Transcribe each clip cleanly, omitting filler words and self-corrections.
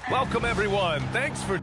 Welcome, everyone. Thanks for...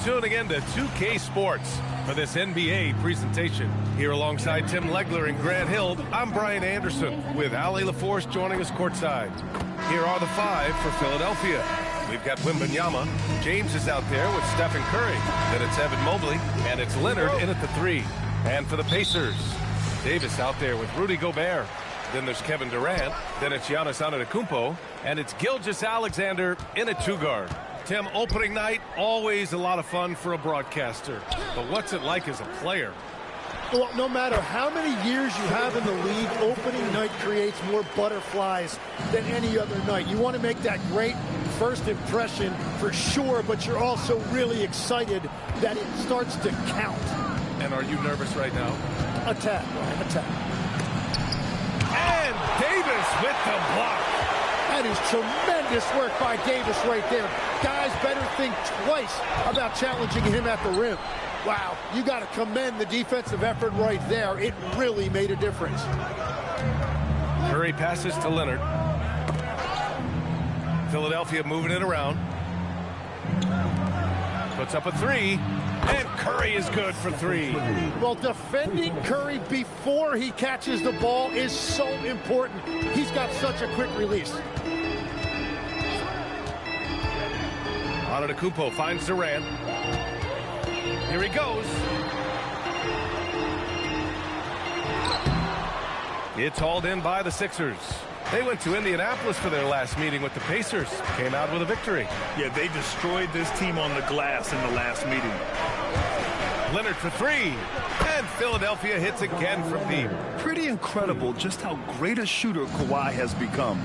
tuning in to 2K Sports for this NBA presentation. Here alongside Tim Legler and Grant Hill, I'm Brian Anderson with Allie LaForce joining us courtside. Here are the five for Philadelphia. We've got Wembanyama. James is out there with Stephen Curry. Then it's Evan Mobley, and it's Leonard in at the three. And for the Pacers, Davis out there with Rudy Gobert. Then there's Kevin Durant. Then it's Giannis Antetokounmpo. And it's Gilgeous-Alexander in at two guard. Tim, opening night, always a lot of fun for a broadcaster. But what's it like as a player? Well, no matter how many years you have in the league, opening night creates more butterflies than any other night. You want to make that great first impression for sure, but you're also really excited that it starts to count. And are you nervous right now? A tad. And Davis with the block. That is tremendous work by Davis right there. Guys better think twice about challenging him at the rim. Wow, you got to commend the defensive effort right there. It really made a difference. Curry passes to Leonard. Philadelphia moving it around. Puts up a three. And Curry is good for three. Well, defending Curry before he catches the ball is so important. He's got such a quick release. Antetokounmpo finds Durant. Here he goes. It's hauled in by the Sixers. They went to Indianapolis for their last meeting with the Pacers. Came out with a victory. Yeah, they destroyed this team on the glass in the last meeting. Leonard for three. And Philadelphia hits again from deep. Pretty incredible just how great a shooter Kawhi has become.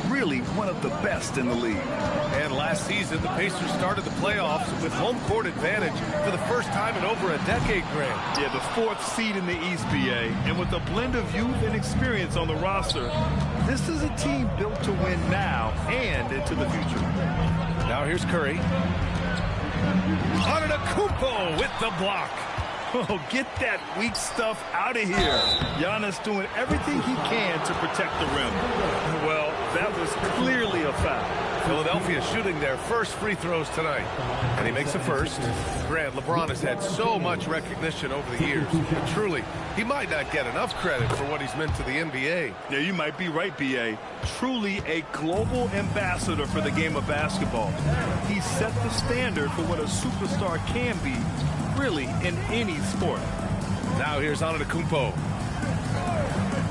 Really one of the best in the league. And last season, the Pacers started the playoffs with home court advantage for the first time in over a decade, Grant. Yeah, the fourth seed in the East, BA. And with a blend of youth and experience on the roster, this is a team built to win now and into the future. Now here's Curry. Antetokounmpo with the block. Oh, get that weak stuff out of here. Giannis doing everything he can to protect the rim. Well, that was clearly a foul. Philadelphia shooting their first free throws tonight. And he makes the first. Grant, LeBron has had so much recognition over the years. But truly, he might not get enough credit for what he's meant to the NBA. Yeah, you might be right, B.A. Truly a global ambassador for the game of basketball. He set the standard for what a superstar can be, really, in any sport. Now here's Antetokounmpo.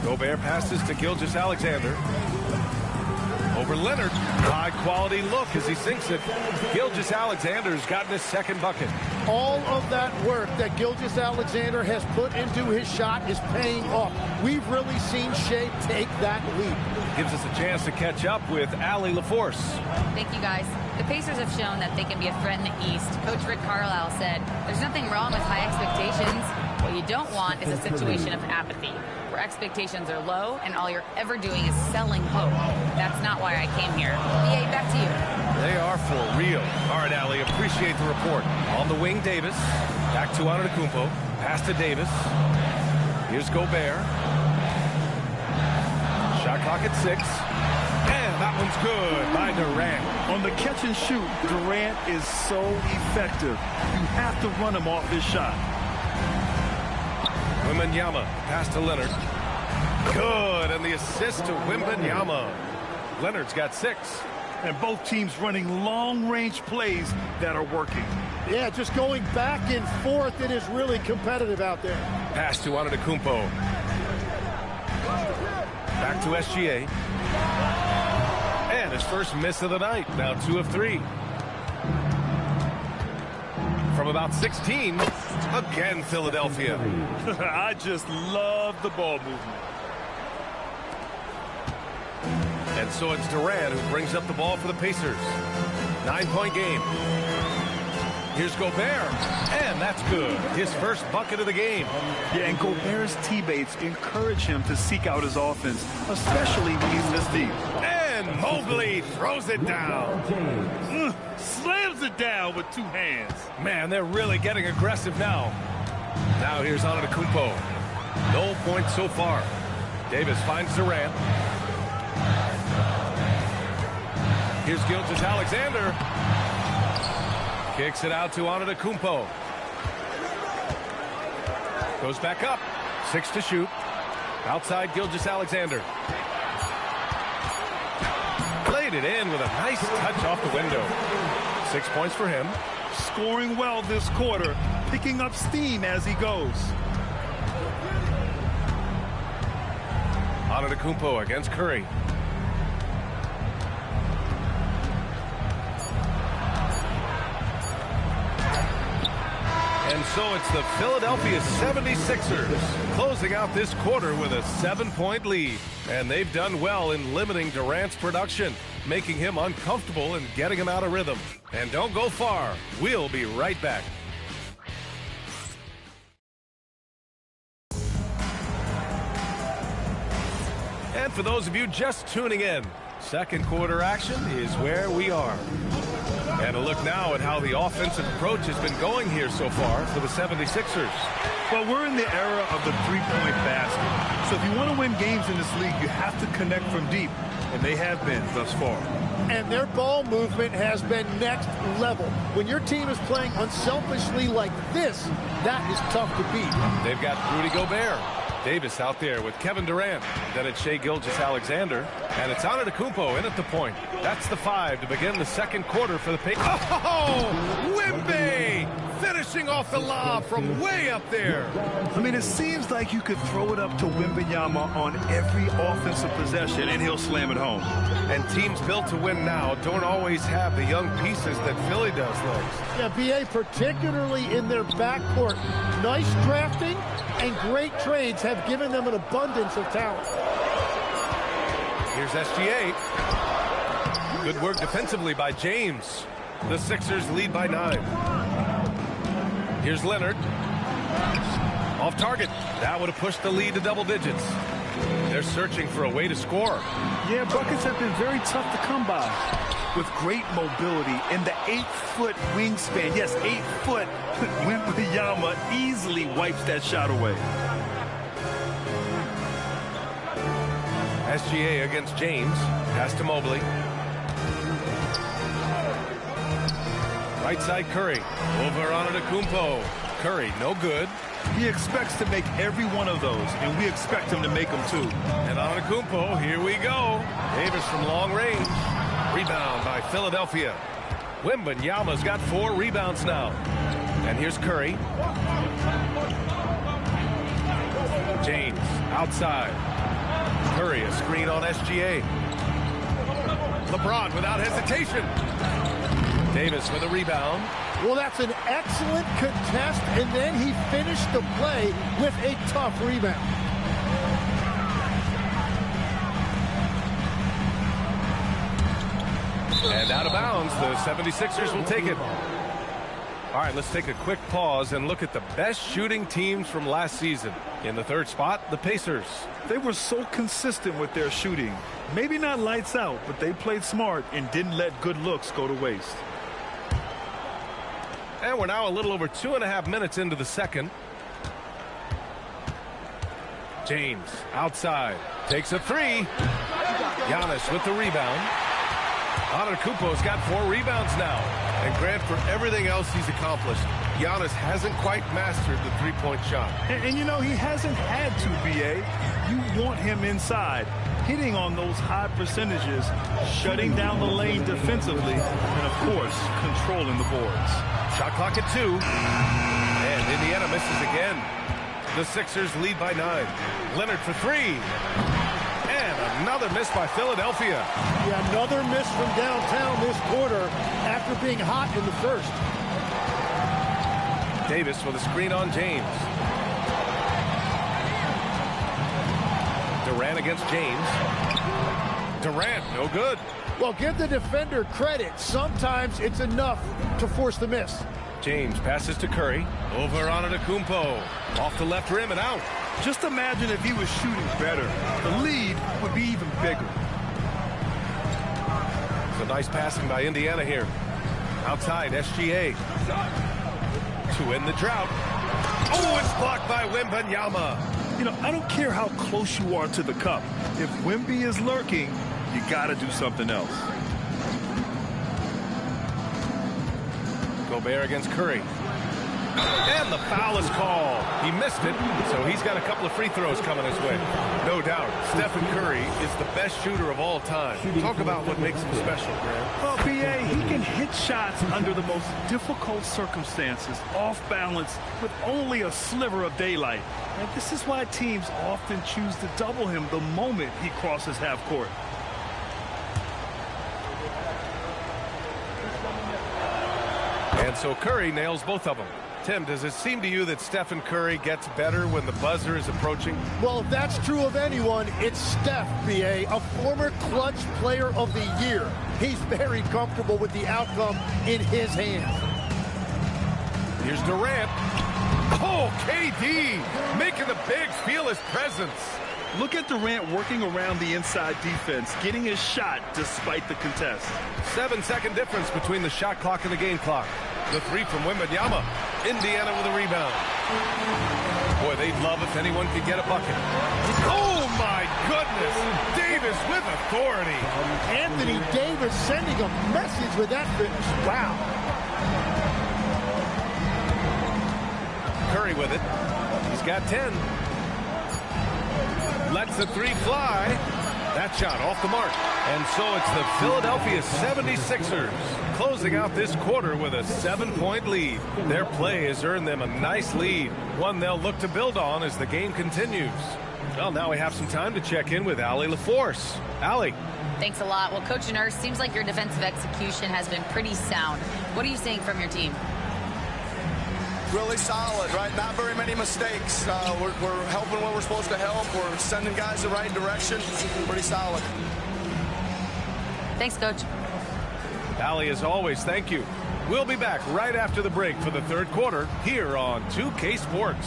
Gobert passes to Gilgeous-Alexander. Over Leonard. High-quality look as he sinks it. Gilgeous-Alexander's gotten his second bucket. All of that work that Gilgeous-Alexander has put into his shot is paying off. We've really seen Shea take that lead. Gives us a chance to catch up with Allie LaForce. Thank you, guys. The Pacers have shown that they can be a threat in the East. Coach Rick Carlisle said, there's nothing wrong with high expectations. What you don't want is a situation of apathy, where expectations are low and all you're ever doing is selling hope. That's not why I came here. BA, back to you. They are for real. All right, Allie, appreciate the report. On the wing, Davis. Back to Antetokounmpo. Pass to Davis. Here's Gobert. Shot clock at 6. And that one's good by Durant. On the catch and shoot, Durant is so effective. You have to run him off his shot. Wembanyama, pass to Leonard. Good, and the assist to Wembanyama. Leonard's got 6. And both teams running long-range plays that are working. Yeah, just going back and forth. It is really competitive out there. Pass to Antetokounmpo. Back to SGA. And his first miss of the night. Now 2 of 3. From about 16, again Philadelphia. I just love the ball movement. And so it's Durant who brings up the ball for the Pacers. 9-point game. Here's Gobert, and that's good. His first bucket of the game. Yeah, and Gobert's teammates encourage him to seek out his offense, especially when he's this deep. And Mobley throws it down. Slams it down with 2 hands. Man, they're really getting aggressive now. Now here's Antetokounmpo. No points so far. Davis finds Durant. Here's Gilgeous-Alexander. Kicks it out to Antetokounmpo. Goes back up. 6 to shoot. Outside Gilgeous-Alexander. Played it in with a nice touch off the window. 6 points for him. Scoring well this quarter. Picking up steam as he goes. Antetokounmpo against Curry. And so it's the Philadelphia 76ers closing out this quarter with a 7-point lead. And they've done well in limiting Durant's production, making him uncomfortable and getting him out of rhythm. And don't go far. We'll be right back. And for those of you just tuning in, second quarter action is where we are. And a look now at how the offensive approach has been going here so far for the 76ers. Well, we're in the era of the three-point basket. So if you want to win games in this league, you have to connect from deep. And they have been thus far. And their ball movement has been next level. When your team is playing unselfishly like this, that is tough to beat. They've got Rudy Gobert. Davis out there with Kevin Durant. Then it's Shai Gilgeous-Alexander. And it's Antetokounmpo in at the point. That's the 5 to begin the second quarter for the Pacers. Oh! Wemby! Finishing off the lob from way up there. I mean, it seems like you could throw it up to Wembanyama on every offensive possession, and he'll slam it home. And teams built to win now don't always have the young pieces that Philly does, Legs. Yeah, BA, particularly in their backcourt. Nice drafting and great trades have given them an abundance of talent. Here's SGA. Good work defensively by James. The Sixers lead by 9. Here's Leonard. Off target. That would have pushed the lead to double digits. They're searching for a way to score. Yeah, buckets have been very tough to come by. With great mobility and the 8-foot wingspan. Yes, 8 foot. Wembanyama easily wipes that shot away. SGA against James. Pass to Mobley. Right side Curry. Over Antetokounmpo. Curry, no good. He expects to make every one of those, and we expect him to make them too. And Antetokounmpo, here we go. Davis from long range. Rebound by Philadelphia. Wembanyama's got 4 rebounds now. And here's Curry. James outside. Curry, a screen on SGA. LeBron without hesitation. Davis with a rebound. Well, that's an excellent contest, and then he finished the play with a tough rebound. And out of bounds, the 76ers will take it. All right, let's take a quick pause and look at the best shooting teams from last season. In the third spot, the Pacers. They were so consistent with their shooting. Maybe not lights out, but they played smart and didn't let good looks go to waste. And we're now a little over 2.5 minutes into the second. James outside. Takes a 3. Giannis with the rebound. Antetokounmpo's got 4 rebounds now. And Grant, for everything else he's accomplished, Giannis hasn't quite mastered the three-point shot. And you know, he hasn't had to, BA. You want him inside, hitting on those high percentages, shutting down the lane defensively, and, of course, controlling the boards. Shot clock at 2. And Indiana misses again. The Sixers lead by 9. Leonard for 3. And another miss by Philadelphia. Yeah, another miss from downtown this quarter after being hot in the first. Davis with a screen on James. Durant against James. Durant, no good. Well, give the defender credit. Sometimes it's enough to force the miss. James passes to Curry. Over Antetokounmpo. Off the left rim and out. Just imagine if he was shooting better. The lead would be even bigger. So nice passing by Indiana here. Outside, SGA. To end the drought. Oh, it's blocked by Wembanyama. You know, I don't care how close you are to the cup. If Wemby is lurking, you got to do something else. Gobert against Curry. And the foul is called. He missed it, so he's got a couple of free throws coming his way. No doubt, Stephen Curry is the best shooter of all time. Talk about what makes him special, Grant. Well, B.A., he can hit shots under the most difficult circumstances, off balance, with only a sliver of daylight. And this is why teams often choose to double him the moment he crosses half court. And so Curry nails both of them. Tim, does it seem to you that Stephen Curry gets better when the buzzer is approaching? Well, if that's true of anyone, it's Steph, B.A., a former clutch player of the year. He's very comfortable with the outcome in his hands. Here's Durant. Oh, KD making the Bigs feel his presence. Look at Durant working around the inside defense, getting his shot despite the contest. 7-second difference between the shot clock and the game clock. The three from Wembanyama. Indiana with a rebound. Boy, they'd love if anyone could get a bucket. Oh, my goodness. Davis with authority. Anthony Davis sending a message with that finish. Wow. Curry with it. He's got 10. Lets the three fly. That shot off the mark. And so it's the Philadelphia 76ers closing out this quarter with a 7-point lead. Their play has earned them a nice lead, one they'll look to build on as the game continues. Well, now we have some time to check in with Allie LaForce. Allie. Thanks a lot. Well, Coach Nurse, seems like your defensive execution has been pretty sound. What are you seeing from your team? Really solid, right? Not very many mistakes. We're helping when we're supposed to help. We're sending guys the right direction. Pretty solid. Thanks, Coach. Allie, as always, thank you. We'll be back right after the break for the third quarter here on 2K Sports.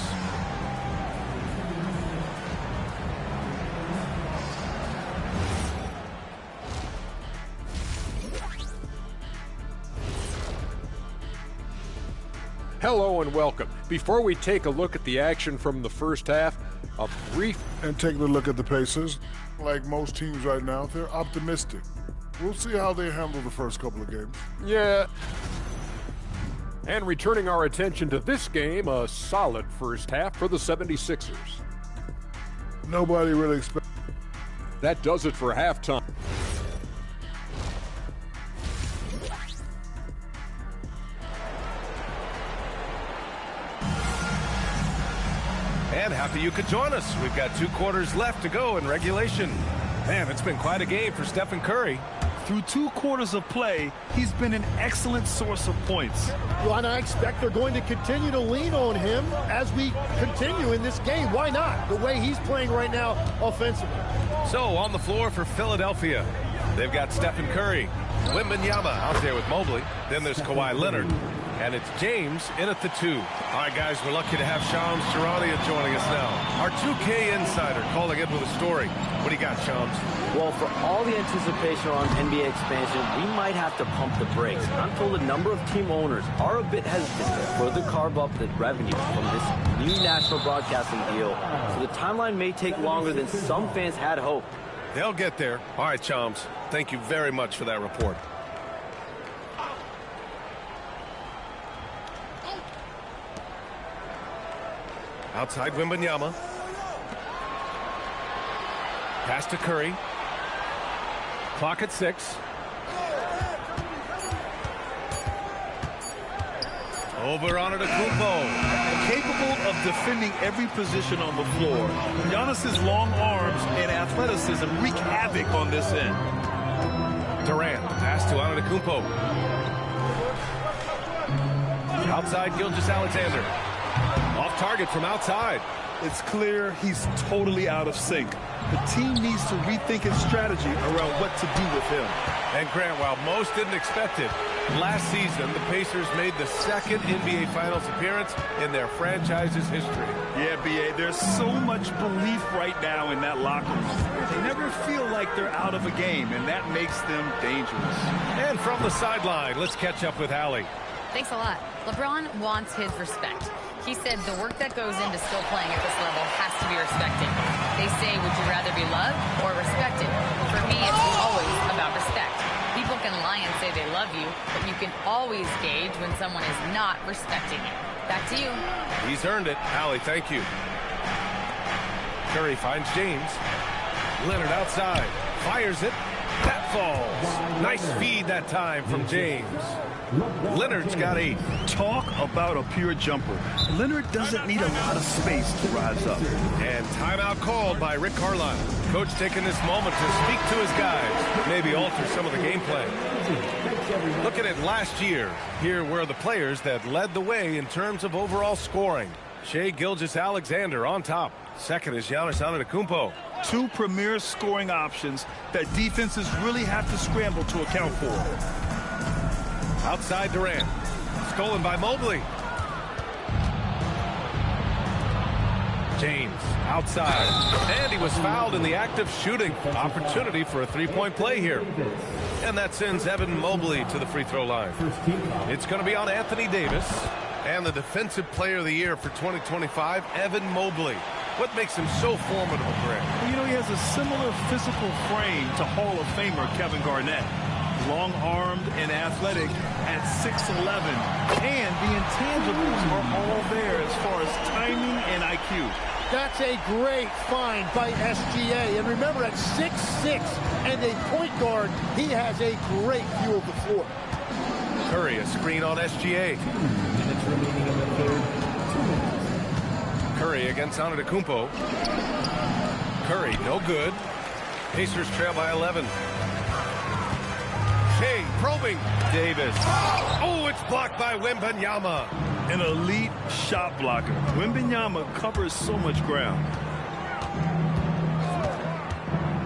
Hello and welcome. Before we take a look at the action from the first half, a brief... And taking a look at the Pacers, like most teams right now, they're optimistic. We'll see how they handle the first couple of games. Yeah. And returning our attention to this game, a solid first half for the 76ers. Nobody really expects... That does it for halftime. And happy you could join us. We've got 2 quarters left to go in regulation. Man, it's been quite a game for Stephen Curry. Through 2 quarters of play, he's been an excellent source of points. Well, and I expect they're going to continue to lean on him as we continue in this game. Why not? The way he's playing right now offensively. So, on the floor for Philadelphia, they've got Stephen Curry, Wembanyama out there with Mobley. Then there's Kawhi Leonard. And it's James in at the 2. All right, guys, we're lucky to have Shams Charania joining us now. Our 2K insider calling in with a story. What do you got, Shams? Well, for all the anticipation on NBA expansion, we might have to pump the brakes. I'm told a number of team owners are a bit hesitant to further carve up the revenue from this new national broadcasting deal. So the timeline may take longer than some fans had hoped. They'll get there. All right, Shams. Thank you very much for that report. Outside Wembanyama. Pass to Curry. Clock at 6. Over on Antetokounmpo. Capable of defending every position on the floor, Giannis's long arms and athleticism wreak havoc on this end. Durant, pass to Antetokounmpo. Outside Gilgeous-Alexander. Off target from outside. It's clear he's totally out of sync. The team needs to rethink its strategy around what to do with him. And Grant, while most didn't expect it, last season the Pacers made the second NBA Finals appearance in their franchise's history. Yeah, B.A., there's so much belief right now in that locker room. They never feel like they're out of a game, and that makes them dangerous. And from the sideline, let's catch up with Allie. Thanks a lot. LeBron wants his respect. He said the work that goes into still playing at this level has to be respected. They say, would you rather be loved or respected? For me, it's always about respect. People can and Lions say they love you, but you can always gauge when someone is not respecting you. Back to you. He's earned it. Allie, thank you. Curry finds James. Leonard outside. Fires it. That falls. Nice feed that time from James. Leonard's got 8. Talk about a pure jumper. Leonard doesn't need a lot of space to rise up. And timeout called by Rick Carlisle. Coach taking this moment to speak to his guys, maybe alter some of the game plan. Looking at last year, here were the players that led the way in terms of overall scoring. Shai Gilgeous-Alexander on top. Second is Giannis Antetokounmpo. 2 premier scoring options that defenses really have to scramble to account for. Outside Durant. Stolen by Mobley. James outside. And he was fouled in the act of shooting. Opportunity for a 3-point play here. And that sends Evan Mobley to the free throw line. It's going to be on Anthony Davis. And the Defensive Player of the Year for 2025, Evan Mobley. What makes him so formidable, Grant? You know, he has a similar physical frame to Hall of Famer Kevin Garnett. Long-armed and athletic at 6'11". And the intangibles are all there as far as timing and IQ. That's a great find by SGA. And remember, at 6'6" and a point guard, he has a great view of the floor. Curry, a screen on SGA. 2 minutes remaining in the third. 2 minutes. Curry against Antetokounmpo. Curry, no good. Pacers trail by 11. Shai probing. Davis. Oh, it's blocked by Wembanyama. An elite shot blocker. Wembanyama covers so much ground.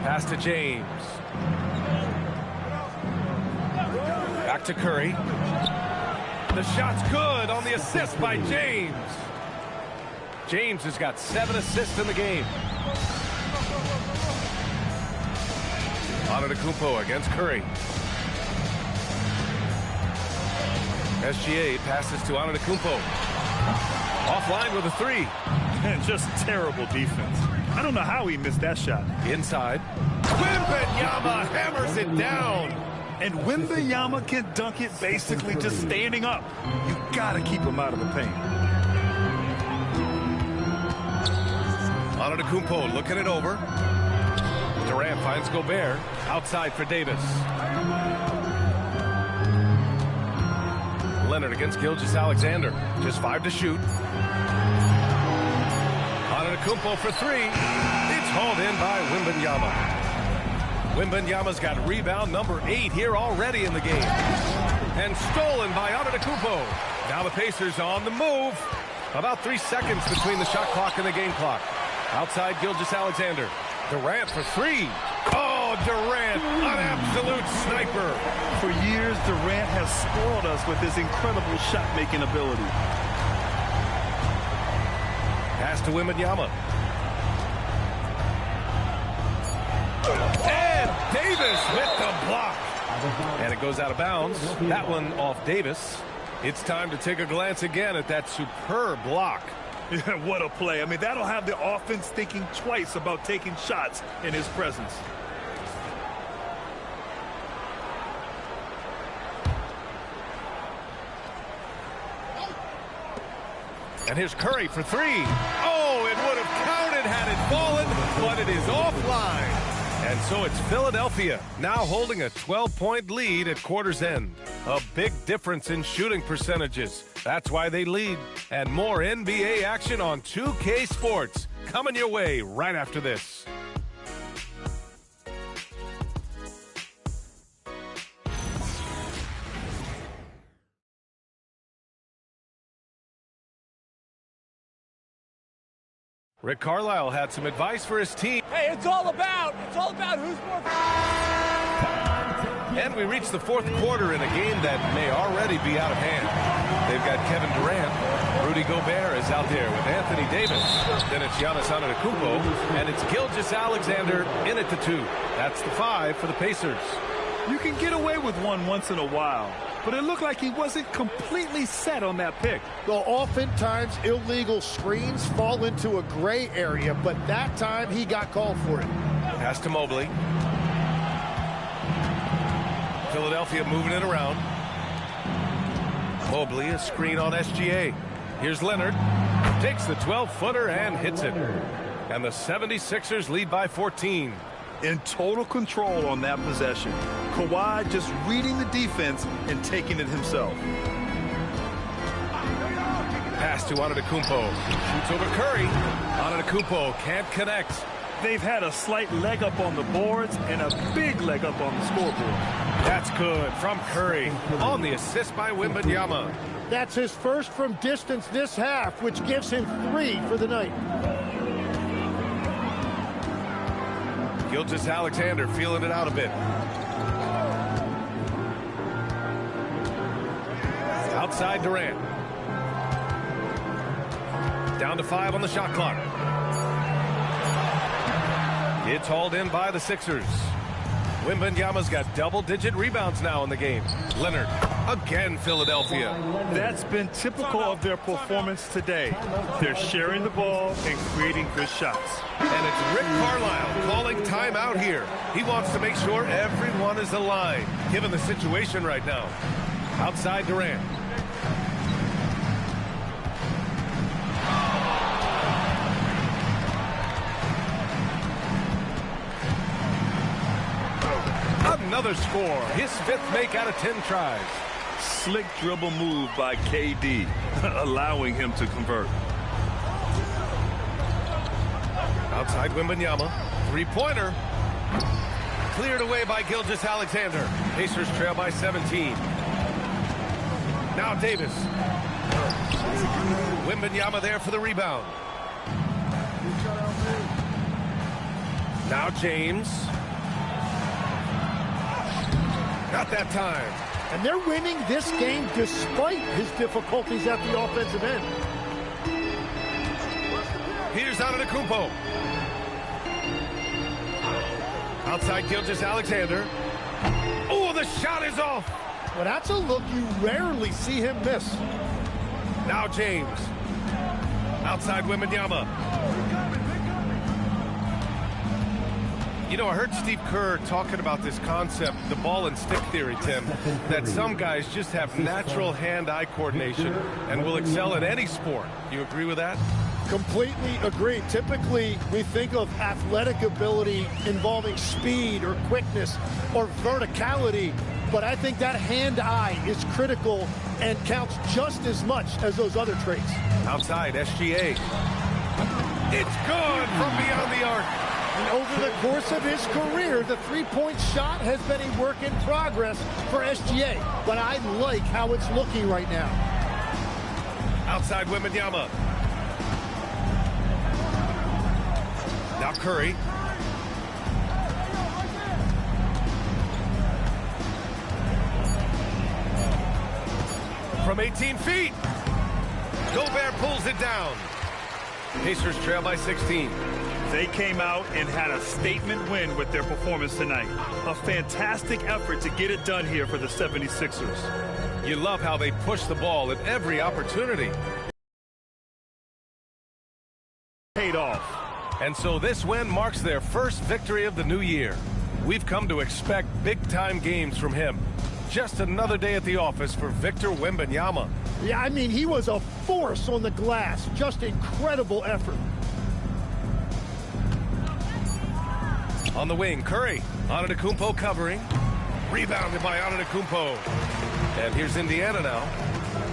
Pass to James. Back to Curry. The shot's good on the assist by James. James has got 7 assists in the game. Antetokounmpo against Curry. SGA passes to Antetokounmpo. Offline with a 3. And just terrible defense. I don't know how he missed that shot. Inside. Wembanyama hammers it down. And Wembanyama can dunk it basically just standing up. You gotta keep him out of the paint. Antetokounmpo looking it over. Durant finds Gobert. Outside for Davis. Leonard against Gilgeous-Alexander. Just 5 to shoot. Antetokounmpo for 3. It's hauled in by Wembanyama. Wembanyama's got rebound number 8 here already in the game. And stolen by Antetokounmpo. Now the Pacers on the move. About 3 seconds between the shot clock and the game clock. Outside Gilgeous-Alexander. Durant for 3. Oh, Durant, an absolute sniper. For years, Durant has spoiled us with his incredible shot-making ability. Pass to Wembanyama. And Davis with the block. And it goes out of bounds. That one off Davis. It's time to take a glance again at that superb block. What a play. I mean, that'll have the offense thinking twice about taking shots in his presence. And here's Curry for 3. Oh, it would have counted had it fallen, but it is offline. And so it's Philadelphia now holding a 12-point lead at quarter's end. A big difference in shooting percentages. That's why they lead. And more NBA action on 2K Sports coming your way right after this. Rick Carlisle had some advice for his team. Hey, it's all about who's more. And we reach the 4th quarter in a game that may already be out of hand. They've got Kevin Durant. Rudy Gobert is out there with Anthony Davis. Then it's Giannis Antetokounmpo. And it's Gilgeous-Alexander in at the 2. That's the 5 for the Pacers. You can get away with one once in a while, but it looked like he wasn't completely set on that pick. Well, oftentimes illegal screens fall into a gray area, but that time he got called for it. Pass to Mobley. Philadelphia moving it around. Mobley, a screen on SGA. Here's Leonard. Takes the 12-footer and hits it. And the 76ers lead by 14. In total control on that possession. Kawhi just reading the defense and taking it himself. Pass to Antetokounmpo. Shoots over Curry. Antetokounmpo can't connect. They've had a slight leg up on the boards and a big leg up on the scoreboard. That's good from Curry on the assist by Wembanyama. That's his first from distance this half, which gives him 3 for the night. Gilgeous-Alexander feeling it out a bit. Outside Durant. Down to 5 on the shot clock. It's hauled in by the Sixers. Wembanyama's got double-digit rebounds now in the game. Leonard, again Philadelphia. That's been typical of their performance today. They're sharing the ball and creating good shots. And it's Rick Carlisle calling timeout here. He wants to make sure everyone is aligned, given the situation right now. Outside Durant. Another score. His 5th make out of 10 tries. Slick dribble move by KD, allowing him to convert. Outside Wembanyama. 3-pointer. Cleared away by Gilgeous-Alexander. Pacers trail by 17. Now Davis. Wembanyama there for the rebound. Now James. Not that time. And they're winning this game despite his difficulties at the offensive end. Here's Antetokounmpo. Outside Gilgeous-Alexander. Oh, the shot is off. Well, that's a look you rarely see him miss. Now James. Outside Wembanyama. You know, I heard Steve Kerr talking about this concept, the ball and stick theory, Tim, that some guys just have natural hand-eye coordination and will excel at any sport. You agree with that? Completely agree. Typically, we think of athletic ability involving speed or quickness or verticality, but I think that hand-eye is critical and counts just as much as those other traits. Outside, SGA. It's good from beyond the arc. And over the course of his career, the three-point shot has been a work in progress for SGA. But I like how it's looking right now. Outside Wembanyama. Now Curry. From 18 feet. Gobert pulls it down. Pacers trail by 16. They came out and had a statement win with their performance tonight. A fantastic effort to get it done here for the 76ers. You love how they push the ball at every opportunity. Paid off. And so this win marks their first victory of the new year. We've come to expect big-time games from him. Just another day at the office for Victor Wembanyama. Yeah, I mean, he was a force on the glass. Just incredible effort. On the wing, Curry. Antetokounmpo covering. Rebounded by Antetokounmpo. And here's Indiana now.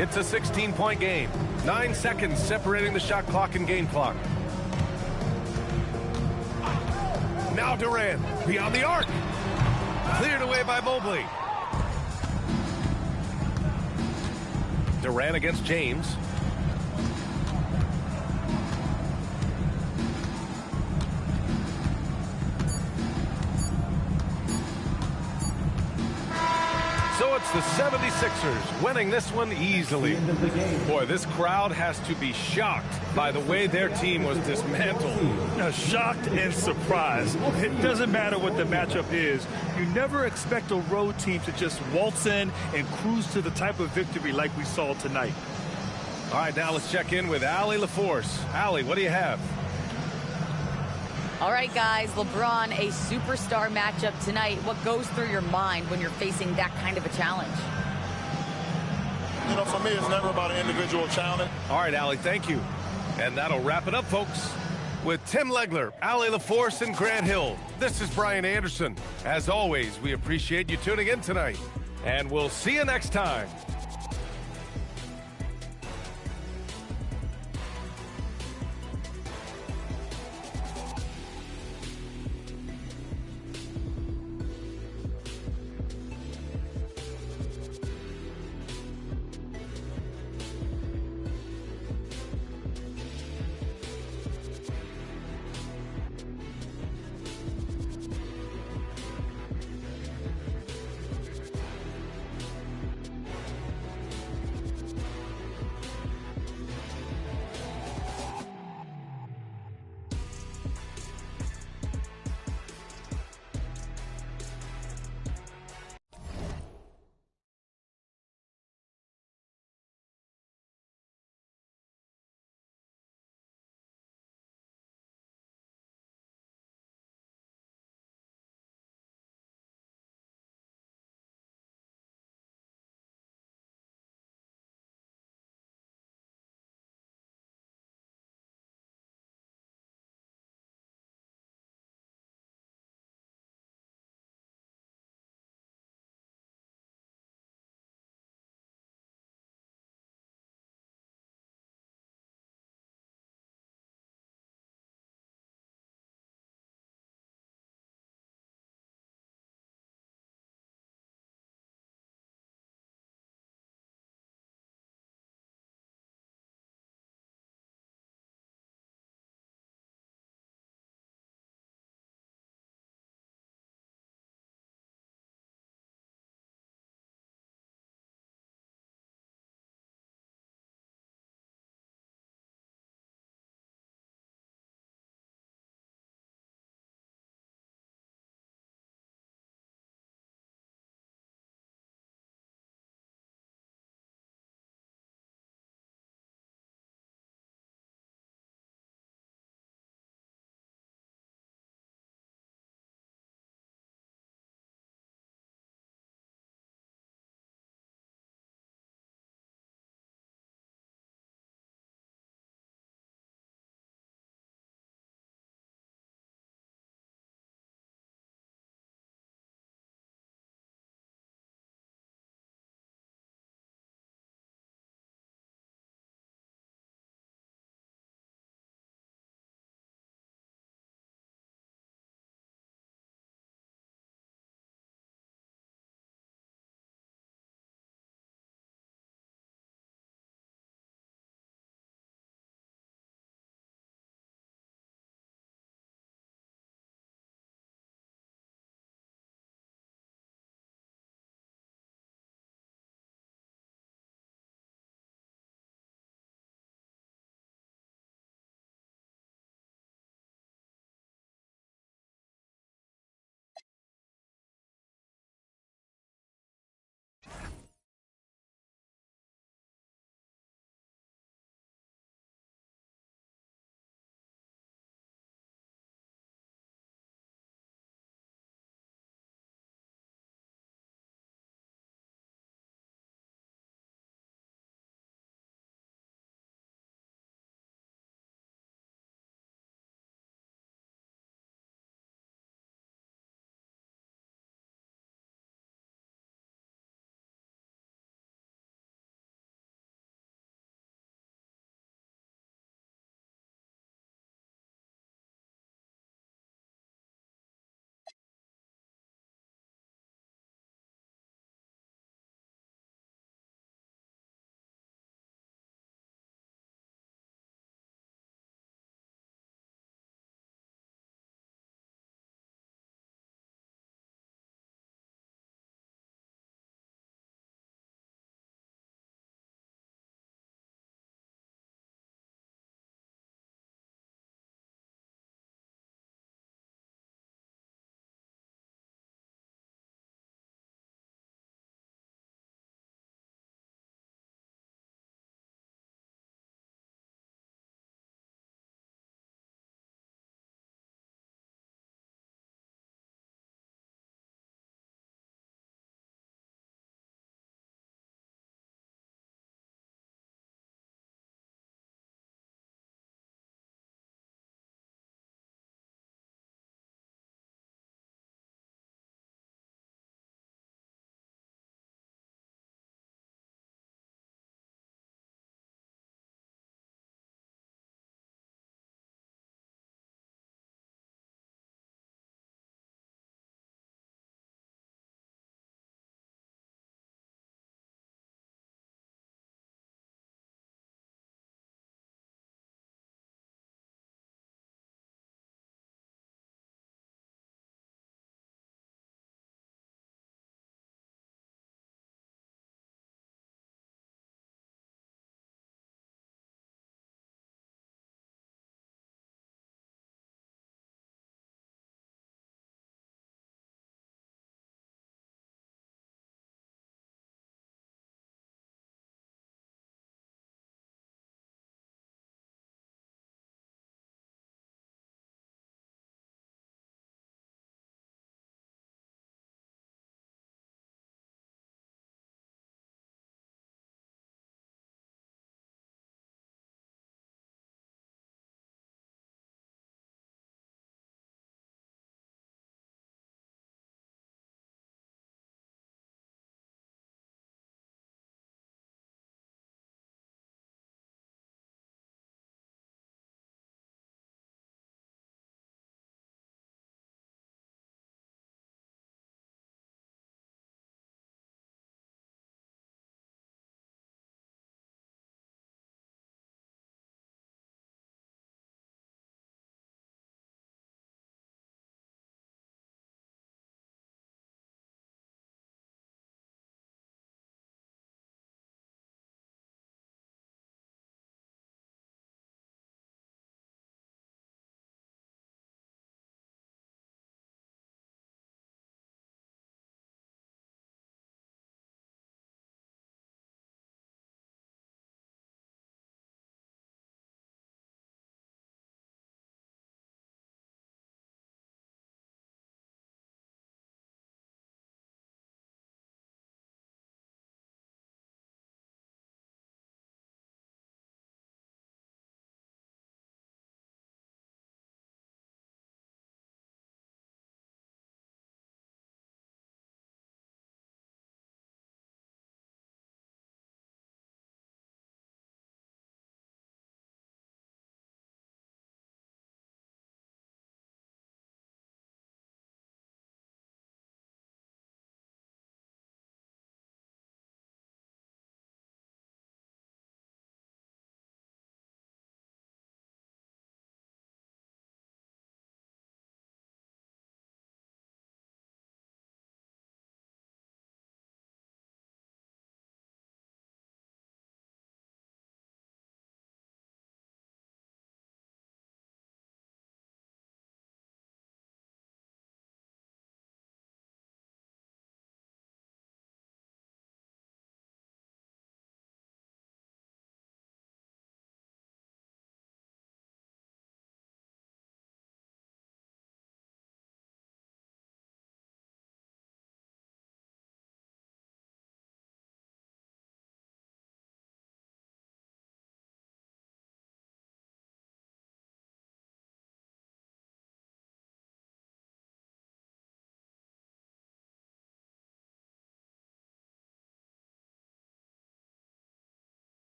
It's a 16-point game. 9 seconds separating the shot clock and game clock. Now Durant. Beyond the arc. Cleared away by Mobley. Durant against James. So it's the 76ers winning this one easily. Boy, this crowd has to be shocked by the way their team was dismantled. Shocked and surprised. It doesn't matter what the matchup is. You never expect a road team to just waltz in and cruise to the type of victory like we saw tonight. All right, now let's check in with Allie LaForce. Allie, what do you have? All right, guys, LeBron, a superstar matchup tonight. What goes through your mind when you're facing that kind of a challenge? You know, for me, it's never about an individual challenge. All right, Allie, thank you. And that'll wrap it up, folks. With Tim Legler, Allie LaForce, and Grant Hill, this is Brian Anderson. As always, we appreciate you tuning in tonight. And we'll see you next time.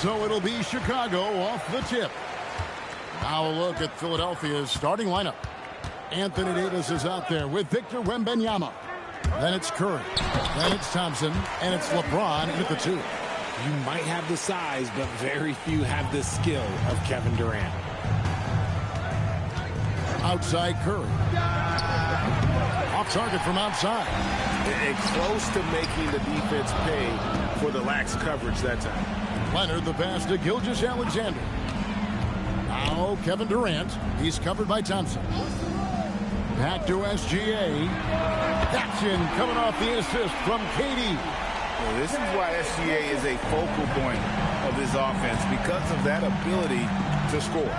So it'll be Chicago off the tip. Now a look at Philadelphia's starting lineup. Anthony Davis is out there with Victor Wembanyama. Then it's Curry. Then it's Thompson. And it's LeBron in at the 2. You might have the size, but very few have the skill of Kevin Durant. Outside Curry. Off target from outside. And close to making the defense pay for the lax coverage that time. Leonard the pass to Gilgeous-Alexander. Now Kevin Durant. He's covered by Thompson. Back to SGA. That's in, coming off the assist from KD. Well, this is why SGA is a focal point of this offense, because of that ability to score.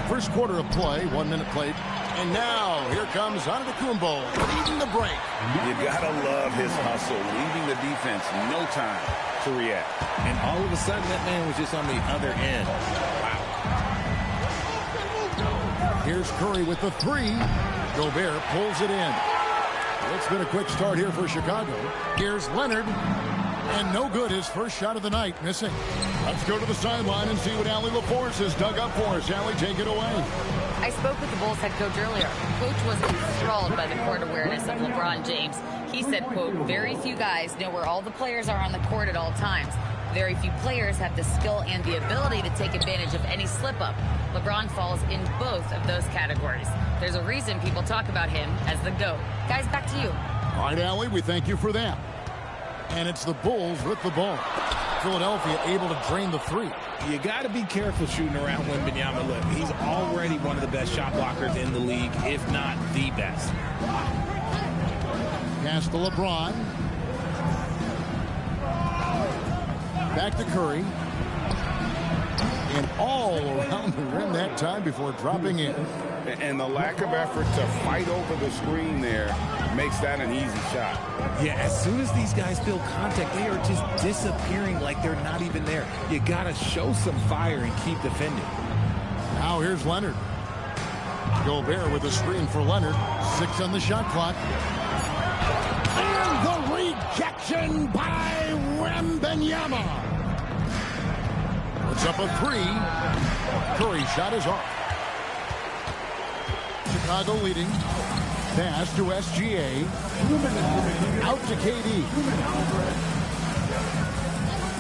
First quarter of play, 1 minute played. And now, here comes Antetokounmpo leading the break. You gotta love his hustle, leaving the defense no time to react. And all of a sudden, that man was just on the other end. Wow. Here's Curry with the 3. Gobert pulls it in. It's been a quick start here for Chicago. Here's Leonard. And no good, his first shot of the night, missing. Let's go to the sideline and see what Allie LaForce has dug up for us. Allie, take it away. I spoke with the Bulls head coach earlier. Coach was enthralled by the court awareness of LeBron James. He said, quote, very few guys know where all the players are on the court at all times. Very few players have the skill and the ability to take advantage of any slip-up. LeBron falls in both of those categories. There's a reason people talk about him as the GOAT. Guys, back to you. All right, Allie, we thank you for that. And it's the Bulls with the ball. Philadelphia able to drain the 3. You got to be careful shooting around Wembanyama. Look, he's already one of the best shot blockers in the league, if not the best. Pass to LeBron. Back to Curry. And all around the rim that time before dropping in. And the lack of effort to fight over the screen there makes that an easy shot. Yeah, as soon as these guys feel contact, they are just disappearing like they're not even there. You got to show some fire and keep defending. Now here's Leonard. Gobert with a screen for Leonard. 6 on the shot clock. And the rejection by Wembanyama. It's up a 3. Curry shot is off. Chicago leading. Pass to SGA. Out to KD.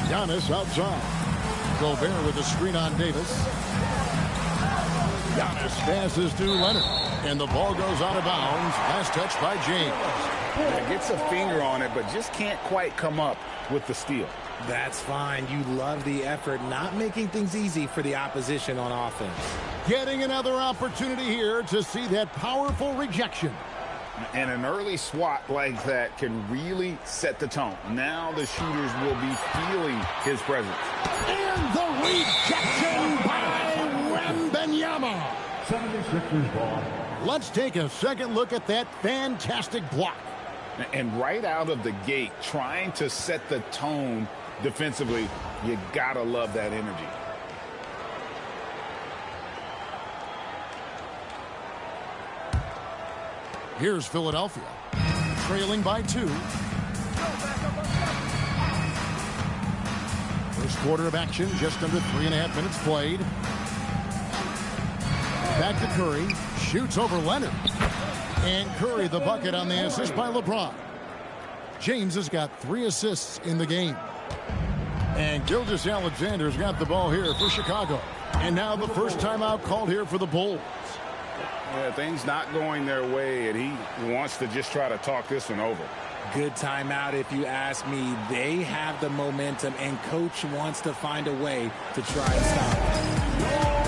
Giannis outside. Gobert with a screen on Davis. Giannis passes to Leonard. And the ball goes out of bounds. Last touch by James. Yeah, gets a finger on it, but just can't quite come up with the steal. That's fine. You love the effort, not making things easy for the opposition on offense. Getting another opportunity here to see that powerful rejection. And an early swat like that can really set the tone. Now the shooters will be feeling his presence. And the rejection by Wembanyama. 76ers ball. Let's take a second look at that fantastic block. And right out of the gate, trying to set the tone defensively, you gotta love that energy. Here's Philadelphia, trailing by 2. First quarter of action, just under 3.5 minutes played. Back to Curry, shoots over Leonard. And Curry the bucket on the assist by LeBron. James has got 3 assists in the game. And Gilgeous-Alexander's got the ball here for Chicago. And now the first timeout called here for the Bulls. Yeah, things not going their way, and he wants to just try to talk this one over. Good timeout if you ask me. They have the momentum, and Coach wants to find a way to try and stop it.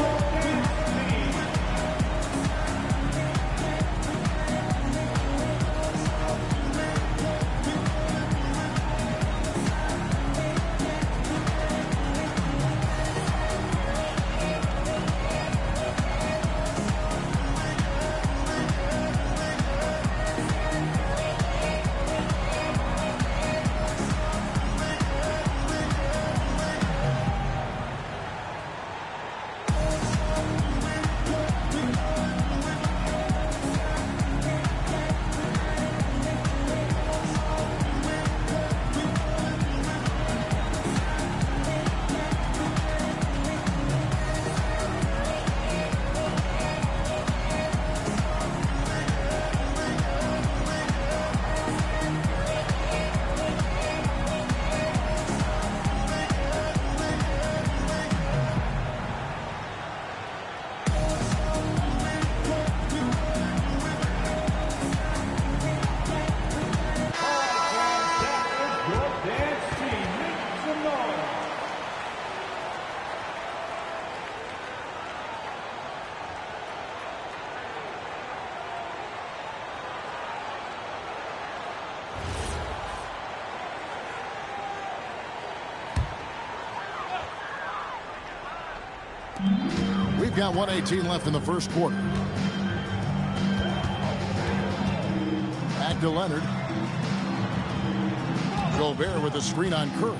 We've got 1:18 left in the first quarter. Back to Leonard. Gobert with a screen on Curry.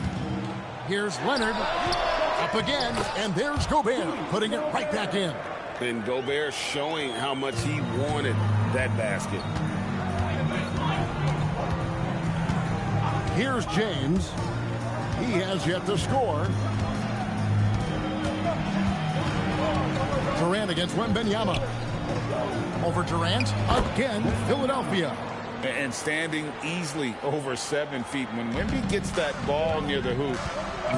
Here's Leonard. Up again, and there's Gobert, putting it right back in. And Gobert showing how much he wanted that basket. Here's James. He has yet to score. Durant against Wembanyama. Over Durant. Again, Philadelphia. And standing easily over 7 feet. When Wemby gets that ball near the hoop,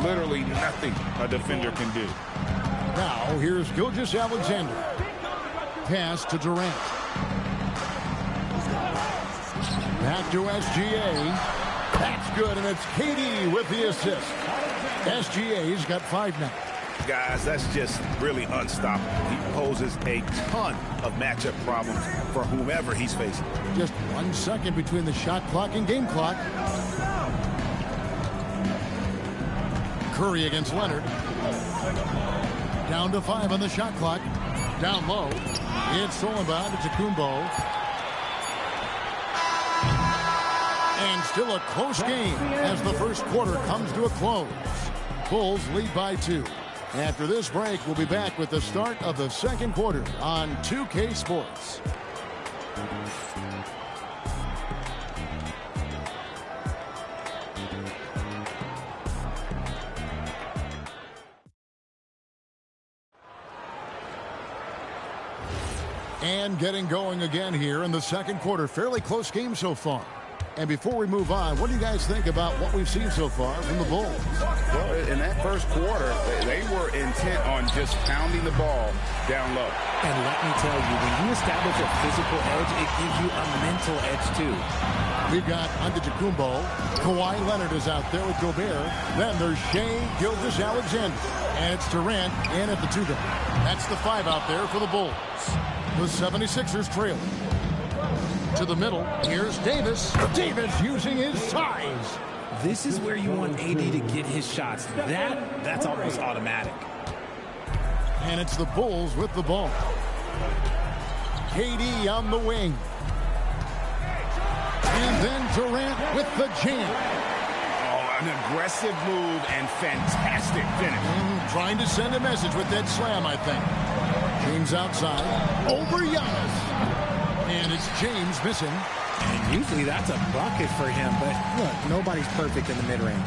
literally nothing a defender can do. Now, here's Gilgeous-Alexander. Pass to Durant. Back to SGA. That's good, and it's KD with the assist. SGA's got 5 now. Guys, that's just really unstoppable. He poses a ton of matchup problems for whomever he's facing. Just 1 second between the shot clock and game clock. Curry against Leonard. Down to 5 on the shot clock. Down low. It's Solomon to Kumbo. And still a close game as the first quarter comes to a close. Bulls lead by 2. After this break, we'll be back with the start of the second quarter on 2K Sports. And getting going again here in the second quarter. Fairly close game so far. And before we move on, what do you guys think about what we've seen so far from the Bulls? Well, in that first quarter, they were intent on just pounding the ball down low. And let me tell you, when you establish a physical edge, it gives you a mental edge too. We've got Antetokounmpo. Kawhi Leonard is out there with Gobert. Then there's Shai Gilgeous-Alexander. And it's Durant in at the 2 guard. That's the 5 out there for the Bulls. The 76ers trail. To the middle, here's Davis. Davis using his size. This is where you want AD to get his shots. That's almost automatic. And it's the Bulls with the ball. KD on the wing. And then Durant with the jam. Oh, an aggressive move and fantastic finish. Trying to send a message with that slam, I think. James outside. Over Giannis. And it's James missing. And usually that's a bucket for him, but look, nobody's perfect in the mid-range.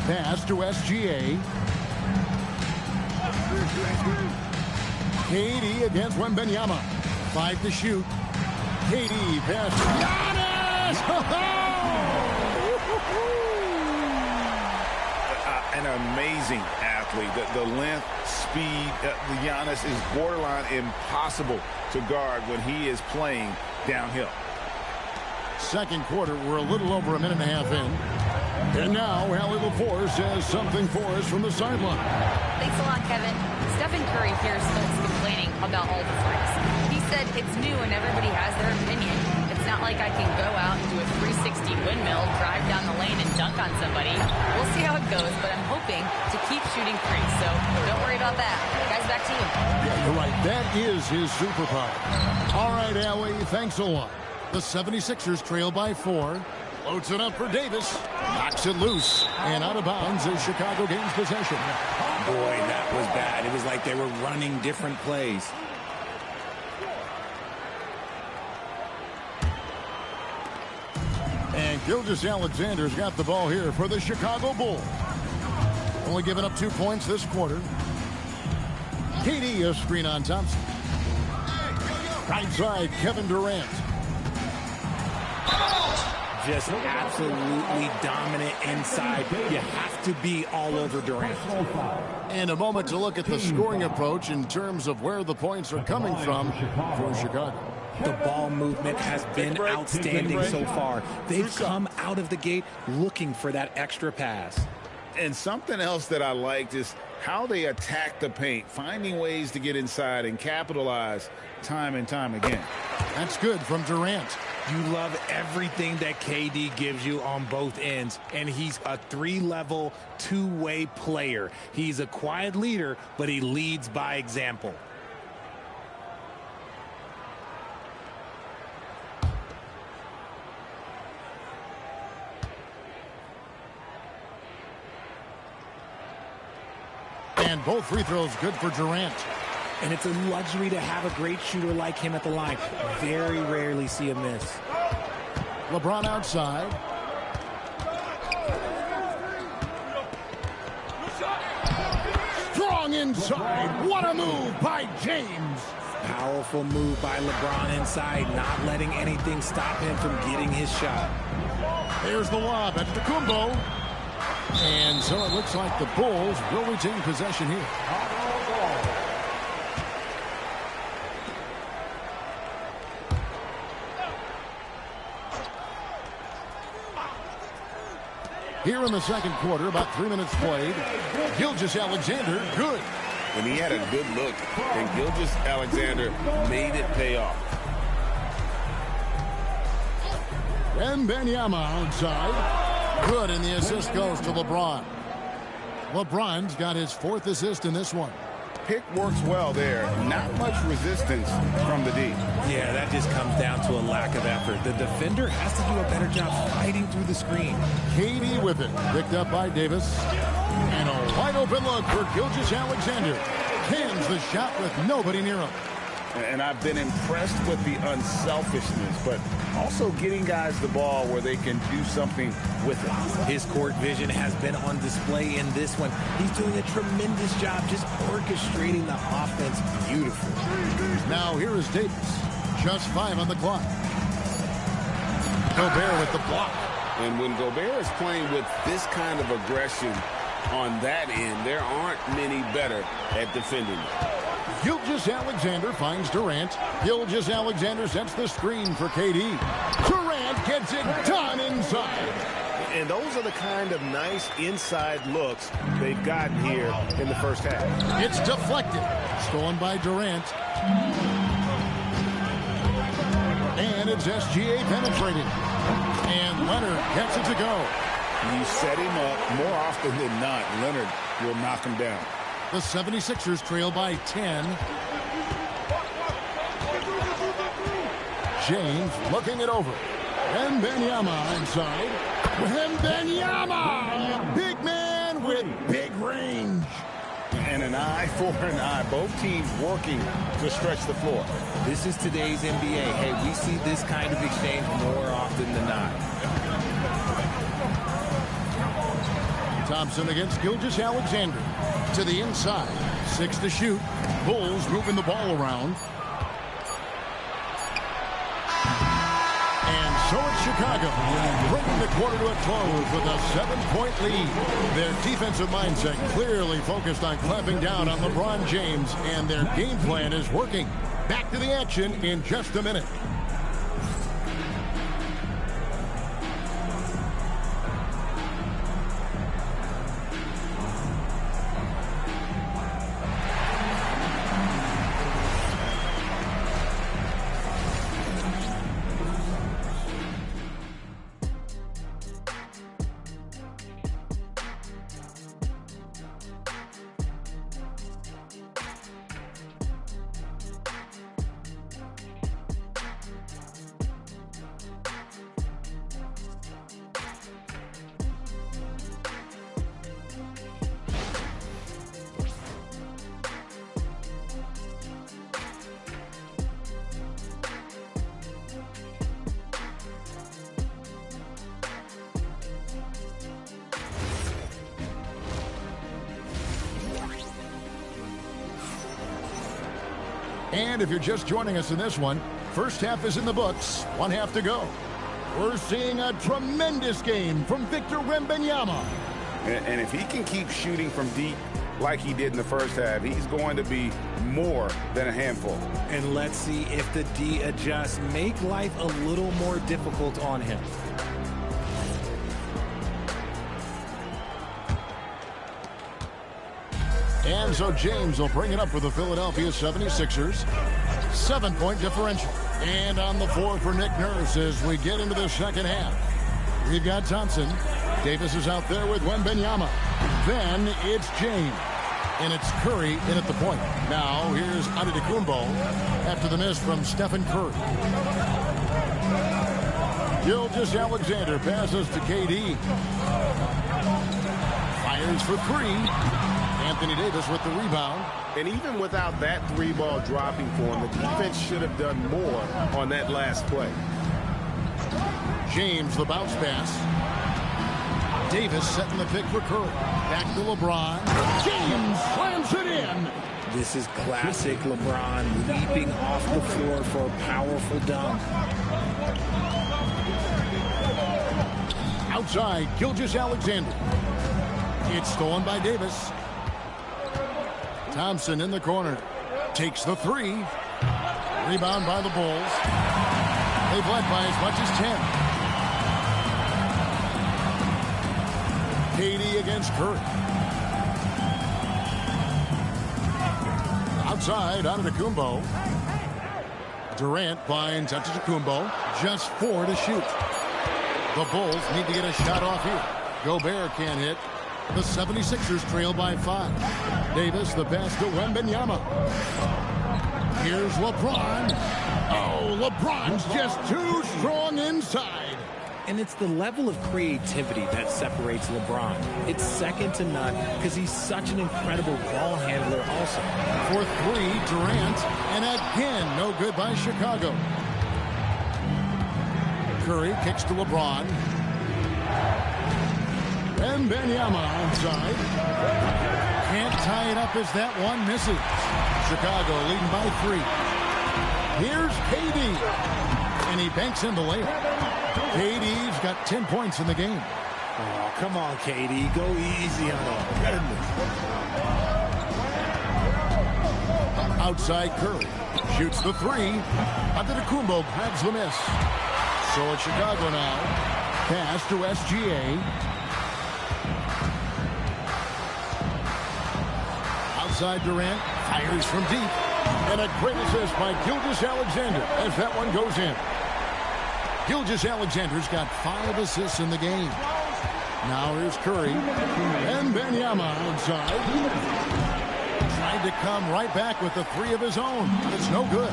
Pass to SGA. KD against Wembanyama. 5 to shoot. KD pass to Giannis! An amazing athlete. The length, speed, the Giannis is borderline impossible to guard when he is playing downhill. Second quarter, we're a little over a minute and a half in. And now, Allie LaForce says something for us from the sideline. Thanks a lot, Kevin. Stephen Curry hears folks complaining about all the threes. He said it's new and everybody has their opinion. It's not like I can go out and do a 360 windmill, drive down the lane, and dunk on somebody. We'll see how it goes, but I'm hoping to keep shooting threes, so don't worry about that. Guys, back to you. Yeah, you're right. That is his superpower. All right, Allie, thanks a lot. The 76ers trail by 4. Loads it up for Davis. Knocks it loose. And out of bounds as Chicago gains possession. Boy, that was bad. It was like they were running different plays. And Gilgeous-Alexander's got the ball here for the Chicago Bulls. Only giving up 2 points this quarter. KD a screen on Thompson. Right side, Kevin Durant. Just absolutely dominant inside. You have to be all over Durant. And a moment to look at the scoring approach in terms of where the points are coming from for Chicago. The ball movement has been outstanding so far. They've come out of the gate looking for that extra pass. And something else that I liked is how they attack the paint, finding ways to get inside and capitalize time and time again. That's good from Durant. You love everything that KD gives you on both ends, and he's a three-level, two-way player. He's a quiet leader, but he leads by example. And both free throws good for Durant. And it's a luxury to have a great shooter like him at the line. Very rarely see a miss. LeBron outside. Strong inside. What a move by James. Powerful move by LeBron inside, not letting anything stop him from getting his shot. There's the lob at Antetokounmpo. And so it looks like the Bulls will retain possession here. Here in the second quarter, about 3 minutes played. Gilgeous-Alexander, good. And he had a good look, and Gilgeous-Alexander made it pay off. Wembanyama outside. Good, and the assist goes to LeBron. LeBron's got his 4th assist in this one. Pick works well there. Not much resistance from the D. Yeah, that just comes down to a lack of effort. The defender has to do a better job fighting through the screen. KD with it. Picked up by Davis. And a wide open look for Gilgeous-Alexander. Cans the shot with nobody near him. And I've been impressed with the unselfishness, but also getting guys the ball where they can do something with it. His court vision has been on display in this one. He's doing a tremendous job just orchestrating the offense beautifully. Now here is Davis. Just 5 on the clock. Gobert with the block. And when Gobert is playing with this kind of aggression on that end, there aren't many better at defending. Gilgeous-Alexander finds Durant. Gilgeous-Alexander sets the screen for KD. Durant gets it done inside. And those are the kind of nice inside looks they've gotten here in the first half. It's deflected. Stolen by Durant. And it's SGA penetrating. And Leonard gets it to go. You set him up more often than not. Leonard will knock him down. The 76ers trail by 10. James looking it over. Wembanyama inside. Wembanyama! Big man with big range. And an eye for an eye. Both teams working to stretch the floor. This is today's NBA. Hey, we see this kind of exchange more often than not. Thompson against Gilgeous-Alexander. To the inside. 6 to shoot. Bulls moving the ball around. And so it's Chicago bringing the quarter to a close with a 7-point lead. Their defensive mindset clearly focused on clamping down on LeBron James, and their game plan is working. Back to the action in just a minute. And if you're just joining us in this one, first half is in the books, 1 half to go. We're seeing a tremendous game from Victor Wembanyama. And if he can keep shooting from deep like he did in the first half, he's going to be more than a handful. And let's see if the D adjusts, make life a little more difficult on him. And so James will bring it up for the Philadelphia 76ers. 7-point differential. And on the floor for Nick Nurse as we get into the second half. We've got Thompson. Davis is out there with Wembanyama. Then it's James. And it's Curry in at the point. Now here's Antetokounmpo after the miss from Stephen Curry. Gilgeous-Alexander passes to KD. Fires for three. Anthony Davis with the rebound. And even without that three ball dropping for him, the defense should have done more on that last play. James, the bounce pass. Davis setting the pick for Curry. Back to LeBron. James slams it in. This is classic LeBron, leaping off the floor for a powerful dunk. Outside, Gilgeous-Alexander. It's stolen by Davis. Thompson in the corner. Takes the three. Rebound by the Bulls. They've led by as much as 10. KD against Curry. Outside, Antetokounmpo. Durant finds Antetokounmpo. Just 4 to shoot. The Bulls need to get a shot off here. Gobert can't hit. The 76ers trail by 5. Davis, the pass to Wembanyama. Here's LeBron. Oh, LeBron's just too strong inside. And it's the level of creativity that separates LeBron. It's second to none because he's such an incredible ball handler also. For three, Durant. And again, no good by Chicago. Curry kicks to LeBron. Wembanyama onside. Can't tie it up as that one misses. Chicago leading by 3. Here's KD. And he banks in the layup. KD's got 10 points in the game. Oh, come on, KD. Go easy on him. Outside Curry. Shoots the 3. Antetokounmpo grabs the miss. So it's Chicago now. Pass to SGA. Outside Durant. Fires from deep. And a great assist by Gilgeous-Alexander as that one goes in. Gilgeous-Alexander's got 5 assists in the game. Now here's Curry. And Wembanyama outside. Tried to come right back with the 3 of his own. It's no good.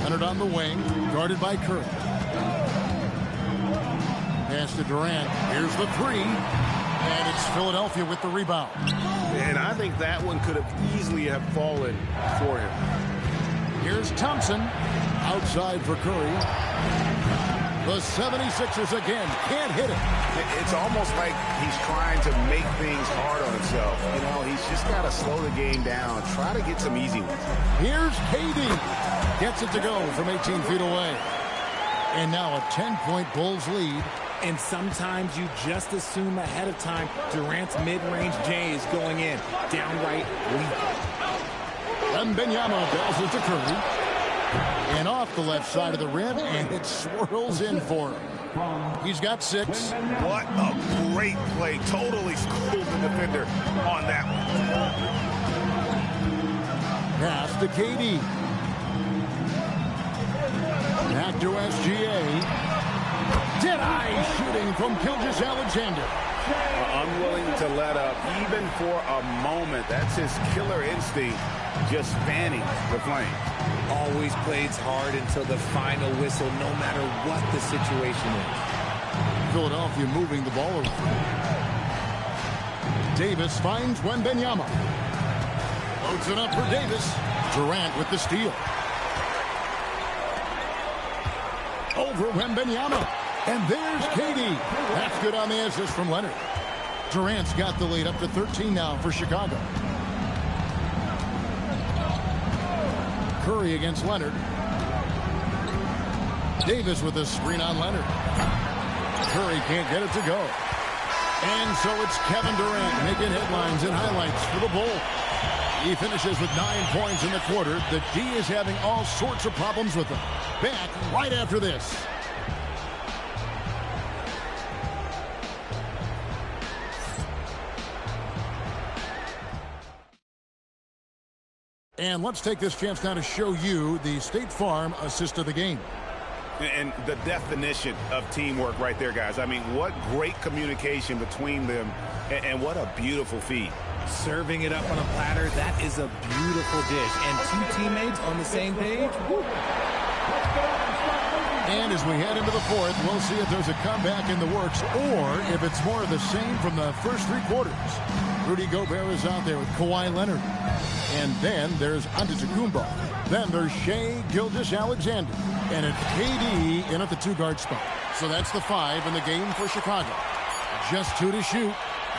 Leonard on the wing, guarded by Curry. Pass to Durant. Here's the 3. And it's Philadelphia with the rebound. And I think that one could have easily have fallen for him. Here's Thompson. Outside for Curry. The 76ers again can't hit it. It's almost like he's trying to make things hard on himself. You know, he's just got to slow the game down. Try to get some easy ones. Here's KD. Gets it to go from 18 feet away. And now a 10-point Bulls lead. And sometimes you just assume ahead of time Durant's mid-range J is going in. Downright weak. Wembanyama passes to Curry. And off the left side of the rim, and it swirls in for him. He's got 6. What a great play. Totally schooled the defender on that one. Pass to KD. Back to SGA. Dead-eye shooting from Gilgeous-Alexander. Unwilling to let up even for a moment. That's his killer instinct, just fanning the flame. Always plays hard until the final whistle, no matter what the situation is. Philadelphia moving the ball around. Davis finds Wembanyama. Loads it up for Davis. Durant with the steal. Over Wembanyama. And there's KD. That's good on the assist from Leonard. Durant's got the lead up to 13 now for Chicago. Curry against Leonard. Davis with a screen on Leonard. Curry can't get it to go. And so it's Kevin Durant making headlines and highlights for the Bulls. He finishes with 9 points in the quarter. The D is having all sorts of problems with him. Back right after this. And let's take this chance now to show you the State Farm assist of the game. And the definition of teamwork right there, guys. I mean, what great communication between them, and what a beautiful feed. Serving it up on a platter, that is a beautiful dish. And two teammates on the same page. Woo. And as we head into the fourth, we'll see if there's a comeback in the works or if it's more of the same from the first three quarters. Rudy Gobert is out there with Kawhi Leonard. And then there's Antetokounmpo. Then there's Shai Gilgeous-Alexander. And it's KD in at the two-guard spot. So that's the 5 in the game for Chicago. Just 2 to shoot.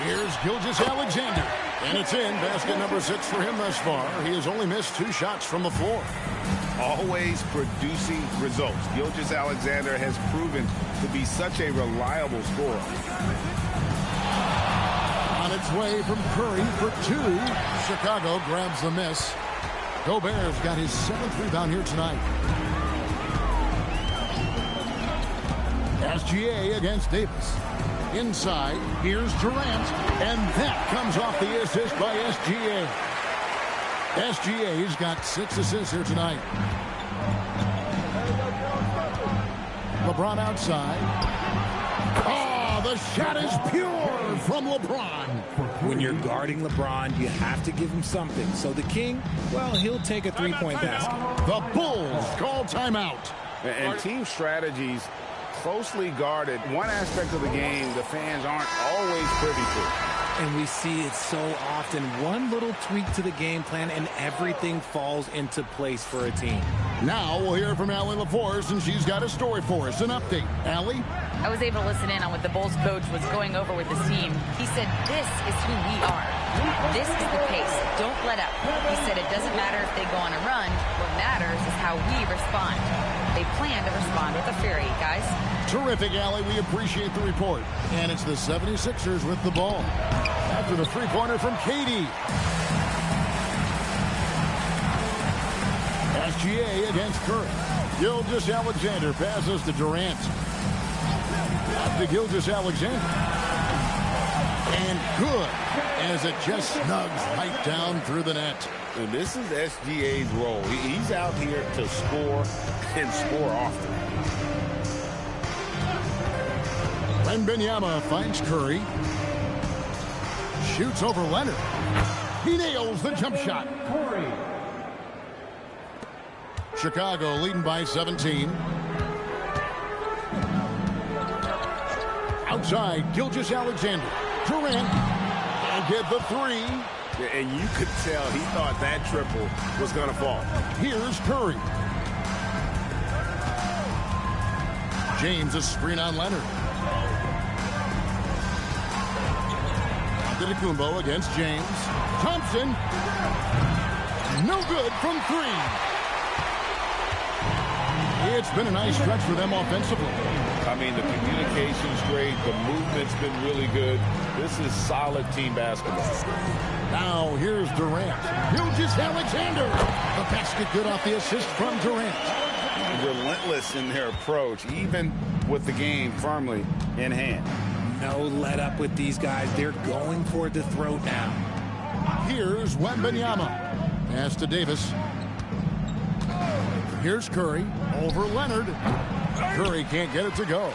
Here's Gilgeous-Alexander. And it's in. Basket number 6 for him thus far. He has only missed 2 shots from the floor. Always producing results. Gilgeous-Alexander has proven to be such a reliable scorer. On its way from Curry for 2. Chicago grabs the miss. Gobert's got his 7th rebound here tonight. SGA against Davis. Inside, here's Durant, and that comes off the assist by SGA. SGA's got 6 assists here tonight. LeBron outside. Oh, the shot is pure from LeBron. When you're guarding LeBron, you have to give him something. So the King, well, he'll take a three-point basket. The Bulls call timeout. And team strategies closely guarded. One aspect of the game the fans aren't always privy to. And we see it so often. One little tweak to the game plan and everything falls into place for a team. Now we'll hear from Allie LaForce, and she's got a story for us. An update. Allie? I was able to listen in on what the Bulls coach was going over with his team. He said, this is who we are. This is the pace. Don't let up. He said it doesn't matter if they go on a run. What matters is how we respond. They plan to respond with a fury, guys. Terrific, Allie. We appreciate the report. And it's the 76ers with the ball. After the three-pointer from KD. SGA against Curry. Gilgeous-Alexander passes to Durant. To Gilgeous-Alexander. And good, as it just snugs right down through the net. And this is SGA's role. He's out here to score and score often. Wembanyama finds Curry. Shoots over Leonard. He nails the jump shot. Chicago leading by 17. Outside, Gilgeous-Alexander. Durant will get the 3. And you could tell he thought that triple was going to fall. Here's Curry. James, a screen on Leonard. Antetokounmpo against James. Thompson. No good from 3. It's been a nice stretch for them offensively. I mean, the communication's great. The movement's been really good. This is solid team basketball. Now, here's Durant. Gilgeous-Alexander. The basket good off the assist from Durant. Relentless in their approach, even with the game firmly in hand. No let up with these guys. They're going for the throat now. Here's Wembanyama. Pass to Davis. Here's Curry over Leonard. Curry can't get it to go.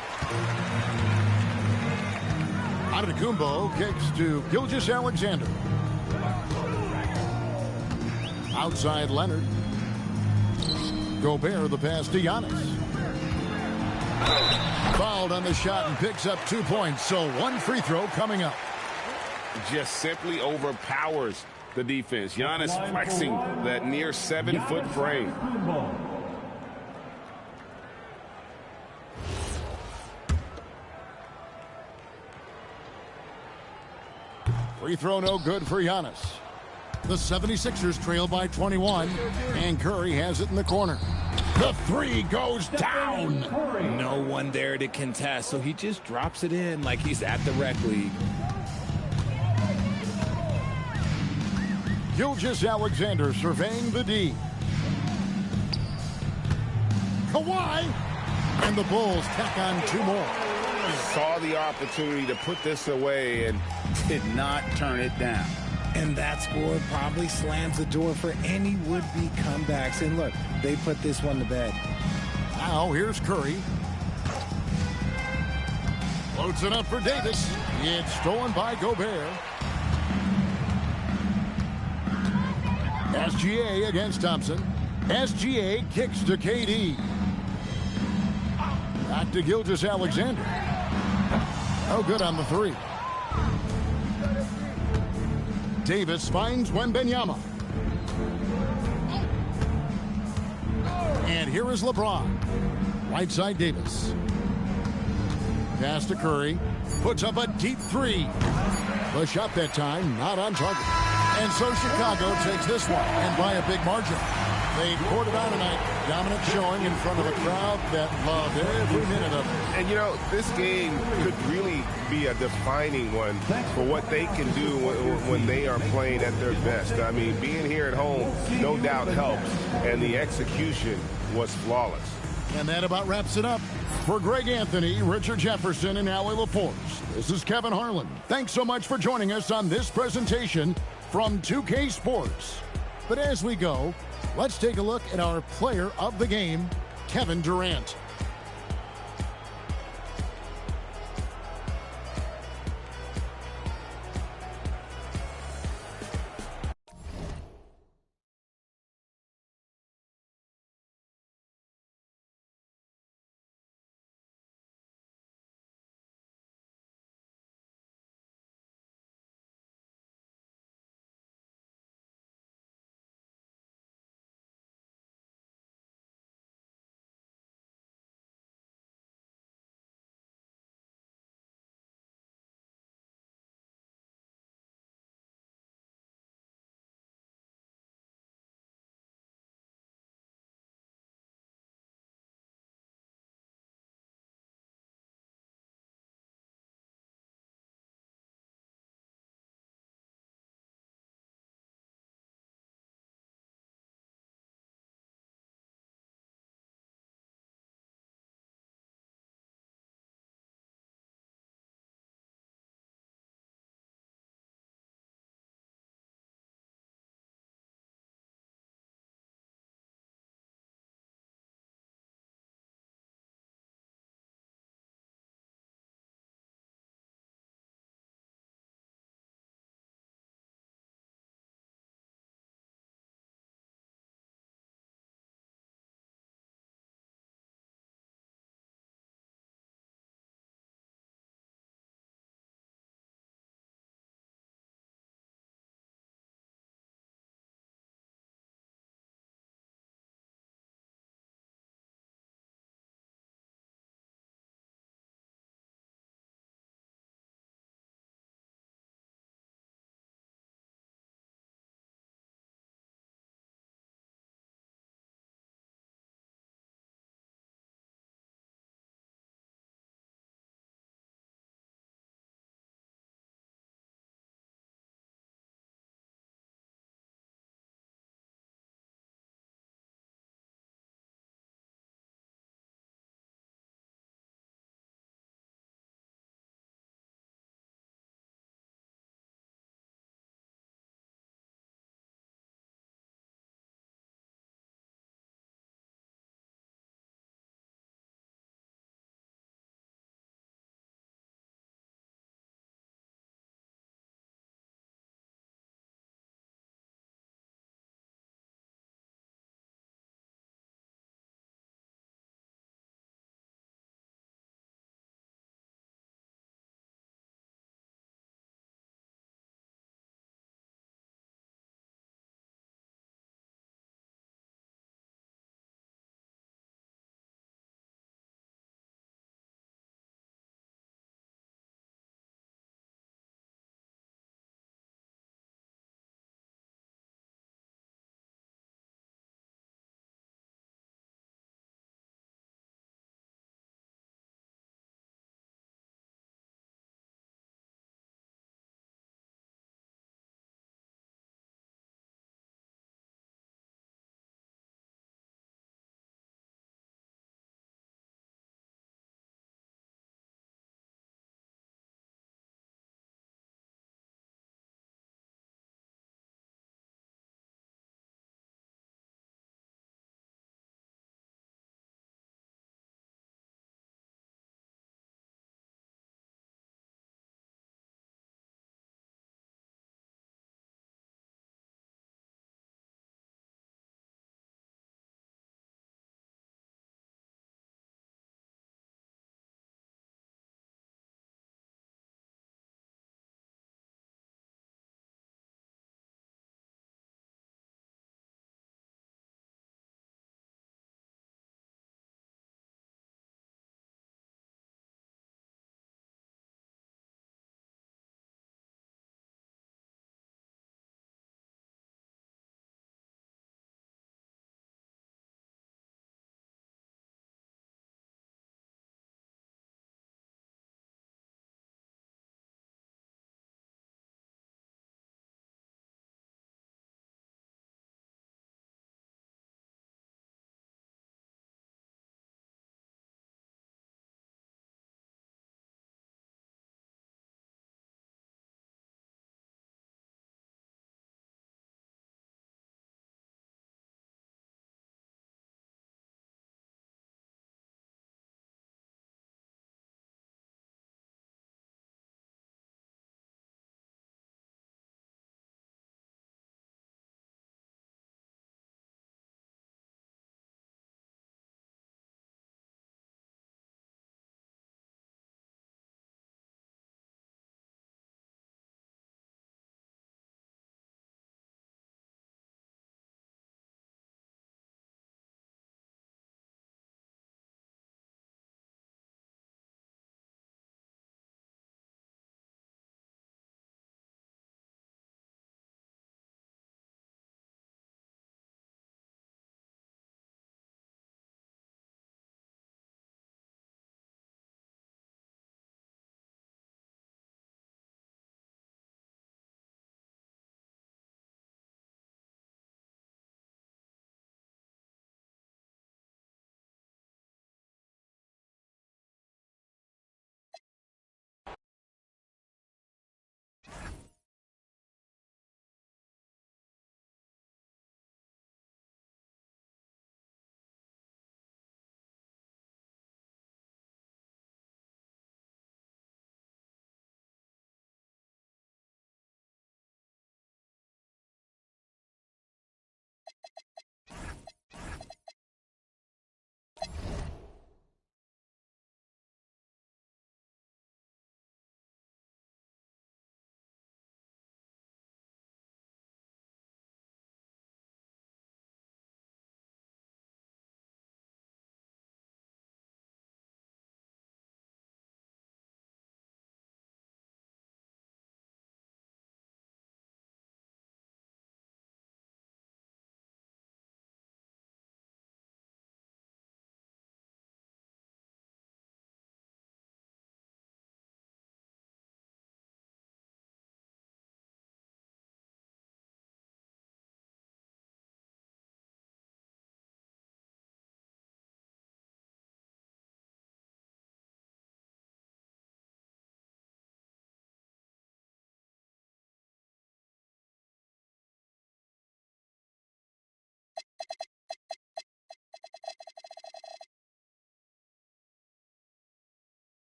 Antetokounmpo kicks to Gilgeous-Alexander. Outside Leonard. Gobert the pass to Giannis. Fouled on the shot and picks up 2 points. So 1 free throw coming up. Just simply overpowers the defense. Giannis flexing that near 7-foot frame. Free throw no good for Giannis. The 76ers trail by 21, and Curry has it in the corner. The 3 goes down. No one there to contest, so he just drops it in like he's at the rec league. Gilgeous-Alexander surveying the D. Kawhi, and the Bulls tack on 2 more. Saw the opportunity to put this away and did not turn it down. And that score probably slams the door for any would-be comebacks. And look, they put this one to bed. Now here's Curry. Loads it up for Davis. It's stolen by Gobert. SGA against Thompson. SGA kicks to KD. Back to Gilgeous-Alexander. Oh, good on the three. Davis finds Wembanyama. And here is LeBron. Right side Davis. Pass to Curry. Puts up a deep three. The shot that time not on target. And so Chicago takes this one, and by a big margin. They poured it on tonight. Dominant showing in front of a crowd that loved every minute of it. And, you know, this game could really be a defining one for what they can do when they are playing at their best. I mean, being here at home, no doubt helps, and the execution was flawless. And that about wraps it up. For Greg Anthony, Richard Jefferson, and Allie LaForce, this is Kevin Harlan. Thanks so much for joining us on this presentation from 2K Sports. But as we go, let's take a look at our player of the game, Kevin Durant.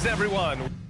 Thanks, everyone.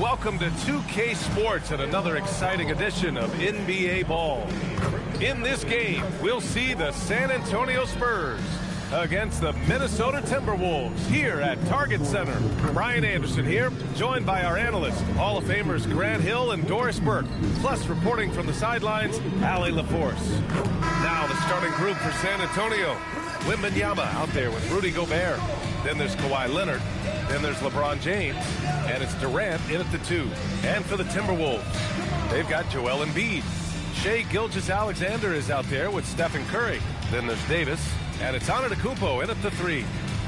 welcome to 2K Sports and another exciting edition of NBA Ball. In this game, we'll see the San Antonio Spurs against the Minnesota Timberwolves here at Target Center. Brian Anderson here, joined by our analysts, Hall of Famers Grant Hill and Doris Burke, plus reporting from the sidelines, Allie LaForce. Now the starting group for San Antonio. Wembanyama out there with Rudy Gobert. Then there's Kawhi Leonard. Then there's LeBron James. And it's Durant in at the 2. And for the Timberwolves, they've got Joel Embiid. Shai Gilgeous-Alexander is out there with Stephen Curry. Then there's Davis. And it's Antetokounmpo in at the 3.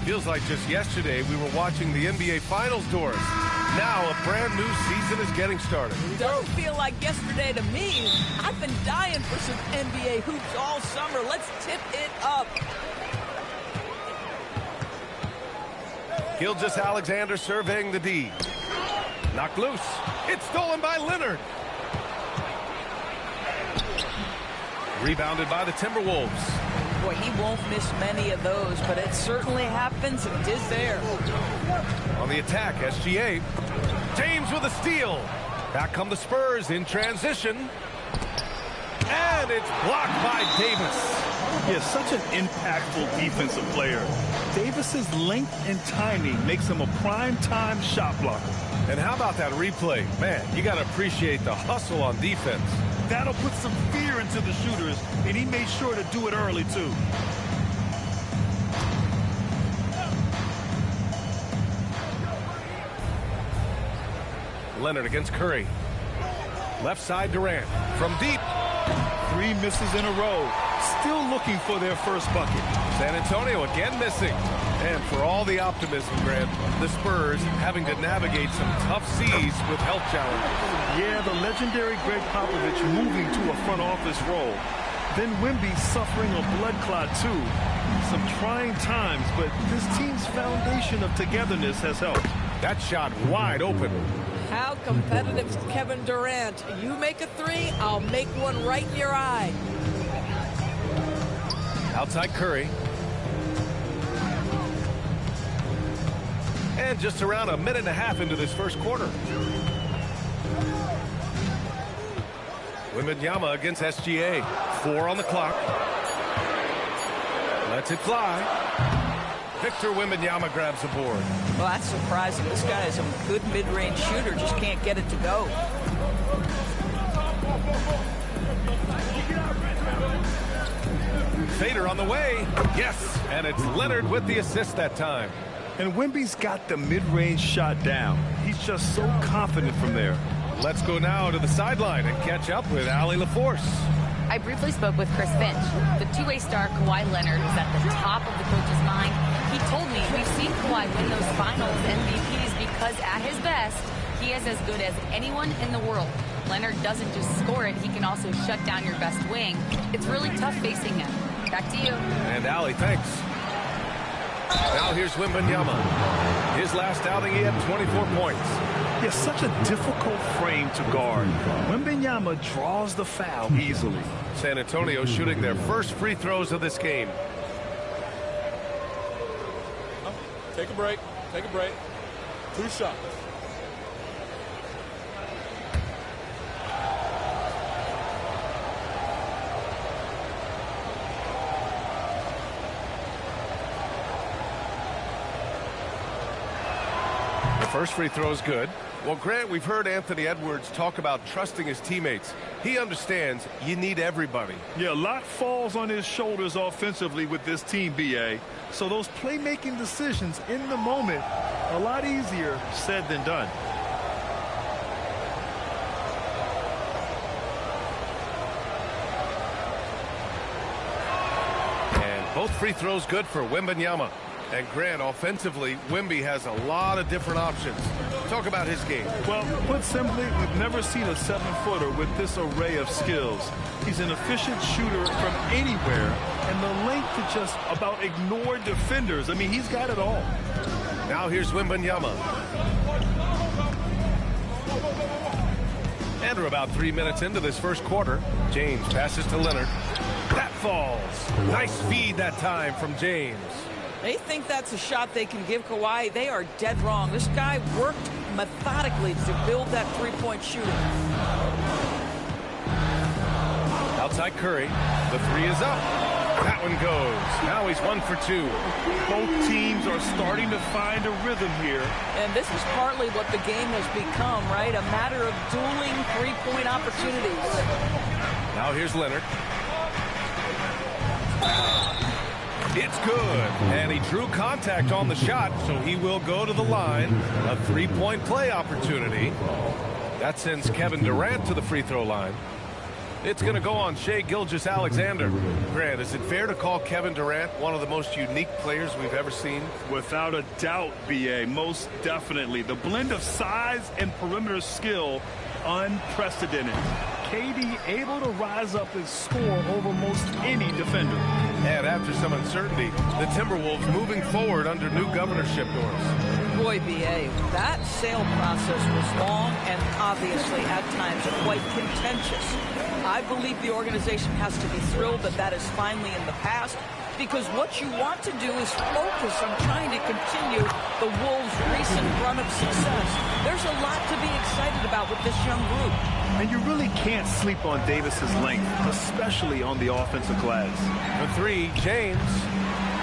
Feels like just yesterday we were watching the NBA Finals, Doris. Now a brand new season is getting started. Don't feel like yesterday to me. I've been dying for some NBA hoops all summer. Let's tip it up. Gilgeous-Alexander surveying the D. Knocked loose. It's stolen by Leonard. Rebounded by the Timberwolves. Boy, he won't miss many of those, but it certainly happens and it is there. On the attack, SGA. James with a steal. Back come the Spurs in transition. And it's blocked by Davis. Yeah, such an impactful defensive player. Davis's length and timing makes him a prime-time shot blocker. And how about that replay? Man, you got to appreciate the hustle on defense. That'll put some fear into the shooters, and he made sure to do it early, too. Leonard against Curry. Left side Durant. From deep. 3 misses in a row. Still looking for their first bucket. San Antonio again missing. And for all the optimism, Grant, the Spurs having to navigate some tough seas with health challenges. Yeah, the legendary Greg Popovich moving to a front office role. Then Wemby suffering a blood clot, too. Some trying times, but this team's foundation of togetherness has helped. That shot wide open. How competitive is Kevin Durant? You make a 3, I'll make one right in your eye. Outside Curry. And just around a minute and a half into this first quarter. Wembanyama against SGA. 4 on the clock. Lets it fly. Victor Wembanyama grabs the board. Well, that's surprising. This guy is a good mid-range shooter, just can't get it to go. Fader on the way. Yes, and it's Leonard with the assist that time. And Wemby's got the mid-range shot down. He's just so confident from there. Let's go now to the sideline and catch up with Allie LaForce. I briefly spoke with Chris Finch. The two-way star Kawhi Leonard is at the top of the coach's mind. He told me we've seen Kawhi win those finals MVPs because at his best, he is as good as anyone in the world. Leonard doesn't just score it, he can also shut down your best wing. It's really tough facing him. Back to you. And Allie, thanks. Now here's Wembanyama. His last outing, he had 24 points. Yeah, such a difficult frame to guard. Wembanyama draws the foul easily. San Antonio shooting their first free throws of this game. Take a break. Take a break. 2 shots. First free throw is good. Well, Grant, we've heard Anthony Edwards talk about trusting his teammates. He understands you need everybody. Yeah, a lot falls on his shoulders offensively with this team, BA. So those playmaking decisions in the moment, a lot easier said than done. And both free throws good for Wembanyama. And Grant, offensively, Wemby has a lot of different options. Talk about his game. Well, put simply, we've never seen a 7-footer with this array of skills. He's an efficient shooter from anywhere, and the length to just about ignore defenders. I mean, he's got it all. Now here's Wembanyama. And we're about 3 minutes into this first quarter. James passes to Leonard. That falls. Nice feed that time from James. They think that's a shot they can give Kawhi. They are dead wrong. This guy worked methodically to build that three-point shooting. Outside Curry. The three is up. That one goes. Now he's 1 for 2. Both teams are starting to find a rhythm here. And this is partly what the game has become, right? A matter of dueling three-point opportunities. Now here's Leonard. It's good. And he drew contact on the shot, so he will go to the line. A three-point play opportunity. That sends Kevin Durant to the free throw line. It's going to go on Shai Gilgeous-Alexander. Grant, is it fair to call Kevin Durant one of the most unique players we've ever seen? Without a doubt, B.A., most definitely. The blend of size and perimeter skill, unprecedented. KD able to rise up and score over most any defender. And after some uncertainty, the Timberwolves moving forward under new governorship doors. Boy, B.A., that sale process was long and obviously at times quite contentious. I believe the organization has to be thrilled that that is finally in the past, because what you want to do is focus on trying to continue the Wolves' recent run of success. There's a lot to be excited about with this young group. And you really can't sleep on Davis's length, especially on the offensive glass. The three, James,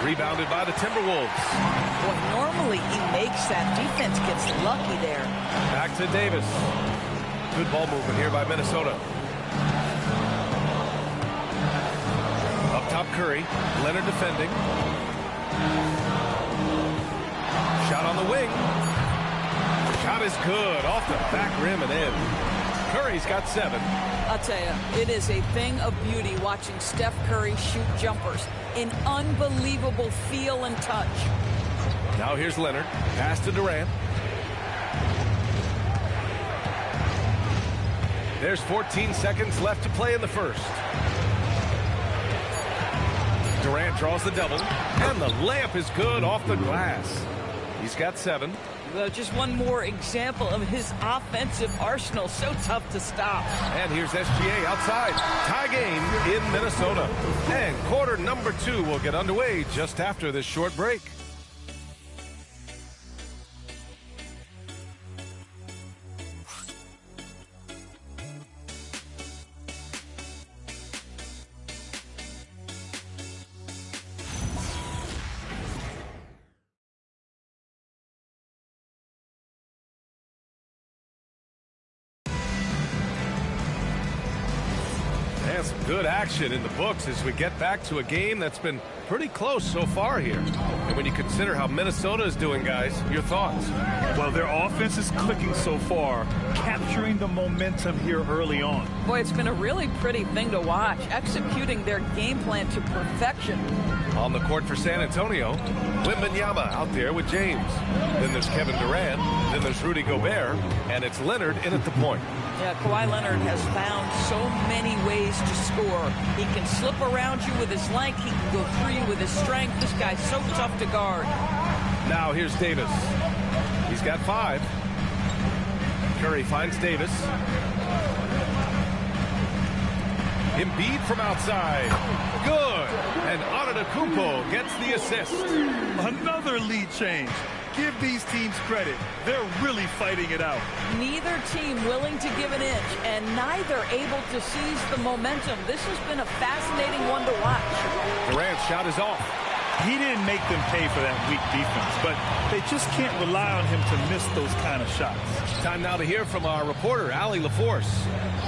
rebounded by the Timberwolves. Boy, normally he makes that. Defense gets lucky there. Back to Davis. Good ball movement here by Minnesota. Up top, Curry. Leonard defending. Shot on the wing. Shot is good. Off the back rim and in. Curry's got 7. I'll tell you, it is a thing of beauty watching Steph Curry shoot jumpers. An unbelievable feel and touch. Now here's Leonard. Pass to Durant. There's 14 seconds left to play in the first. Durant draws the double, and the layup is good off the glass. He's got 7. Well, just one more example of his offensive arsenal. So tough to stop. And here's SGA outside. Tie game in Minnesota. And quarter number 2 will get underway just after this short break. Some good action in the books as we get back to a game that's been pretty close so far here. And when you consider how Minnesota is doing, guys, your thoughts? Well, their offense is clicking so far, capturing the momentum here early on. Boy, it's been a really pretty thing to watch, executing their game plan to perfection. On the court for San Antonio, Wembanyama out there with James. Then there's Kevin Durant. Then there's Rudy Gobert. And it's Leonard in at the point. Yeah, Kawhi Leonard has found so many ways to score. He can slip around you with his length. He can go through you with his strength. This guy's so tough to guard. Now here's Davis. He's got 5. Curry finds Davis. Embiid from outside. Good. And Antetokounmpo gets the assist. Another lead change. Give these teams credit. They're really fighting it out. Neither team willing to give an inch, and neither able to seize the momentum. This has been a fascinating one to watch. Durant's shot is off. He didn't make them pay for that weak defense, but they just can't rely on him to miss those kind of shots. Time now to hear from our reporter, Allie LaForce.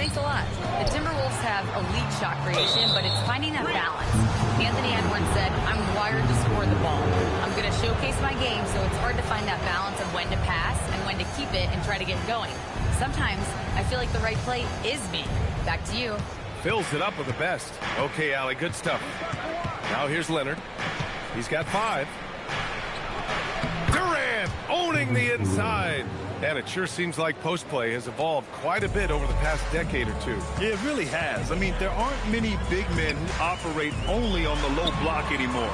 Thanks a lot. The Timberwolves have elite shot creation, but it's finding that balance. Anthony Edwards said, I'm wired to score the ball. I'm going to showcase my game, so it's hard to find that balance of when to pass and when to keep it and try to get going. Sometimes I feel like the right play is me. Back to you. Fills it up with the best. Okay, Allie, good stuff. Now here's Leonard. He's got 5. Durant owning the inside. And it sure seems like post play has evolved quite a bit over the past decade or two. Yeah, it really has. I mean, there aren't many big men who operate only on the low block anymore.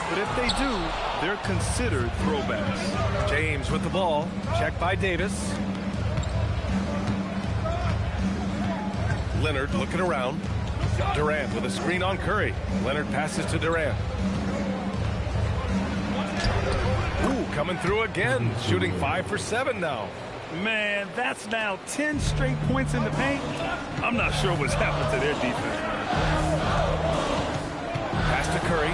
But if they do, they're considered throwbacks. James with the ball. Checked by Davis. Leonard looking around. Durant with a screen on Curry. Leonard passes to Durant. coming through again, shooting 5 for 7 now. Man, that's now 10 straight points in the paint. I'm not sure what's happened to their defense, man. Pass to Curry.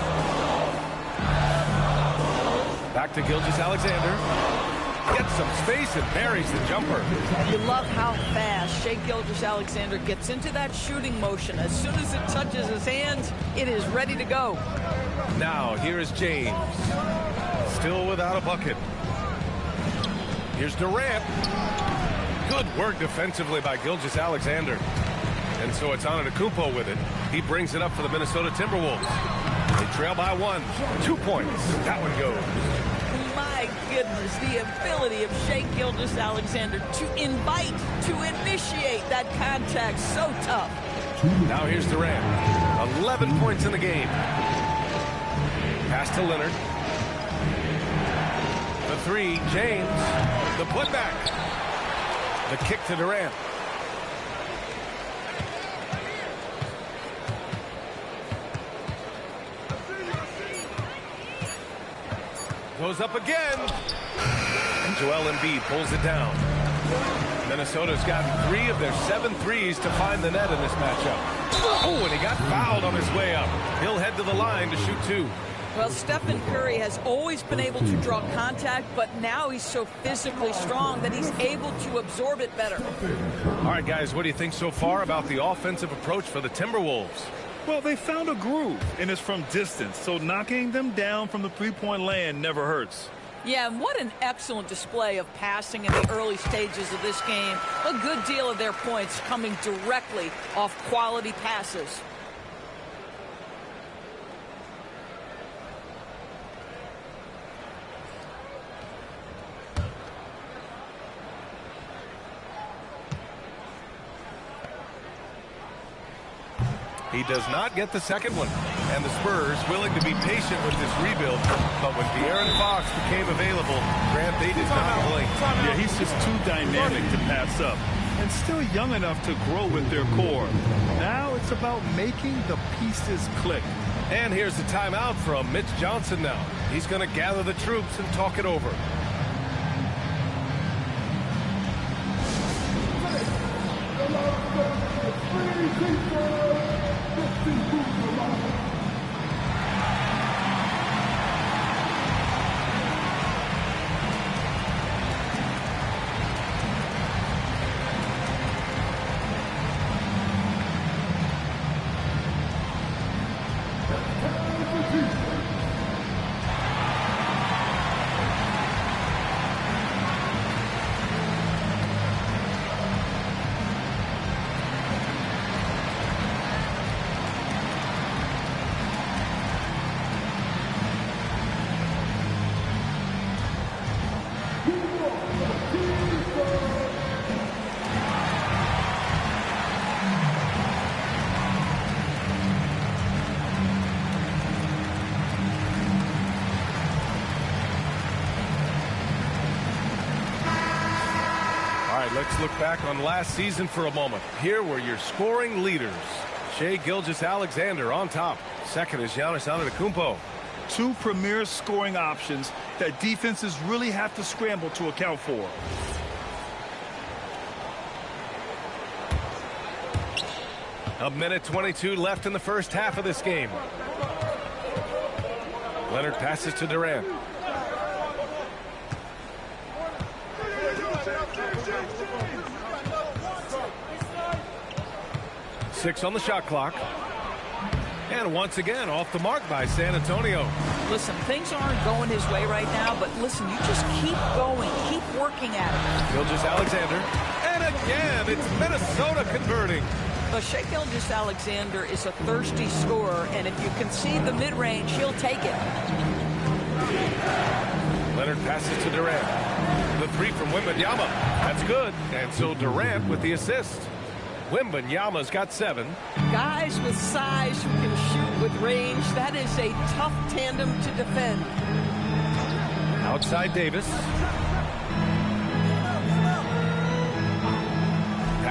Back to Gilgeous-Alexander. Gets some space and buries the jumper. You love how fast Shai Gilgeous-Alexander gets into that shooting motion. As soon as it touches his hands, it is ready to go. Now, here is James. Still without a bucket. Here's Durant. Good work defensively by Gilgeous-Alexander. And so it's Antetokounmpo with it. He brings it up for the Minnesota Timberwolves. They trail by 1. 2 points. That one goes. My goodness, the ability of Shai Gilgeous-Alexander to invite, to initiate that contact, so tough. Now here's Durant. 11 points in the game. Pass to Leonard. The 3, James. The putback. The kick to Durant. Goes up again. And Joel Embiid pulls it down. Minnesota's gotten 3 of their 7 threes to find the net in this matchup. Oh, and he got fouled on his way up. He'll head to the line to shoot 2. Well, Stephen Curry has always been able to draw contact, but now he's so physically strong that he's able to absorb it better. All right, guys, what do you think so far about the offensive approach for the Timberwolves? Well, they found a groove, and it's from distance, so knocking them down from the three-point land never hurts. Yeah, and what an excellent display of passing in the early stages of this game. A good deal of their points coming directly off quality passes. He does not get the second one. And the Spurs willing to be patient with this rebuild. But when De'Aaron Fox became available, Grant, they did not blink. Yeah, he's just too dynamic to pass up. And still young enough to grow with their core. Now it's about making the pieces click. And here's the timeout from Mitch Johnson now. He's going to gather the troops and talk it over. Let's look back on last season for a moment. Here were your scoring leaders. Shai Gilgeous-Alexander on top. Second is Giannis Antetokounmpo. 2 premier scoring options that defenses really have to scramble to account for. A minute 22 left in the first half of this game. Leonard passes to Durant. Six on the shot clock. And once again, off the mark by San Antonio. Listen, things aren't going his way right now, but listen, you just keep going, keep working at it. Gilgeous-Alexander. And again, it's Minnesota converting. But Shai Gilgeous-Alexander is a thirsty scorer, and if you concede the mid-range, he'll take it. Leonard passes to Durant. The 3 from Wembanyama. That's good. And so Durant with the assist. Wembanyama's got 7. Guys with size who can shoot with range, that is a tough tandem to defend. Outside Davis.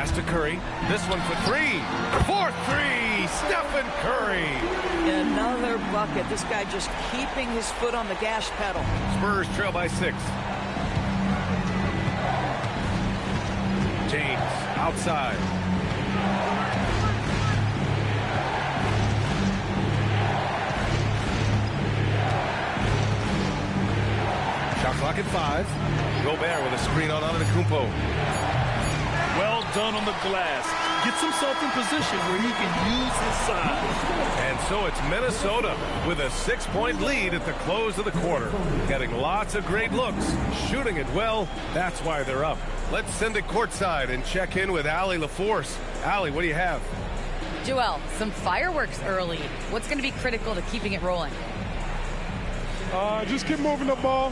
Pass to Curry. This one for three. 4-3. Stephen Curry. Another bucket. This guy just keeping his foot on the gas pedal. Spurs trail by 6. James outside. Shot clock at 5. Gobert with a screen on Antetokounmpo. Well done on the glass. Gets himself in position where he can use his size. And so it's Minnesota with a 6-point lead at the close of the quarter. Getting lots of great looks, shooting it well. That's why they're up. Let's send it courtside and check in with Allie LaForce. Allie, what do you have? Joel, some fireworks early. What's going to be critical to keeping it rolling? Just keep moving the ball,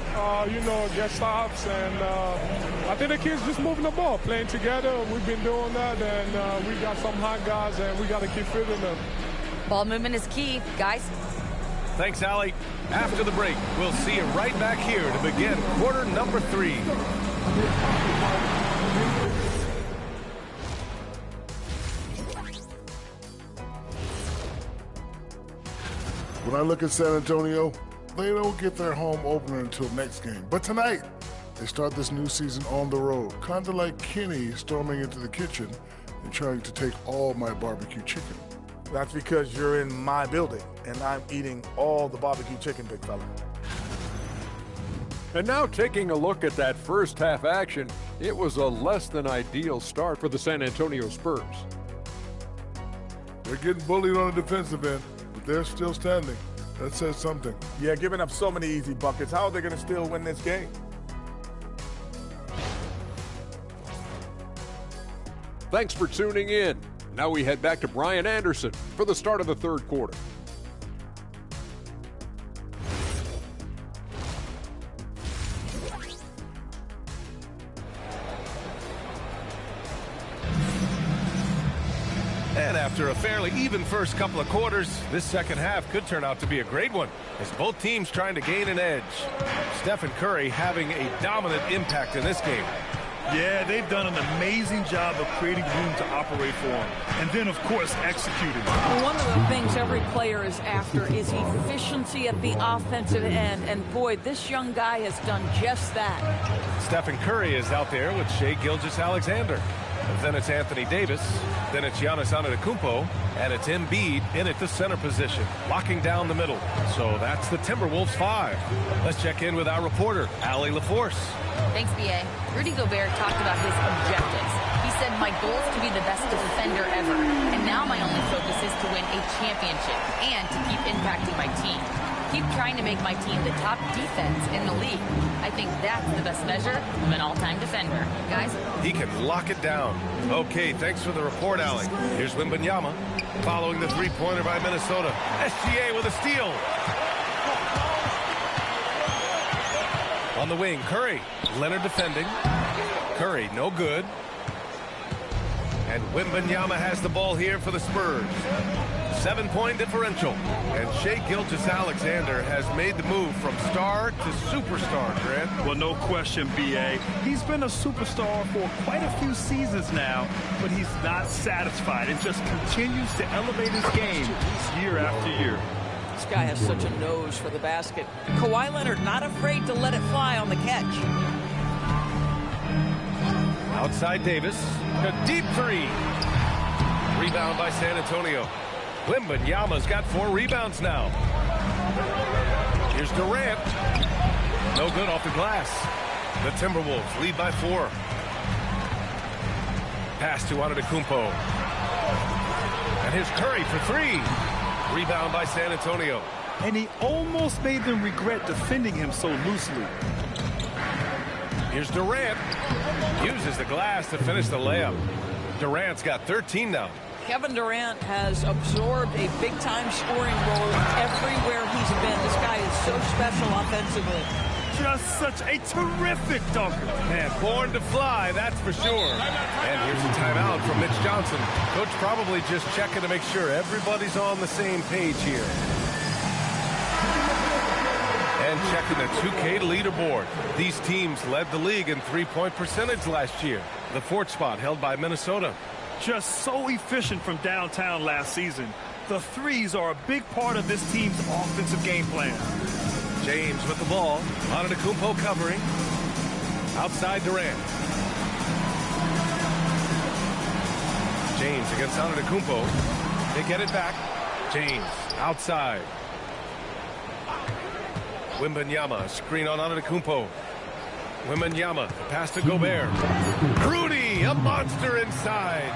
get stops, and I think the kids just moving the ball, playing together. We've been doing that, and we got some hot guys, and we got to keep fitting them. Ball movement is key, guys. Thanks, Allie. After the break, we'll see you right back here to begin quarter number 3. When I look at San Antonio, they don't get their home opener until next game. But tonight, they start this new season on the road, kind of like Kenny storming into the kitchen and trying to take all my barbecue chicken. That's because you're in my building, and I'm eating all the barbecue chicken, big fella. And now taking a look at that first half action, it was a less than ideal start for the San Antonio Spurs. They're getting bullied on the defensive end, but they're still standing. That says something. Yeah, giving up so many easy buckets. How are they going to still win this game? Thanks for tuning in. Now we head back to Brian Anderson for the start of the third quarter. And after a fairly even first couple of quarters, this second half could turn out to be a great one as both teams trying to gain an edge. Stephen Curry having a dominant impact in this game. Yeah, they've done an amazing job of creating room to operate for him. And then, of course, executing. One of the things every player is after is efficiency at the offensive end. And, boy, this young guy has done just that. Stephen Curry is out there with Shai Gilgeous-Alexander. Then it's Anthony Davis. Then it's Giannis Antetokounmpo. And it's Embiid in at the center position, locking down the middle. So that's the Timberwolves 5. Let's check in with our reporter, Allie LaForce. Thanks, B.A. Rudy Gobert talked about his objectives. He said, my goal is to be the best defender ever. And now my only focus is to win a championship and to keep impacting my team. Keep trying to make my team the top defense in the league. I think that's the best measure of an all-time defender. Guys? He can lock it down. Okay, thanks for the report, Allie. Here's Wembanyama following the three-pointer by Minnesota. SGA with a steal. On the wing, Curry. Leonard defending. Curry, no good. And Wembanyama has the ball here for the Spurs. 7-point differential. And Shai Gilgeous-Alexander has made the move from star to superstar, Grant. Well, no question, B.A. He's been a superstar for quite a few seasons now, but he's not satisfied and just continues to elevate his game year after year. This guy has such a nose for the basket. Kawhi Leonard not afraid to let it fly on the catch. Outside Davis. A deep three. Rebound by San Antonio. Wembanyama's got 4 rebounds now. Here's Durant. No good off the glass. The Timberwolves lead by 4. Pass to Antetokounmpo. And here's Curry for 3. Rebound by San Antonio. And he almost made them regret defending him so loosely. Here's Durant. Uses the glass to finish the layup. Durant's got 13 now. Kevin Durant has absorbed a big-time scoring role everywhere he's been. This guy is so special offensively. Just such a terrific dunker. Man, born to fly, that's for sure. And here's a timeout from Mitch Johnson. Coach probably just checking to make sure everybody's on the same page here. And checking the 2K leaderboard. These teams led the league in three-point percentage last year. The fourth spot held by Minnesota. Just so efficient from downtown last season. The threes are a big part of this team's offensive game plan. James with the ball. Antetokounmpo covering. Outside Durant. James against Antetokounmpo. They get it back. James outside. Wembanyama, screen on Antetokounmpo. Wembanyama, pass to Gobert. Rudy, a monster inside.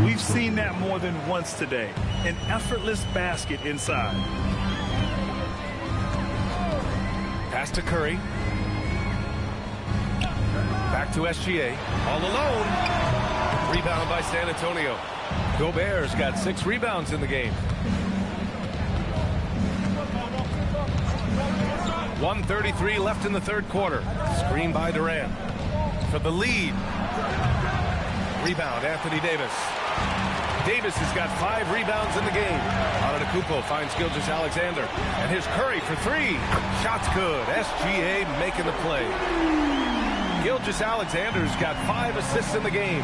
We've seen that more than once today. An effortless basket inside. Pass to Curry. Back to SGA. All alone. Rebound by San Antonio. Gobert's got 6 rebounds in the game. 1:33 left in the third quarter. Screen by Durant. For the lead. Rebound, Anthony Davis. Davis has got 5 rebounds in the game. Antetokounmpo finds Gilgeous-Alexander. And here's Curry for 3. Shot's good. SGA making the play. Gilgeous-Alexander's got 5 assists in the game.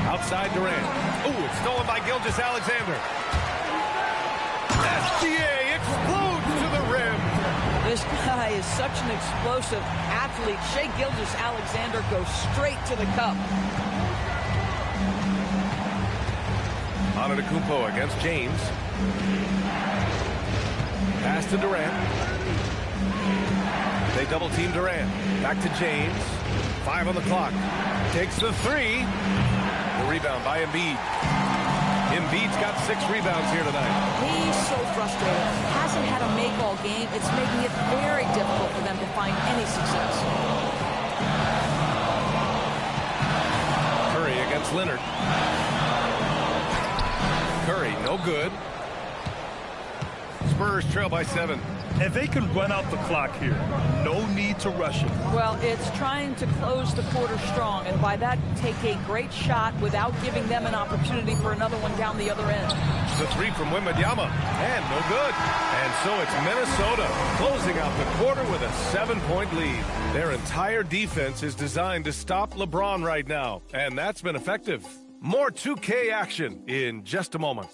Outside Durant. Ooh, it's stolen by Gilgeous-Alexander. SGA explodes to the rim. This guy is such an explosive athlete. Shai Gilgeous-Alexander goes straight to the cup. Antetokounmpo against James. Pass to Durant. They double team Durant. Back to James. 5 on the clock. Takes the 3. The rebound by Embiid. Embiid's got 6 rebounds here tonight. He's so frustrated. Hasn't had a make all game. It's making it very difficult for them to find any success. Curry against Leonard. Curry, no good. Spurs trail by 7. And they can run out the clock here. No need to rush it. Well, it's trying to close the quarter strong, and by that, take a great shot without giving them an opportunity for another one down the other end. The 3 from Wembanyama, and no good. And so it's Minnesota closing out the quarter with a 7-point lead. Their entire defense is designed to stop LeBron right now, and that's been effective. More 2K action in just a moment.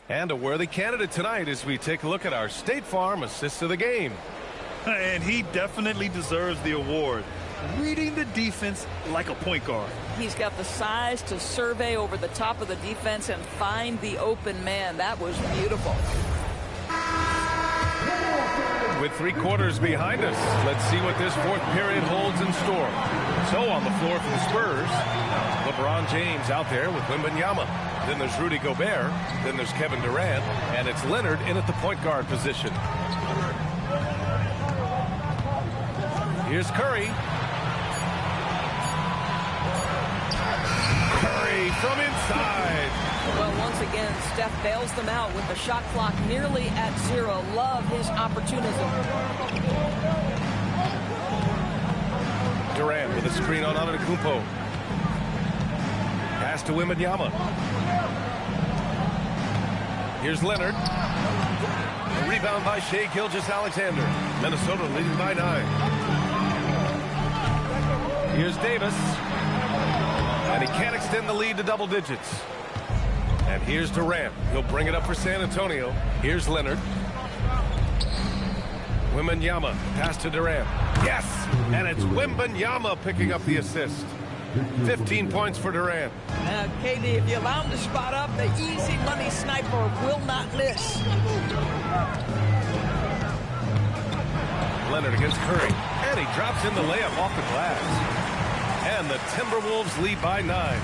And a worthy candidate tonight as we take a look at our State Farm Assist of the Game. And he definitely deserves the award. Reading the defense like a point guard. He's got the size to survey over the top of the defense and find the open man. That was beautiful. With 3 quarters behind us, let's see what this 4th period holds in store. So on the floor for the Spurs, LeBron James out there with Wembanyama. Then there's Rudy Gobert. Then there's Kevin Durant. And it's Leonard in at the point guard position. Here's Curry. Curry from inside. Well, once again, Steph bails them out with the shot clock nearly at 0. Love his opportunism. Durant with a screen on Antetokounmpo. Pass to Wembanyama. Here's Leonard. A rebound by Shai Gilgeous-Alexander. Minnesota leading by 9. Here's Davis. And he can't extend the lead to double digits. And here's Durant. He'll bring it up for San Antonio. Here's Leonard. Wembanyama. Pass to Durant. Yes! And it's Wembanyama picking up the assist. 15 points for Durant. Now, KD, if you allow him to spot up, the easy money sniper will not miss. Leonard against Curry. And he drops in the layup off the glass. And the Timberwolves lead by 9.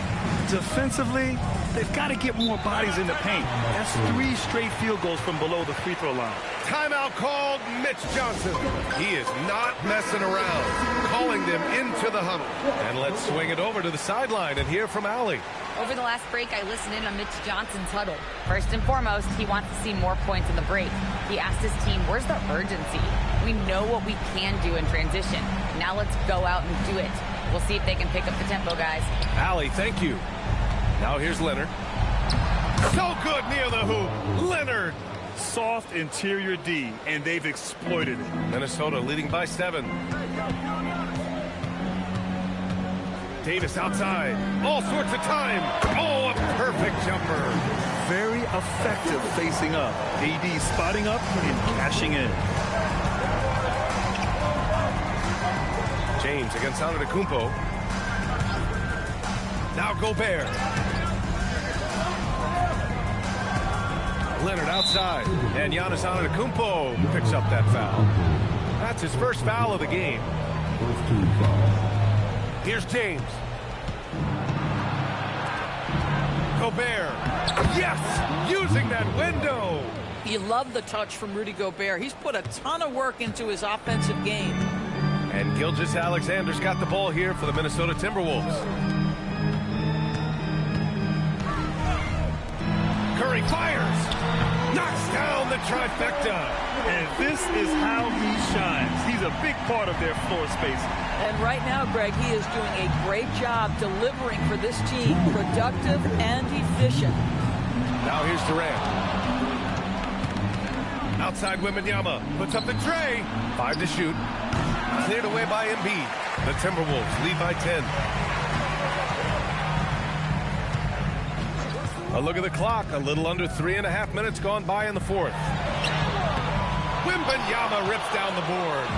Defensively, they've got to get more bodies in the paint. That's 3 straight field goals from below the free throw line. Timeout called. Mitch Johnson. He is not messing around. Calling them into the huddle. And let's swing it over to the sideline and hear from Allie. Over the last break, I listened in on Mitch Johnson's huddle. First and foremost, he wants to see more points in the break. He asked his team, where's the urgency? We know what we can do in transition. Now let's go out and do it. We'll see if they can pick up the tempo, guys. Allie, thank you. Now here's Leonard. So good near the hoop. Leonard. Soft interior D, and they've exploited it. Minnesota leading by 7. Davis outside. All sorts of time. Oh, a perfect jumper. Very effective facing up. AD spotting up and cashing in. James against Antetokounmpo. Now Gobert. Leonard outside. And Giannis Antetokounmpo picks up that foul. That's his first foul of the game. Here's James. Gobert. Yes! Using that window. You love the touch from Rudy Gobert. He's put a ton of work into his offensive game. And Gilgeous-Alexander's got the ball here for the Minnesota Timberwolves. Curry fires. Knocks down the trifecta. And this is how he shines. He's a big part of their floor space. And right now, Greg, he is doing a great job delivering for this team. Productive and efficient. Now here's Durant. Outside Wembanyama puts up the tray. 5 to shoot. Cleared away by Embiid. The Timberwolves lead by 10. A look at the clock. A little under 3.5 minutes gone by in the fourth. Wembanyama rips down the board.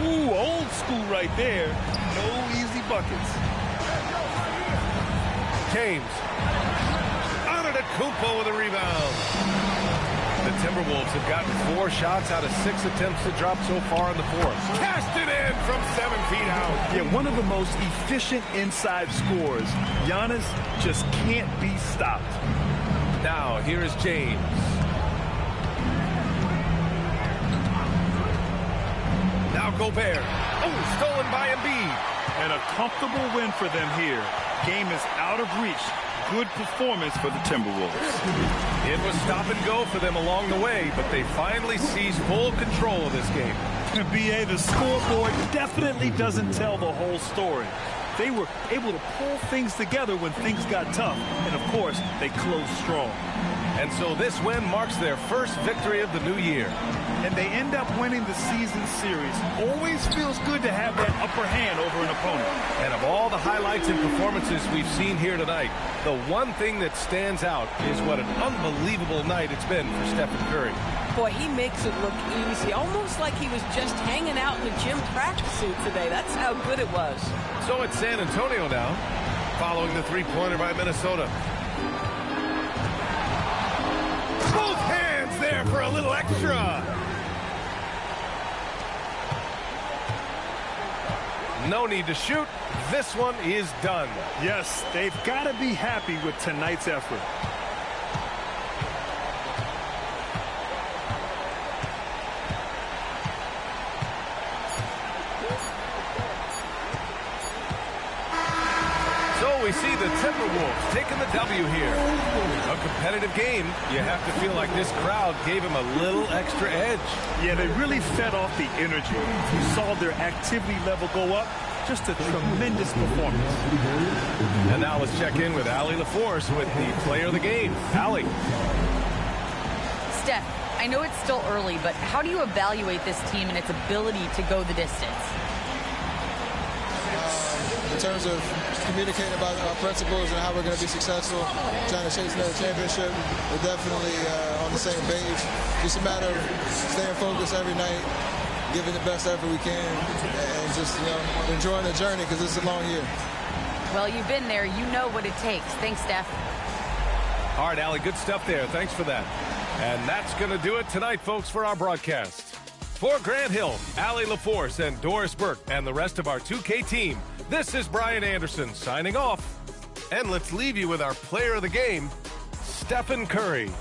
Ooh, old school right there. No easy buckets. James. Antetokounmpo with a rebound. The Timberwolves have gotten 4 shots out of 6 attempts to drop so far in the fourth. Cast it in from 7 feet out. Yeah, one of the most efficient inside scorers. Giannis just can't be stopped. Now, here is James. Now Gobert. Oh, stolen by Embiid. And a comfortable win for them here. Game is out of reach. Good performance for the Timberwolves. It was stop and go for them along the way, but they finally seized full control of this game. BA, the scoreboard definitely doesn't tell the whole story. They were able to pull things together when things got tough, and of course, they closed strong. And so this win marks their first victory of the new year. And they end up winning the season series. Always feels good to have that upper hand over an opponent. And of all the highlights and performances we've seen here tonight, the one thing that stands out is what an unbelievable night it's been for Stephen Curry. Boy, he makes it look easy, almost like he was just hanging out in the gym practice suit today. That's how good it was. So it's San Antonio now, following the three-pointer by Minnesota. Both hands there for a little extra. No need to shoot. This one is done. Yes, they've got to be happy with tonight's effort. We see the Timberwolves taking the W here. A competitive game. You have to feel like this crowd gave him a little extra edge. Yeah, they really fed off the energy. You saw their activity level go up. Just a tremendous performance. And now let's check in with Allie LaForce with the player of the game. Allie. Steph, I know it's still early, but how do you evaluate this team and its ability to go the distance? In terms of communicating about our principles and how we're going to be successful, trying to chase another championship, we're definitely on the same page. Just a matter of staying focused every night, giving the best effort we can, and just enjoying the journey because it's a long year. Well, you've been there. You know what it takes. Thanks, Steph. All right, Allie, good stuff there. Thanks for that. And that's going to do it tonight, folks, for our broadcast. For Grant Hill, Allie LaForce, and Doris Burke, and the rest of our 2K team, this is Brian Anderson signing off. And let's leave you with our player of the game, Stephen Curry.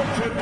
Stockton.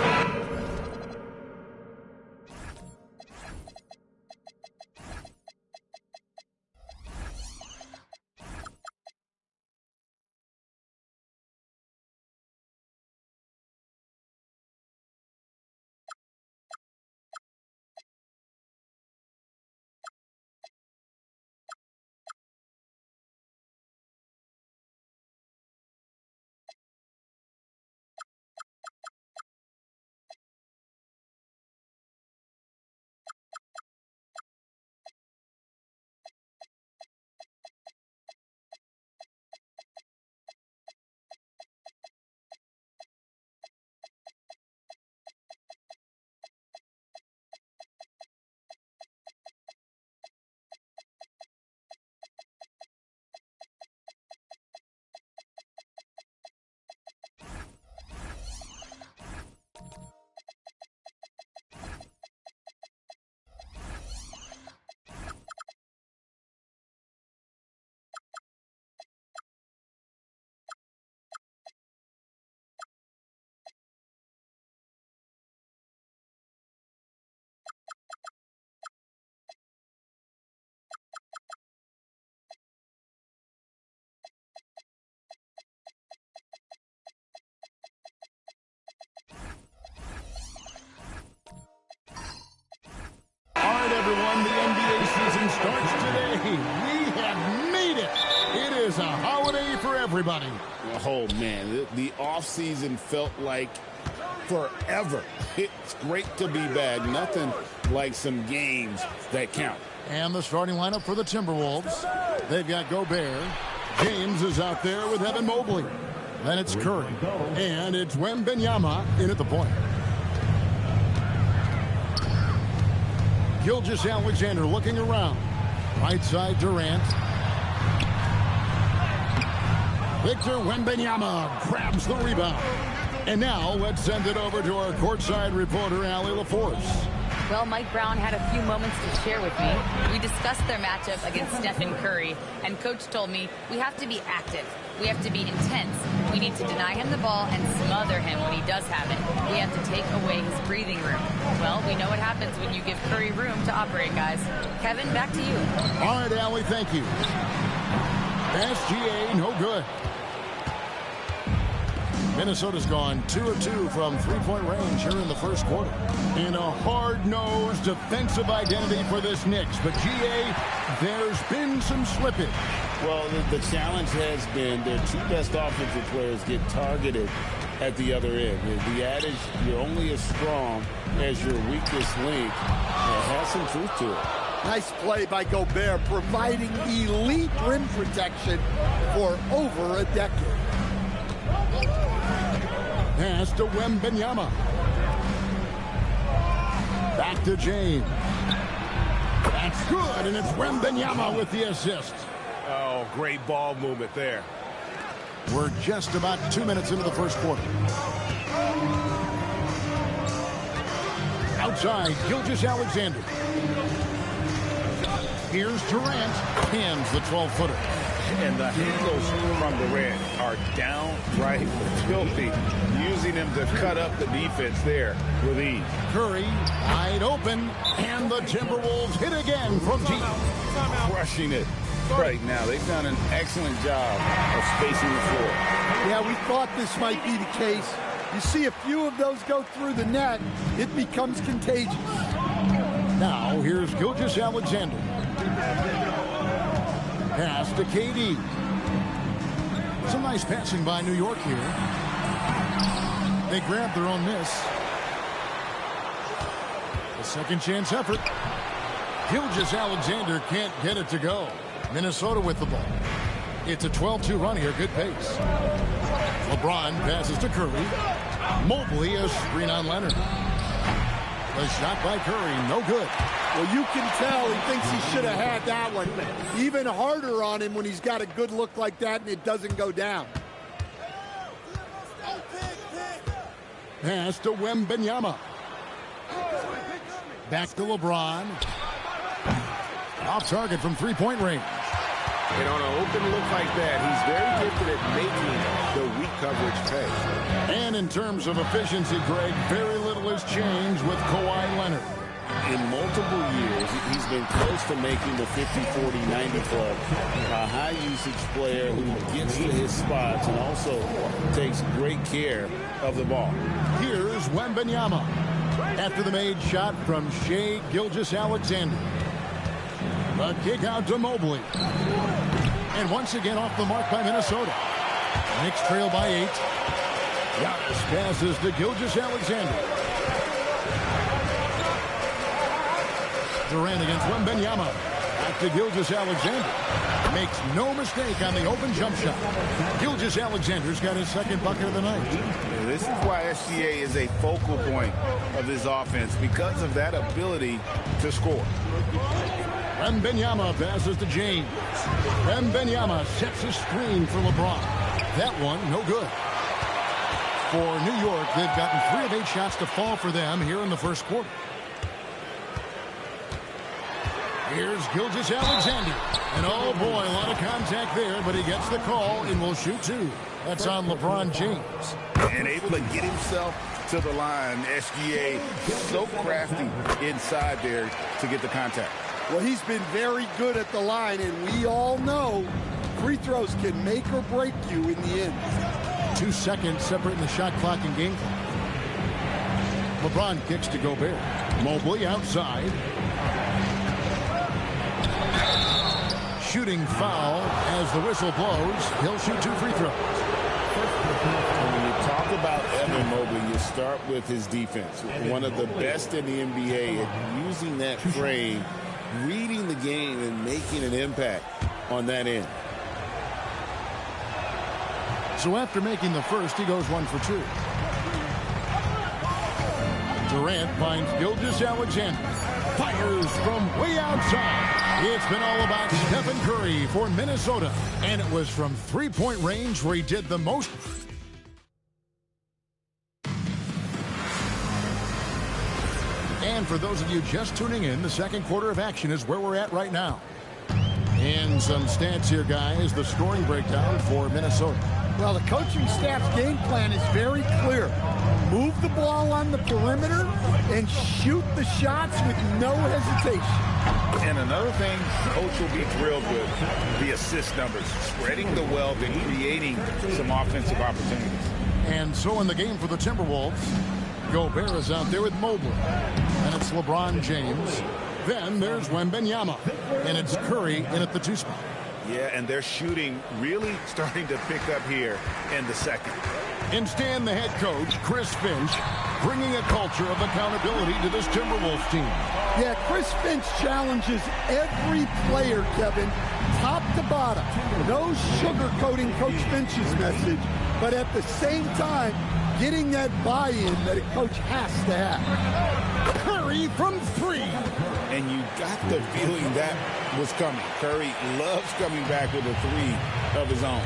Everyone, the NBA season starts today. We have made it. It is a holiday for everybody. Oh, man, the offseason felt like forever. It's great to be back. Nothing like some games that count. And the starting lineup for the Timberwolves. They've got Gobert. James is out there with Evan Mobley. Then it's Curry. And it's Wembanyama in at the point. Gilgeous-Alexander looking around. Right side, Durant. Victor Wembanyama grabs the rebound. And now let's send it over to our courtside reporter, Allie LaForce. Well, Mike Brown had a few moments to share with me. We discussed their matchup against Stephen Curry, and Coach told me we have to be active. We have to be intense. We need to deny him the ball and smother him when he does have it. We have to take away his breathing room. Well, we know what happens when you give Curry room to operate, guys. Kevin, back to you. All right, Allie, thank you. SGA, no good. Minnesota's gone 2 of 2 from three-point range here in the first quarter. In a hard-nosed defensive identity for this Knicks. But, GA, there's been some slippage. Well, the challenge has been their two best offensive players get targeted at the other end. The adage, you're only as strong as your weakest link, it has some truth to it. Nice play by Gobert, providing elite rim protection for over a decade. Pass to Wembanyama. Back to James. That's good, and it's Wembanyama with the assist. Oh, great ball movement there. We're just about 2 minutes into the first quarter. Outside, Gilgeous-Alexander. Here's Durant. Hands the 12-footer. And the handles from Durant are downright filthy, using him to cut up the defense there with ease. Curry wide open, and the Timberwolves hit again from deep. Crushing it right now. They've done an excellent job of spacing the floor. Yeah, we thought this might be the case. You see a few of those go through the net, it becomes contagious. Now, here's Gilgeous-Alexander. Pass to KD. Some nice passing by New York here. They grabbed their own miss. A second chance effort. Gilgeous-Alexander can't get it to go. Minnesota with the ball. It's a 12-2 run here. Good pace. LeBron passes to Curry. Mobley, a screen on Leonard. A shot by Curry, no good. Well, you can tell he thinks he should have had that one. Even harder on him when he's got a good look like that and it doesn't go down. Pass to Wembanyama. Back to LeBron. Off target from three-point range. And on an open look like that, he's very gifted at making the weak coverage pay. And in terms of efficiency, Greg, very little has changed with Kawhi Leonard. In multiple years, he's been close to making the 50-40-90 club. A high-usage player who gets to his spots and also takes great care of the ball. Here's Wembanyama after the made shot from Shai Gilgeous-Alexander. The kick out to Mobley. And once again off the mark by Minnesota. Knicks trail by 8. Giannis passes to Gilgeous-Alexander. Durant against Wembanyama. Back to Gilgeous-Alexander. Makes no mistake on the open jump shot. Gilgeous-Alexander's got his second bucket of the night. Yeah, this is why SGA is a focal point of this offense, because of that ability to score. Wembanyama passes to James. Wembanyama sets a screen for LeBron. That one, no good. For New York, they've gotten 3 of 8 shots to fall for them here in the first quarter. Here's Gilgeous-Alexander. And oh boy, a lot of contact there, but he gets the call and will shoot 2. That's on LeBron James. And able to get himself to the line. SGA so crafty inside there to get the contact. Well, he's been very good at the line, and we all know free throws can make or break you in the end. 2 seconds separating the shot clock and game clock. LeBron kicks to Gobert. Mobley outside. Shooting foul as the whistle blows. He'll shoot 2 free throws. When you talk about Evan Mobley, you start with his defense. One of the best in the NBA at using that frame, reading the game, and making an impact on that end. So after making the first, he goes 1 for 2. Durant finds Gilgeous-Alexander. Fires from way outside. It's been all about Stephen Curry for Minnesota. And it was from three-point range where he did the most. And for those of you just tuning in, the second quarter of action is where we're at right now. And some stats here, guys. The scoring breakdown for Minnesota. Well, the coaching staff's game plan is very clear. Move the ball on the perimeter and shoot the shots with no hesitation. And another thing coach will be thrilled with, the assist numbers, spreading the wealth and creating some offensive opportunities. And so in the game for the Timberwolves, Gobert is out there with Mobley. And it's LeBron James. Then there's Wembanyama. And it's Curry in at the 2 spot. Yeah, and their shooting really starting to pick up here in the second. Instead, the head coach, Chris Finch, bringing a culture of accountability to this Timberwolves team. Yeah, Chris Finch challenges every player, Kevin, top to bottom. No sugarcoating Coach Finch's message, but at the same time, getting that buy-in that a coach has to have. Curry from 3. And you got the feeling that was coming. Curry loves coming back with a 3 of his own.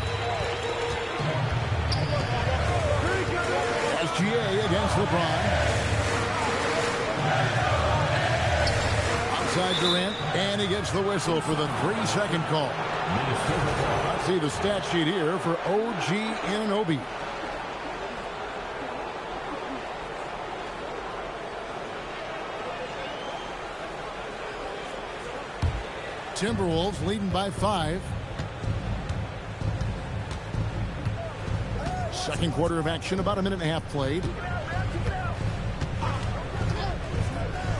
SGA against LeBron. Outside Durant, and he gets the whistle for the 3-second call. Let's see the stat sheet here for OG Anunoby. Timberwolves leading by 5. Second quarter of action, about a minute and a half played.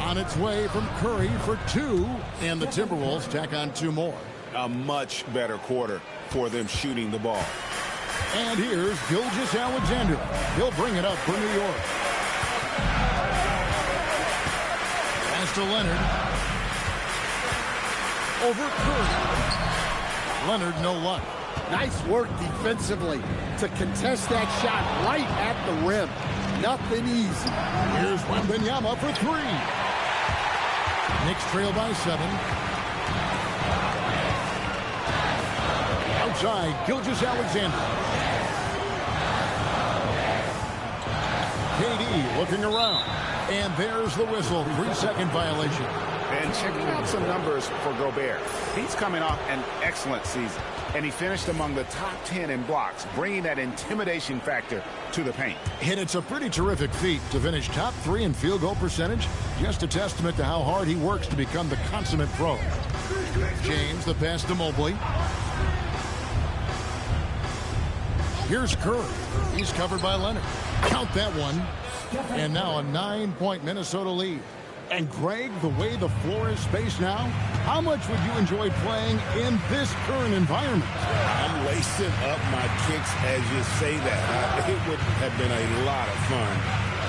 On its way from Curry for 2, and the Timberwolves tack on 2 more. A much better quarter for them shooting the ball. And here's Gilgeous-Alexander. He'll bring it up for New York. Pass to Leonard. Over Curry. Leonard, no luck. Nice work defensively to contest that shot right at the rim. Nothing easy. Here's Wembanyama for 3. Knicks trail by 7. Outside, Gilgeous-Alexander. KD looking around. And there's the whistle. 3-second violation. And checking out some numbers for Gobert. He's coming off an excellent season, and he finished among the top 10 in blocks, bringing that intimidation factor to the paint. And it's a pretty terrific feat to finish top 3 in field goal percentage. Just a testament to how hard he works to become the consummate pro. James, the pass to Mobley. Here's Curry. He's covered by Leonard. Count that one. And now a 9-point Minnesota lead. And Greg, the way the floor is spaced now, how much would you enjoy playing in this current environment? I'm lacing up my kicks as you say that. It would have been a lot of fun.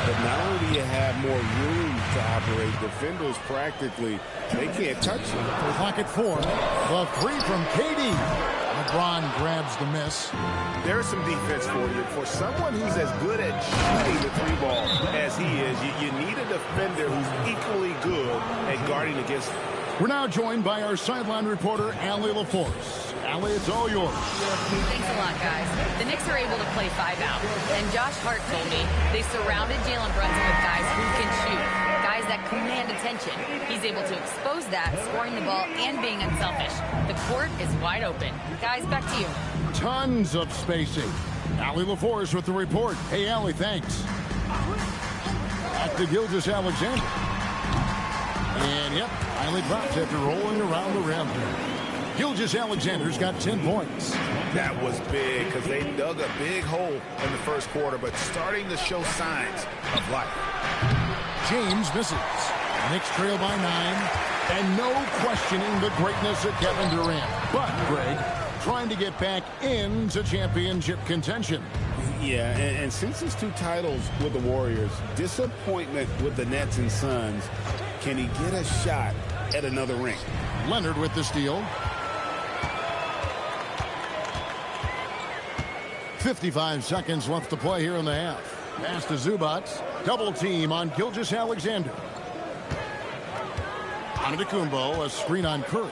But not only do you have more room to operate, defenders practically, they can't touch you. Clock at 4. The 3 from KD. LeBron grabs the miss. There's some defense for you. For someone who's as good at shooting the 3 ball as he is, you need a defender who's equally good at guarding against him. We're now joined by our sideline reporter, Allie LaForce. Allie, it's all yours. Thanks a lot, guys. The Knicks are able to play 5 out, and Josh Hart told me they surrounded Jalen Brunson with guys who can shoot, guys that command attention. He's able to expose that, scoring the ball and being unselfish. The court is wide open. Guys, back to you. Tons of spacing. Allie LaForce with the report. Hey, Allie, thanks. Back to Gilgeous-Alexander. And, yep, finally drops after rolling around the rim. Gilgeous-Alexander's got 10 points. That was big because they dug a big hole in the first quarter, but starting to show signs of life. James misses. Knicks trail by 9. And no questioning the greatness of Kevin Durant. But, Greg, trying to get back into championship contention. Yeah, and since his 2 titles with the Warriors, disappointment with the Nets and Suns, can he get a shot at another ring? Leonard with the steal. 55 seconds left to play here in the half. Pass to Zubac. Double team on Gilgeous-Alexander. Antetokounmpo, a screen on Curry.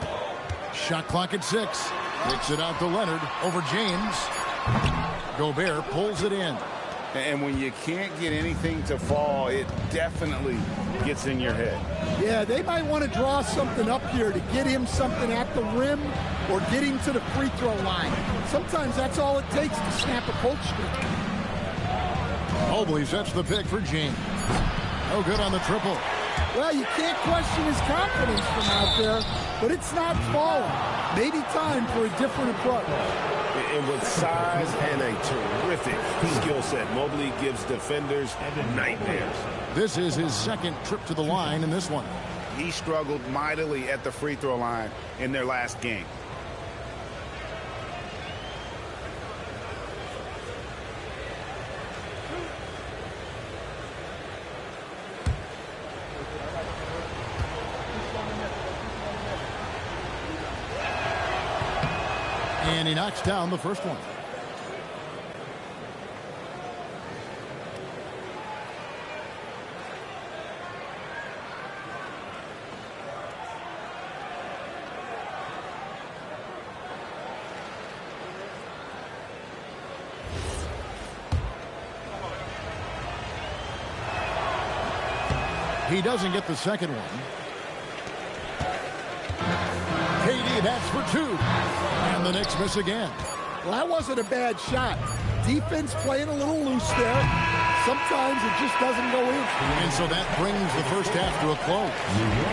Shot clock at 6. Kicks it out to Leonard over James. Gobert pulls it in. And when you can't get anything to fall, it definitely gets in your head. Yeah, they might want to draw something up here to get him something at the rim or get him to the free throw line. Sometimes that's all it takes to snap a cold streak. Mobley sets the pick for James. No good on the triple. Well, you can't question his confidence from out there, but it's not falling. Maybe time for a different approach. And with size and a terrific skill set, Mobley gives defenders nightmares. This is his second trip to the line in this one. He struggled mightily at the free throw line in their last game. And he knocks down the first one. He doesn't get the second one. KD, that's for 2. And the Knicks miss again. Well, that wasn't a bad shot. Defense playing a little loose there. Sometimes it just doesn't go in. And so that brings the first half to a close.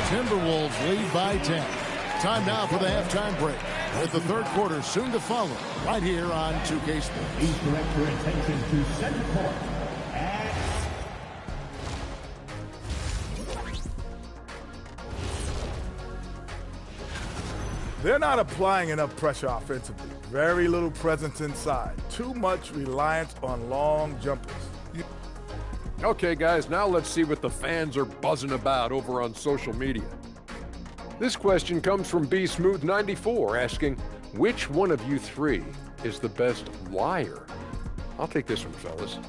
Timberwolves lead by 10. Time now for the halftime break, with the third quarter soon to follow, right here on 2K Sports. Please direct your attention to center court. They're not applying enough pressure offensively. Very little presence inside. Too much reliance on long jumpers. Okay, guys, now let's see what the fans are buzzing about over on social media. This question comes from BSmooth94 asking, which one of you 3 is the best liar? I'll take this one, fellas.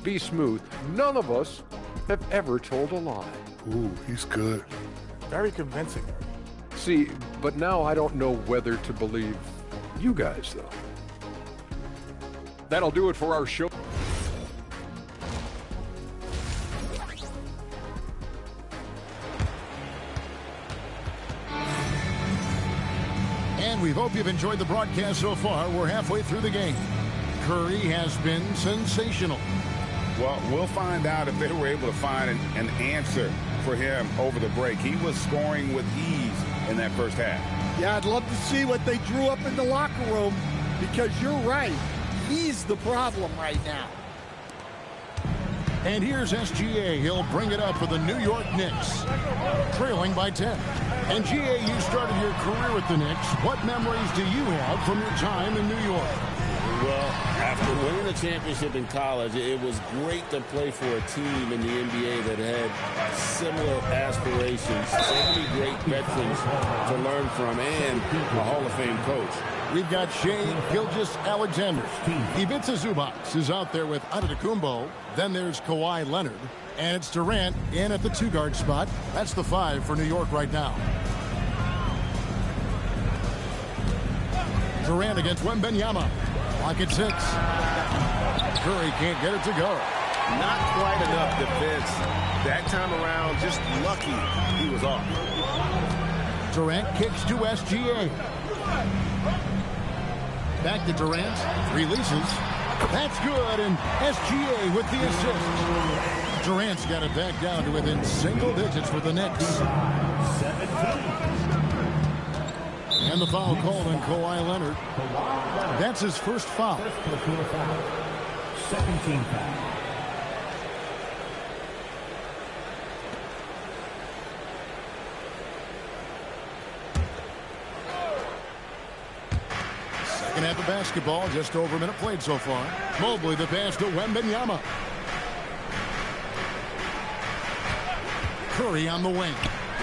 BSmooth, none of us have ever told a lie. Ooh, he's good. Very convincing. See, but now I don't know whether to believe you guys, though. That'll do it for our show. we hope you've enjoyed the broadcast so far. We're halfway through the game. Curry has been sensational. Well, we'll find out if they were able to find an answer for him over the break. He was scoring with ease in that first half. Yeah, I'd love to see what they drew up in the locker room, because you're right. He's the problem right now. And here's SGA. He'll bring it up for the New York Knicks, trailing by 10. And GA, you started your career with the Knicks. What memories do you have from your time in New York? Well, after winning the championship in college, it was great to play for a team in the NBA that had similar aspirations, so many great veterans to learn from, and a Hall of Fame coach. We've got Shai Gilgeous-Alexander. Ivica Zubac is out there with Antetokounmpo. Then there's Kawhi Leonard. And it's Durant in at the 2-guard spot. That's the 5 for New York right now. Durant against Wembanyama. Lock at 6. Curry can't get it to go. Not quite enough defense. That time around, just lucky he was off. Durant kicks to SGA. Back to Durant. Releases. That's good, and SGA with the assist. Durant's got it back down to within single digits for the Knicks. And the foul called on Kawhi Leonard. That's his first foul. Second team foul. Second half of basketball, just over a minute played so far. Mobley the pass to Wembanyama. Curry on the wing.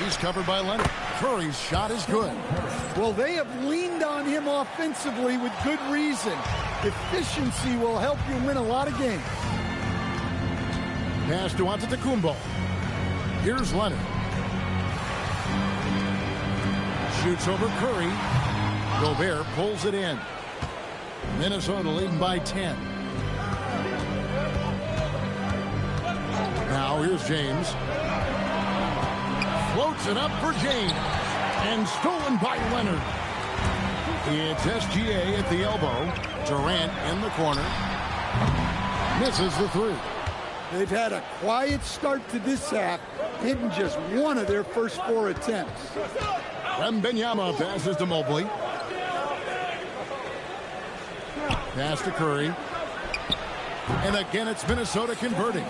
He's covered by Leonard. Curry's shot is good. Well, they have leaned on him offensively with good reason. Efficiency will help you win a lot of games. Pass to Antetokounmpo. Here's Leonard. Shoots over Curry. Gobert pulls it in. Minnesota leading by 10. Now here's James. Floats it up for James. And stolen by Leonard. It's SGA at the elbow. Durant in the corner. Misses the 3. They've had a quiet start to this half, hitting just one of their first 4 attempts. Wembanyama passes to Mobley. Pass to Curry. And again, it's Minnesota converting.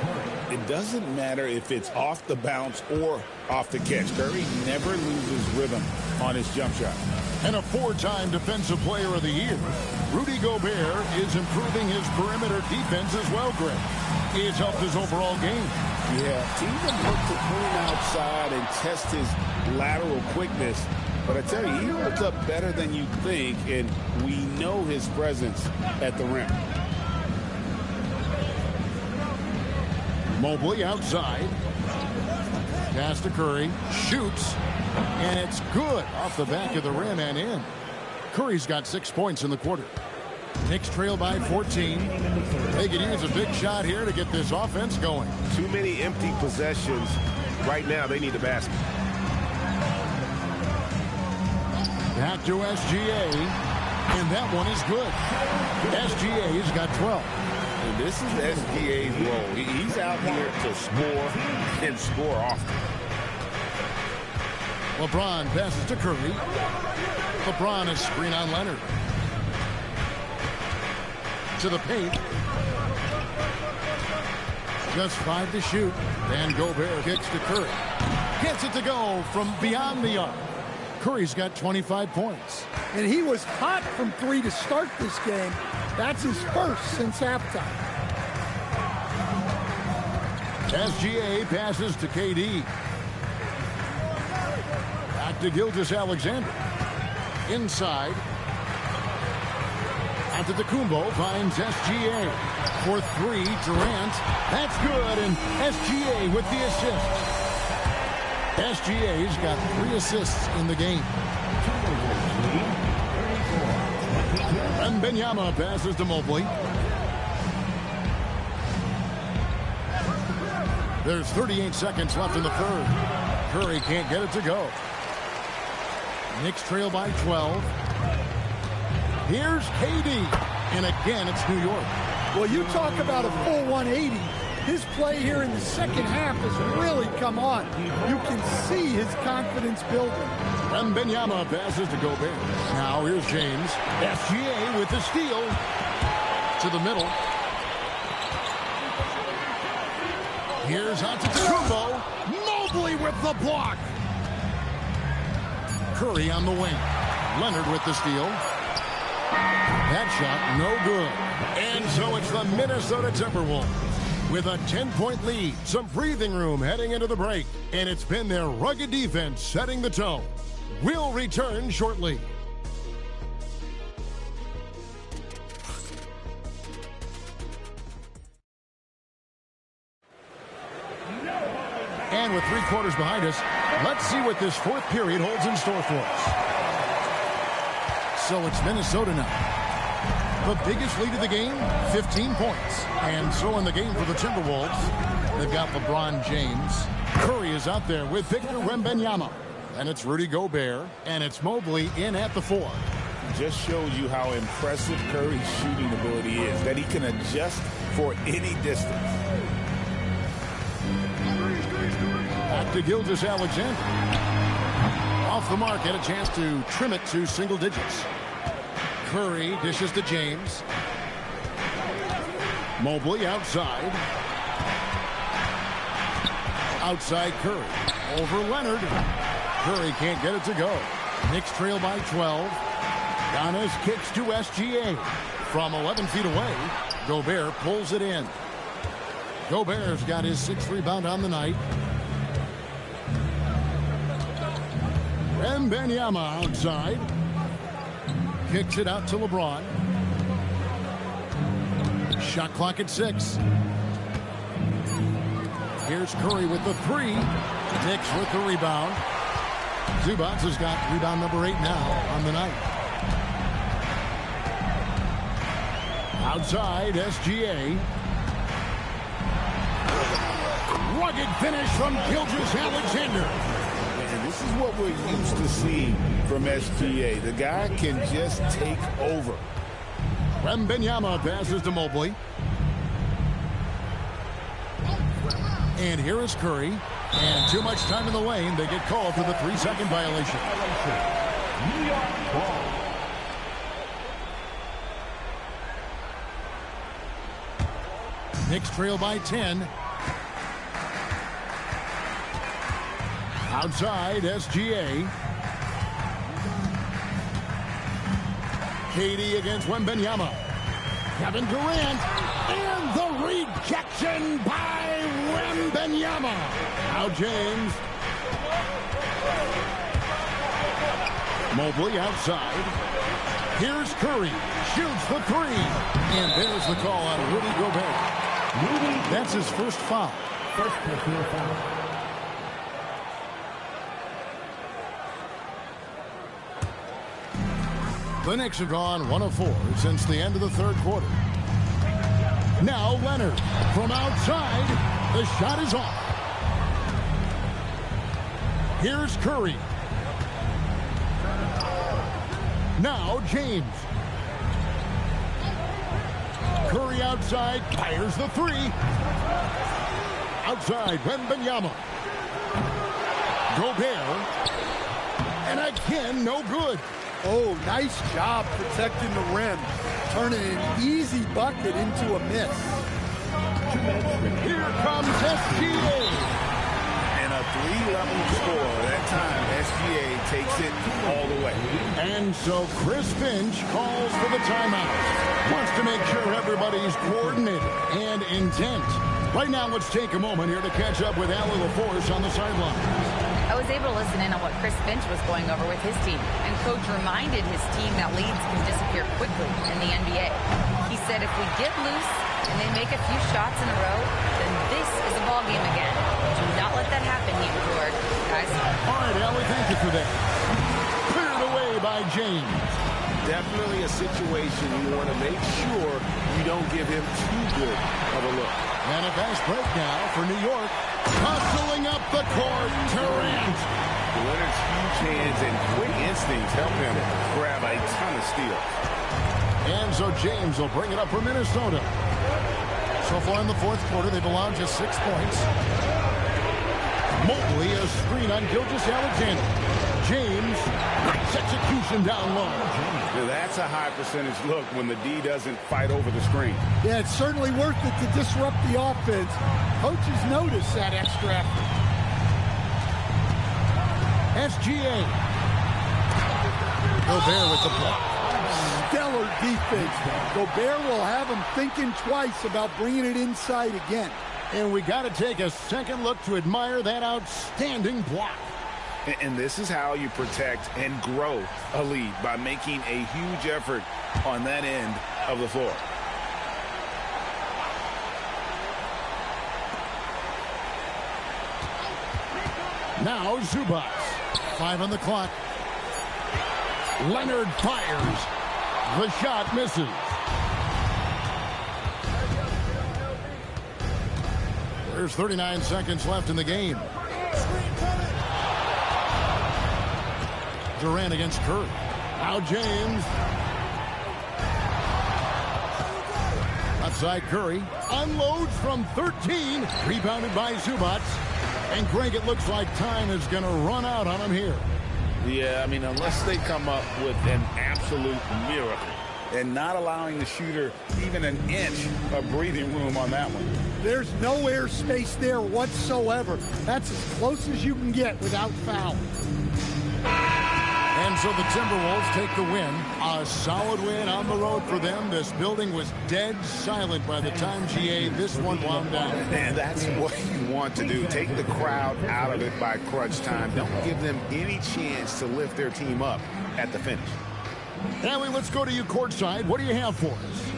It doesn't matter if it's off the bounce or off the catch. Curry never loses rhythm on his jump shot. And a 4-time Defensive Player of the Year. Rudy Gobert is improving his perimeter defense as well, Greg. It's helped his overall game. Yeah, teams have looked to clean outside and test his lateral quickness. But I tell you, he holds up better than you think, and we know his presence at the rim. Mobley outside. Pass to Curry. Shoots. And it's good off the back of the rim and in. Curry's got 6 points in the quarter. Knicks trail by 14. They could use a big shot here to get this offense going. Too many empty possessions. Right now, they need a basket. Back to SGA. And that one is good. SGA's got 12. And this is SGA's role. He's out here to score and score often. LeBron passes to Curry. LeBron is screen on Leonard. To the paint. Just 5 to shoot. Van Gobert kicks to Curry. Gets it to go from beyond the arc. Curry's got 25 points. And he was hot from 3 to start this game. That's his first since halftime. SGA passes to KD. Back to Gilgeous-Alexander. Inside. Antetokounmpo finds SGA. For 3, Durant. That's good, and SGA with the assist. SGA's got 3 assists in the game. Wembanyama passes to Mobley. There's 38 seconds left in the third. Curry can't get it to go. Knicks trail by 12. Here's KD. And again, it's New York. Well, you talk about a full 180. His play here in the second half has really come on. You can see his confidence building. Wembanyama passes to Gobert. Now here's James. SGA with the steal. To the middle. Here's Antetokounmpo. Mobley with the block. Curry on the wing. Leonard with the steal. That shot no good. And so it's the Minnesota Timberwolves with a 10-point lead. Some breathing room heading into the break. And it's been their rugged defense setting the tone. We'll return shortly. And with 3 quarters behind us, let's see what this fourth period holds in store for us. So it's Minnesota now. The biggest lead of the game, 15 points. And so in the game for the Timberwolves, they've got LeBron James. Curry is out there with Victor Wembanyama. And it's Rudy Gobert. And it's Mobley in at the 4. Just shows you how impressive Curry's shooting ability is, that he can adjust for any distance. Back to Gilgeous-Alexander. Off the mark, had a chance to trim it to single digits. Curry dishes to James. Mobley outside. Outside Curry. Over Leonard. Curry can't get it to go. Knicks trail by 12. Giannis kicks to SGA. From 11 feet away, Gobert pulls it in. Gobert's got his 6th rebound on the night. Wembanyama outside. Kicks it out to LeBron. Shot clock at 6. Here's Curry with the 3. Knicks with the rebound. Zubac has got rebound number 8 now on the night. Outside, SGA. Rugged finish from Gilgeous-Alexander. And this is what we're used to seeing from SGA. The guy can just take over. Wembanyama passes to Mobley. And here is Curry. And too much time in the lane. They get called for the 3-second violation. New York ball. Knicks trail by 10. Outside, SGA. KD against Wembanyama. Kevin Durant. And the rejection by Wembanyama. Now James. Mobley outside. Here's Curry. Shoots the 3. And there's the call on Rudy Gobert. That's his first foul. First personal foul. The Knicks have gone 1 of 4 since the end of the third quarter. Now Leonard from outside. The shot is off. Here's Curry. Now James. Curry outside. Fires the 3. Outside Wembanyama. Gobert. And again, no good. Oh, nice job protecting the rim. Turning an easy bucket into a miss. Here comes SGA. And a 3-level score. That time, SGA takes it all the way. And so Chris Finch calls for the timeout. Wants to make sure everybody's coordinated and intent. Right now, let's take a moment here to catch up with Allie LaForce on the sideline. I was able to listen in on what Chris Finch was going over with his team, and Coach reminded his team that leads can disappear quickly in the NBA. He said if we get loose and they make a few shots in a row, then this is a ball game again. Do not let that happen, he implored. Guys. All right, Allie, thank you for that. Cleared away by James. Definitely a situation you want to make sure you don't give him too good of a look. And a fast break now for New York. Hustling up the court, Durant. Leonard's huge hands and quick instincts help him grab a ton of steals. And so James will bring it up for Minnesota. So far in the fourth quarter, they've allowed just 6 points. Mobley, a screen on Gilgeous-Alexander. James, nice execution down low. That's a high percentage look when the D doesn't fight over the screen. Yeah, it's certainly worth it to disrupt the offense. Coaches notice that extra effort. SGA. Gobert with the block. Stellar defense. Gobert will have him thinking twice about bringing it inside again. And we got to take a second look to admire that outstanding block. And this is how you protect and grow a lead, by making a huge effort on that end of the floor. Now Zubac. 5 on the clock. Leonard fires. The shot misses. There's 39 seconds left in the game. Durant against Curry. Now James. Outside Curry. Unloads from 13. Rebounded by Zubac. And Greg, it looks like time is going to run out on him here. Yeah, I mean, unless they come up with an absolute miracle and not allowing the shooter even an inch of breathing room on that one. There's no air space there whatsoever. That's as close as you can get without foul. And so the Timberwolves take the win. A solid win on the road for them. This building was dead silent by the time, GA, this one wound down. And that's what you want to do. Take the crowd out of it by crunch time. Don't give them any chance to lift their team up at the finish. Allie, let's go to you courtside. What do you have for us?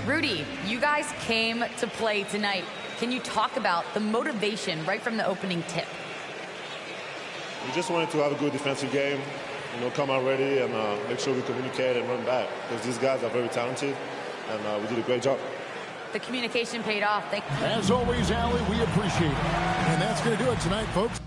Rudy, you guys came to play tonight. Can you talk about the motivation right from the opening tip? We just wanted to have a good defensive game, come out ready and make sure we communicate and run back, because these guys are very talented, and we did a great job. The communication paid off. As always, Allie, we appreciate it. And that's going to do it tonight, folks.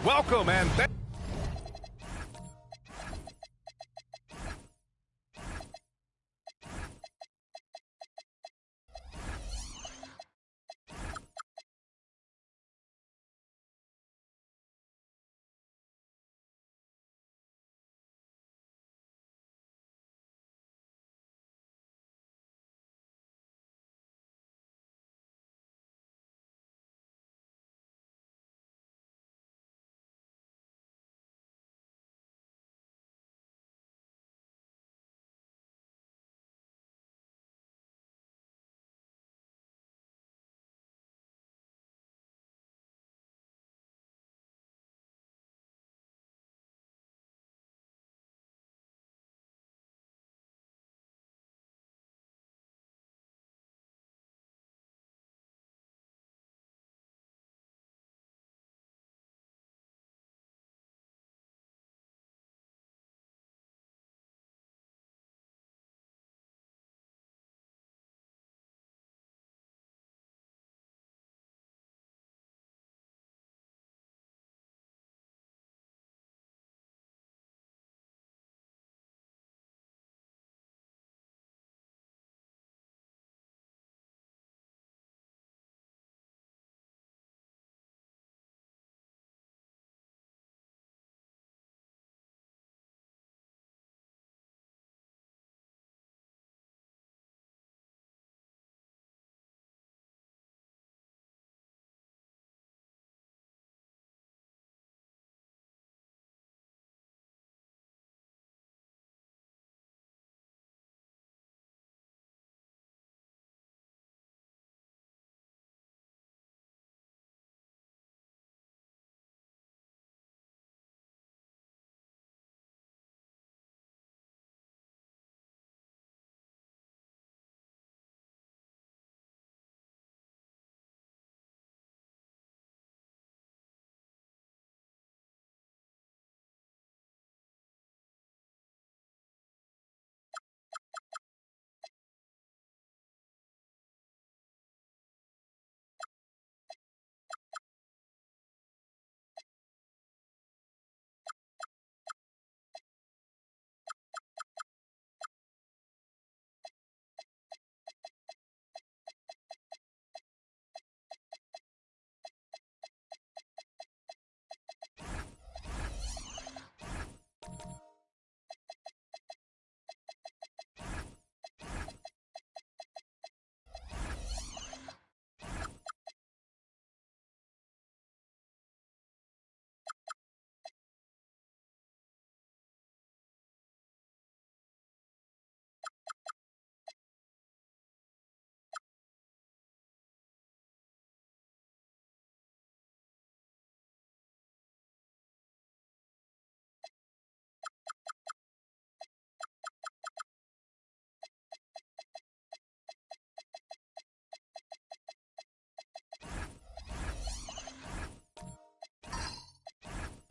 Welcome and thank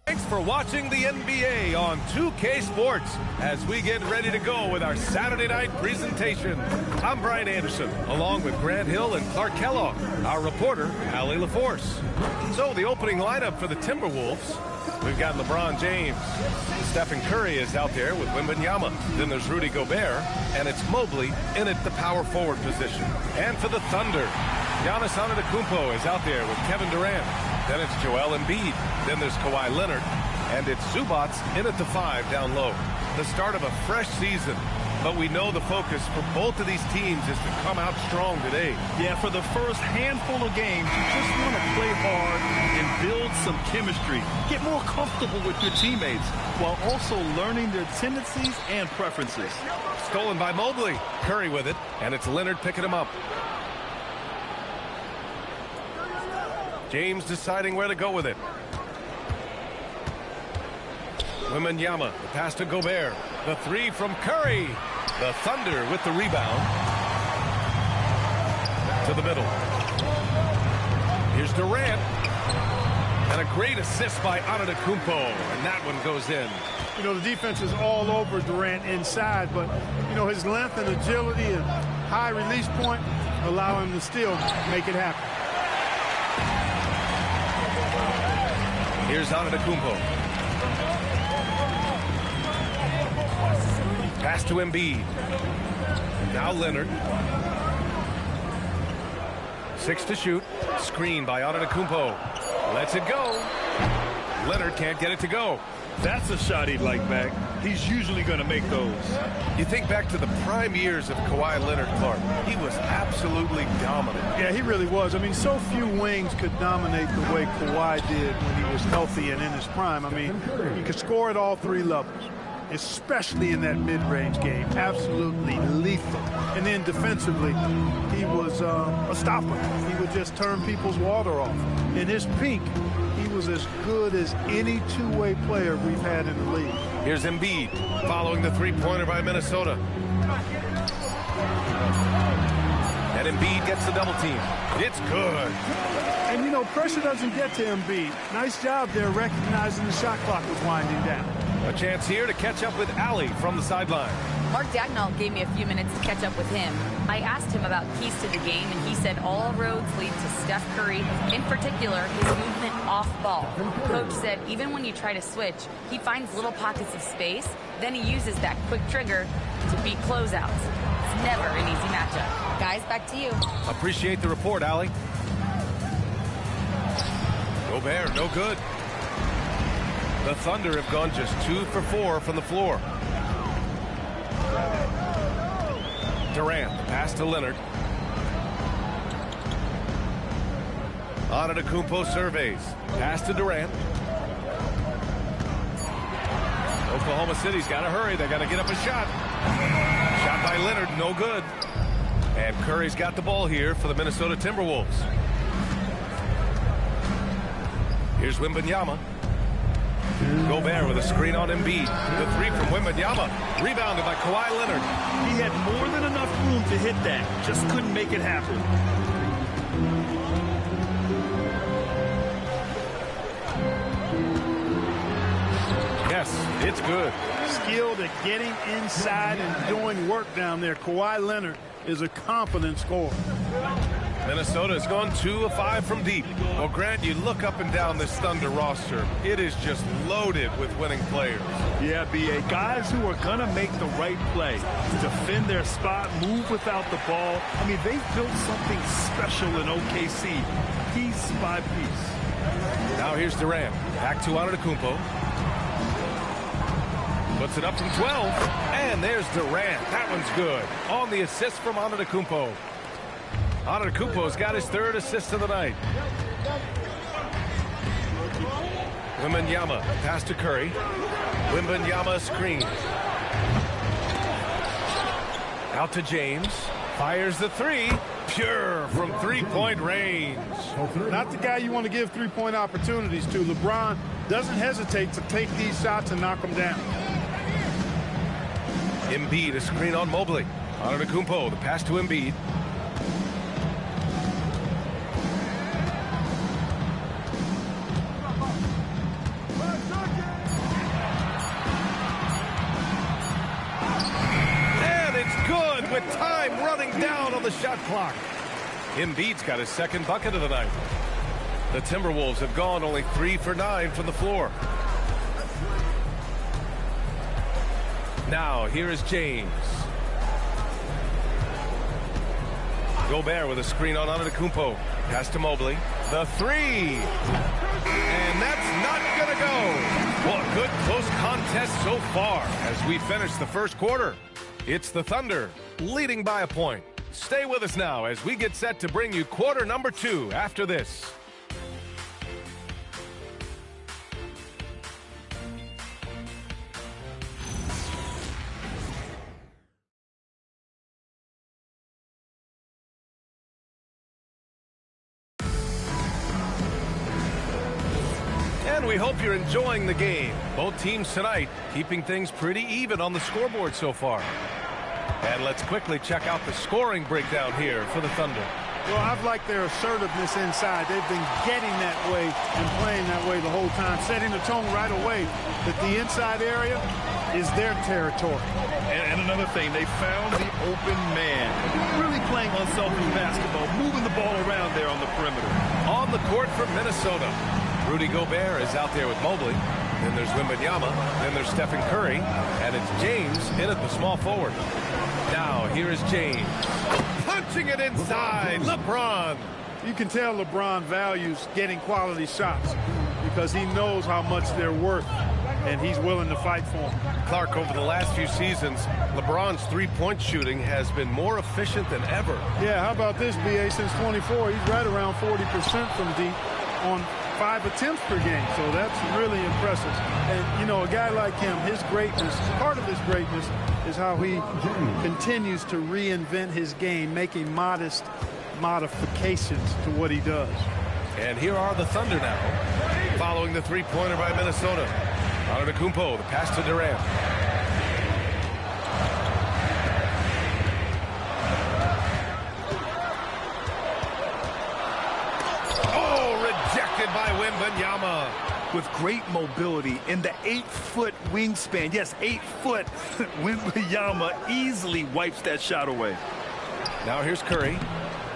Thanks for watching the NBA on 2K Sports as we get ready to go with our Saturday night presentation. I'm Brian Anderson, along with Grant Hill and Clark Kellogg, our reporter, Allie LaForce. So the opening lineup for the Timberwolves, we've got LeBron James. Stephen Curry is out there with Wembanyama. Then there's Rudy Gobert, and it's Mobley in at the power forward position. And for the Thunder, Giannis Antetokounmpo is out there with Kevin Durant. Then it's Joel Embiid. Then there's Kawhi Leonard. And it's Zubats in at the 5 down low. The start of a fresh season. But we know the focus for both of these teams is to come out strong today. Yeah, for the first handful of games, you just want to play hard and build some chemistry. Get more comfortable with your teammates while also learning their tendencies and preferences. Stolen by Mobley. Curry with it, and it's Leonard picking him up. James deciding where to go with it. Wembanyama, the pass to Gobert. The 3 from Curry. The Thunder with the rebound. To the middle. Here's Durant. And a great assist by Antetokounmpo. And that one goes in. You know, the defense is all over Durant inside, but, you know, his length and agility and high release point allow him to still make it happen. Here's Antetokounmpo. Pass to Embiid. Now Leonard. 6 to shoot. Screen by Antetokounmpo. Lets it go. Leonard can't get it to go. That's a shot he'd like back. He's usually going to make those. You think back to the prime years of Kawhi Leonard, Clark. He was absolutely dominant. Yeah, he really was. I mean, so few wings could dominate the way Kawhi did when he was healthy and in his prime. I mean, he could score at all three levels, especially in that mid-range game. Absolutely lethal. And then defensively, he was a stopper. He would just turn people's water off. In his peak, he was as good as any two-way player we've had in the league. Here's Embiid following the three-pointer by Minnesota. And Embiid gets the double team. It's good. And, you know, pressure doesn't get to Embiid. Nice job there recognizing the shot clock was winding down. A chance here to catch up with Allie from the sideline. Mark Dagnall gave me a few minutes to catch up with him. I asked him about keys to the game, and he said all roads lead to Steph Curry, in particular his movement off ball. Coach said even when you try to switch, he finds little pockets of space, then he uses that quick trigger to beat closeouts. It's never an easy matchup. Guys, back to you. Appreciate the report, Allie. Gobert, no good. The Thunder have gone just 2 for 4 from the floor. Durant, pass to Leonard. Antetokounmpo surveys. Pass to Durant. Oklahoma City's got to hurry. They got to get up a shot. Shot by Leonard, no good. And Curry's got the ball here for the Minnesota Timberwolves. Here's Wembanyama. Gobert with a screen on Embiid. The three from Wembanyama. Rebounded by Kawhi Leonard. He had more than enough room to hit that. Just couldn't make it happen. Yes, it's good. Skilled at getting inside and doing work down there. Kawhi Leonard is a confident scorer. Minnesota has gone 2 of 5 from deep. Well, Grant, you look up and down this Thunder roster. It is just loaded with winning players. Yeah, B.A. Guys who are going to make the right play, defend their spot, move without the ball. I mean, they've built something special in OKC, piece by piece. Now here's Durant. Back to Antetokounmpo. Puts it up from 12. And there's Durant. That one's good. On the assist from Antetokounmpo. Antetokounmpo's got his 3rd assist of the night. Wembanyama, pass to Curry. Wembanyama screen. Out to James. Fires the 3. Pure from three-point range. Not the guy you want to give three-point opportunities to. LeBron doesn't hesitate to take these shots and knock them down. Embiid, a screen on Mobley. Antetokounmpo, the pass to Embiid. With time running down on the shot clock. Embiid's got his 2nd bucket of the night. The Timberwolves have gone only 3 for 9 from the floor. Now here is James. Gobert with a screen on Antetokounmpo. Pass to Mobley. The 3. And that's not going to go. Well, a good close contest so far as we finish the first quarter. It's the Thunder leading by a point. Stay with us now as we get set to bring you quarter number 2 after this. And we hope you're enjoying the game. Both teams tonight keeping things pretty even on the scoreboard so far. And let's quickly check out the scoring breakdown here for the Thunder. Well, I've liked their assertiveness inside. They've been getting that way and playing that way the whole time, setting the tone right away that the inside area is their territory. And another thing, they found the open man. Really playing unselfish basketball, moving the ball around there on the perimeter. On the court for Minnesota. Rudy Gobert is out there with Mobley. Then there's Wembanyama. Then there's Stephen Curry. And it's James in at the small forward. Now, here is James. Punching it inside. LeBron. You can tell LeBron values getting quality shots because he knows how much they're worth, and he's willing to fight for them. Clark, over the last few seasons, LeBron's three-point shooting has been more efficient than ever. Yeah, how about this, B.A.? Since 24, he's right around 40% from deep on 5 attempts per game, so that's really impressive. And, you know, a guy like him, his greatness, part of his greatness is how he continues to reinvent his game, making modest modifications to what he does. And here are the Thunder now, following the three-pointer by Minnesota. Antetokounmpo, the pass to Durant. Oh, rejected by Wembanyama. With great mobility in the 8-foot wingspan. Yes, 8 foot. Wembanyama easily wipes that shot away. Now here's Curry.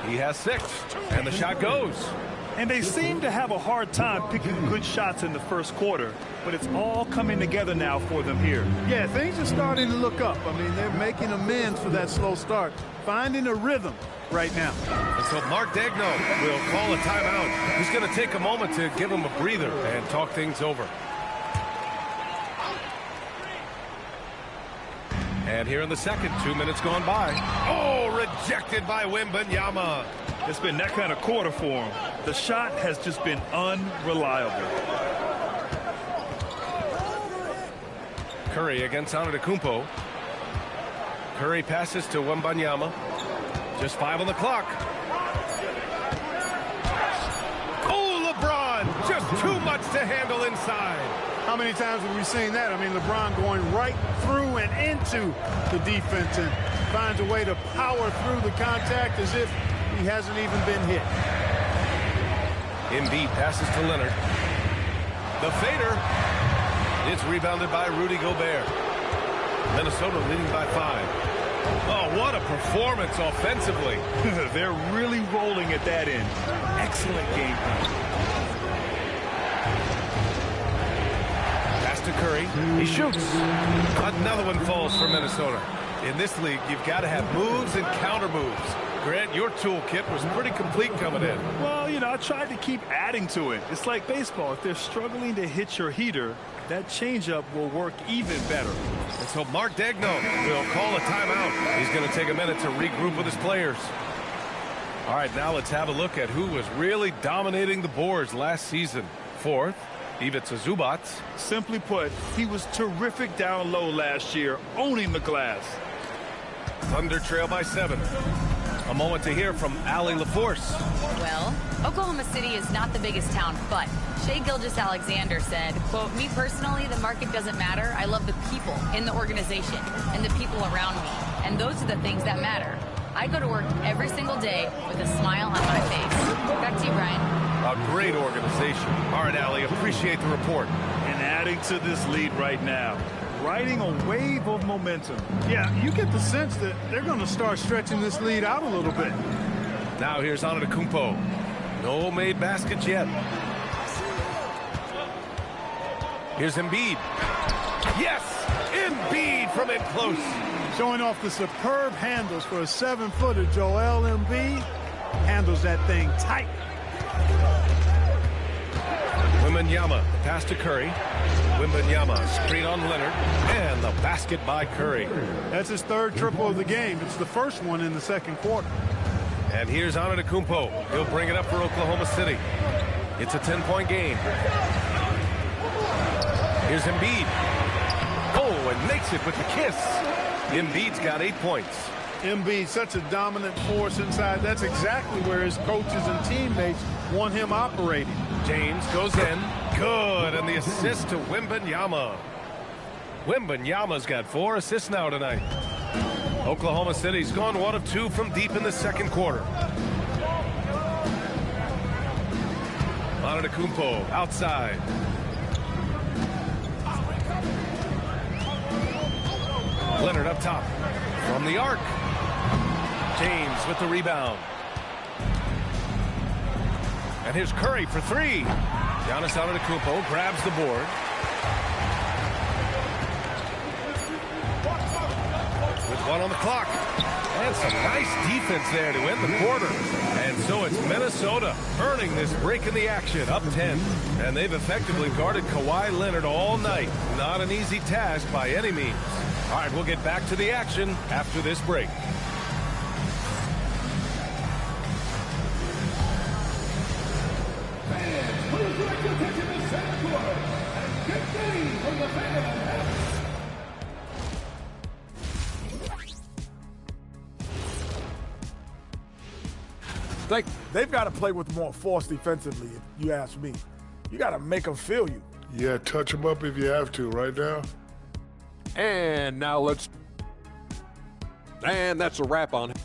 He has 6, and the shot goes. And they seem to have a hard time picking good shots in the first quarter, but it's all coming together now for them here. Yeah, things are starting to look up. I mean, they're making amends for that slow start, finding a rhythm right now. And so Mark Daigneault will call a timeout. He's going to take a moment to give him a breather and talk things over. And here in the second, 2 minutes gone by. Oh, rejected by Wembanyama. It's been that kind of quarter for him. The shot has just been unreliable. Curry against Antetokounmpo. Curry passes to Wembanyama. Just 5 on the clock. Oh, LeBron, just too much to handle inside. How many times have we seen that? I mean, LeBron going right through and into the defense and finds a way to power through the contact as if he hasn't even been hit. Embiid passes to Leonard. The fader. It's rebounded by Rudy Gobert. Minnesota leading by 5. Oh, what a performance offensively. They're really rolling at that end. Excellent game plan. To Curry. He shoots. Another one falls for Minnesota. In this league, you've got to have moves and counter moves. Grant, your toolkit was pretty complete coming in. Well, you know, I tried to keep adding to it. It's like baseball. If they're struggling to hit your heater, that changeup will work even better. And so Mark Daigneault will call a timeout. He's going to take a minute to regroup with his players. All right, now let's have a look at who was really dominating the boards last season. 4th. Ivica Zubac. Simply put, he was terrific down low last year, owning the glass. Thunder trail by 7. A moment to hear from Allie LaForce. Well, Oklahoma City is not the biggest town, but Shai Gilgeous-Alexander said, quote, "Me personally, the market doesn't matter. I love the people in the organization and the people around me. And those are the things that matter. I go to work every single day with a smile on my face." Back to you, Brian. A great organization. All right, Allie, appreciate the report. And adding to this lead right now, riding a wave of momentum. Yeah, you get the sense that they're going to start stretching this lead out a little bit. Now here's Antetokounmpo. No made baskets yet. Here's Embiid. Yes! Embiid from in close. Showing off the superb handles for a 7-footer. Joel Embiid handles that thing tight. Wembanyama, pass to Curry. Wembanyama, screen on Leonard, and the basket by Curry. That's his 3rd triple of the game. It's the first one in the second quarter. And here's Antetokounmpo. He'll bring it up for Oklahoma City. It's a 10-point game. Here's Embiid. Oh, and makes it with the kiss. Embiid's got 8 points. Embiid, such a dominant force inside. That's exactly where his coaches and teammates want him operating. James goes in. Good. And the assist to Wembanyama. Wembanyama's got 4 assists now tonight. Oklahoma City's gone 1 of 2 from deep in the second quarter. Antetokounmpo outside. Leonard up top. From the arc. James with the rebound. And here's Curry for 3. Giannis Antetokounmpo grabs the board. With 1 on the clock. And some nice defense there to end the quarter. And so it's Minnesota earning this break in the action, up 10. And they've effectively guarded Kawhi Leonard all night. Not an easy task by any means. All right, we'll get back to the action after this break. They've got to play with more force defensively, if you ask me. You got to make them feel you. Yeah, touch them up if you have to, right now. And now and that's a wrap on it.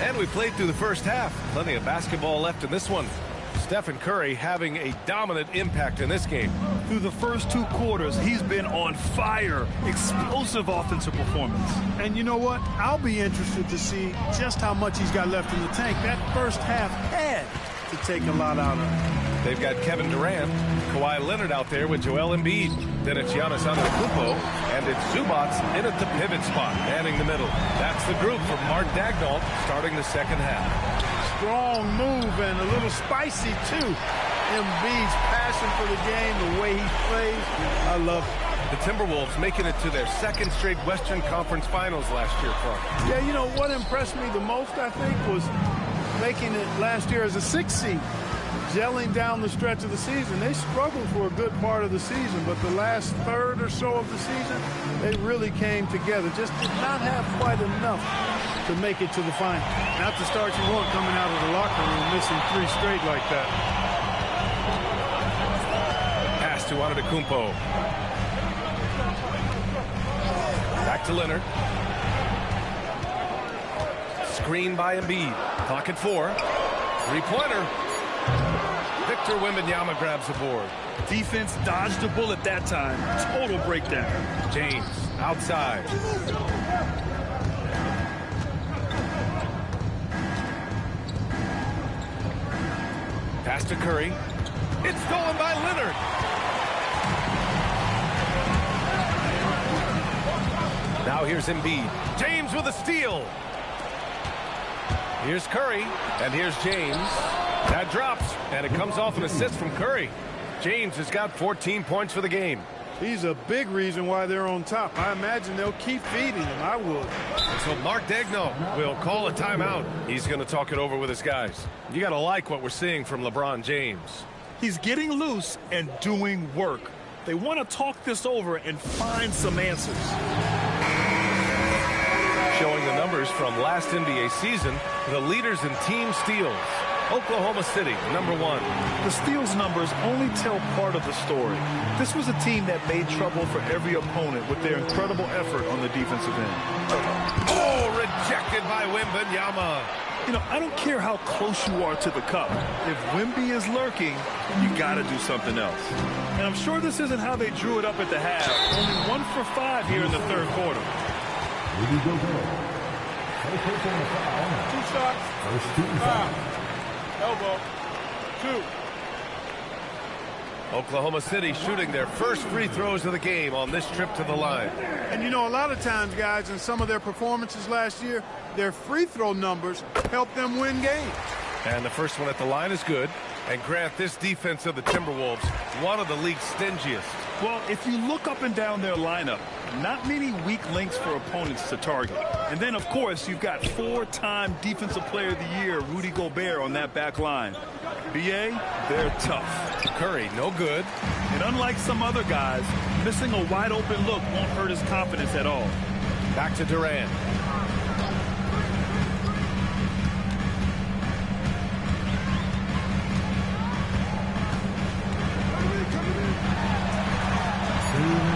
And we played through the first half. Plenty of basketball left in this one. Stephen Curry having a dominant impact in this game. Through the first 2 quarters, he's been on fire. Explosive offensive performance. And you know what? I'll be interested to see just how much he's got left in the tank. That first half had to take a lot out of him. They've got Kevin Durant, Kawhi Leonard out there with Joel Embiid. Then it's Giannis Antetokounmpo, and it's Zubac in at the pivot spot, manning the middle. That's the group from Mark Daigneault starting the second half. Strong move and a little spicy, too. Embiid's passion for the game, the way he plays, I love it. The Timberwolves making it to their second straight Western Conference Finals last year, Clark. Yeah, you know, what impressed me the most, I think, was making it last year as a 6th seed. Gelling down the stretch of the season. They struggled for a good part of the season, but the last third or so of the season, they really came together. Just did not have quite enough to make it to the final. Not the start you want coming out of the locker room, missing 3 straight like that. Pass to Antetokounmpo. Back to Leonard. Screen by Embiid. Clock at 4. 3-pointer. Victor Wembanyama grabs the board. Defense dodged a bullet that time. Total breakdown. James outside. Pass to Curry. It's stolen by Leonard. Now here's Embiid. James with a steal. Here's Curry, and here's James. That drops, and it comes off an assist from Curry. James has got 14 points for the game. He's a big reason why they're on top. I imagine they'll keep feeding him. I would. So Mark Daigneault will call a timeout. He's going to talk it over with his guys. You got to like what we're seeing from LeBron James. He's getting loose and doing work. They want to talk this over and find some answers. Showing the numbers from last NBA season, the leaders in team steals. Oklahoma City, number 1. The steals numbers only tell part of the story. This was a team that made trouble for every opponent with their incredible effort on the defensive end. Oh, rejected by Wembanyama. You know, I don't care how close you are to the cup. If Wemby is lurking, you got to do something else. And I'm sure this isn't how they drew it up at the half. Only 1 for 5 here in the third quarter. Rudy Gobert. 2 shots. First team foul. Elbow. 2. Oklahoma City shooting their first free throws of the game on this trip to the line. And you know, a lot of times, guys, in some of their performances last year, their free throw numbers help them win games. And the first one at the line is good. And Grant, this defense of the Timberwolves, one of the league's stingiest. Well, if you look up and down their lineup, not many weak links for opponents to target. And then, of course, you've got 4-time Defensive Player of the Year, Rudy Gobert, on that back line. BA, they're tough. Curry, no good. And unlike some other guys, missing a wide-open look won't hurt his confidence at all. Back to Durant.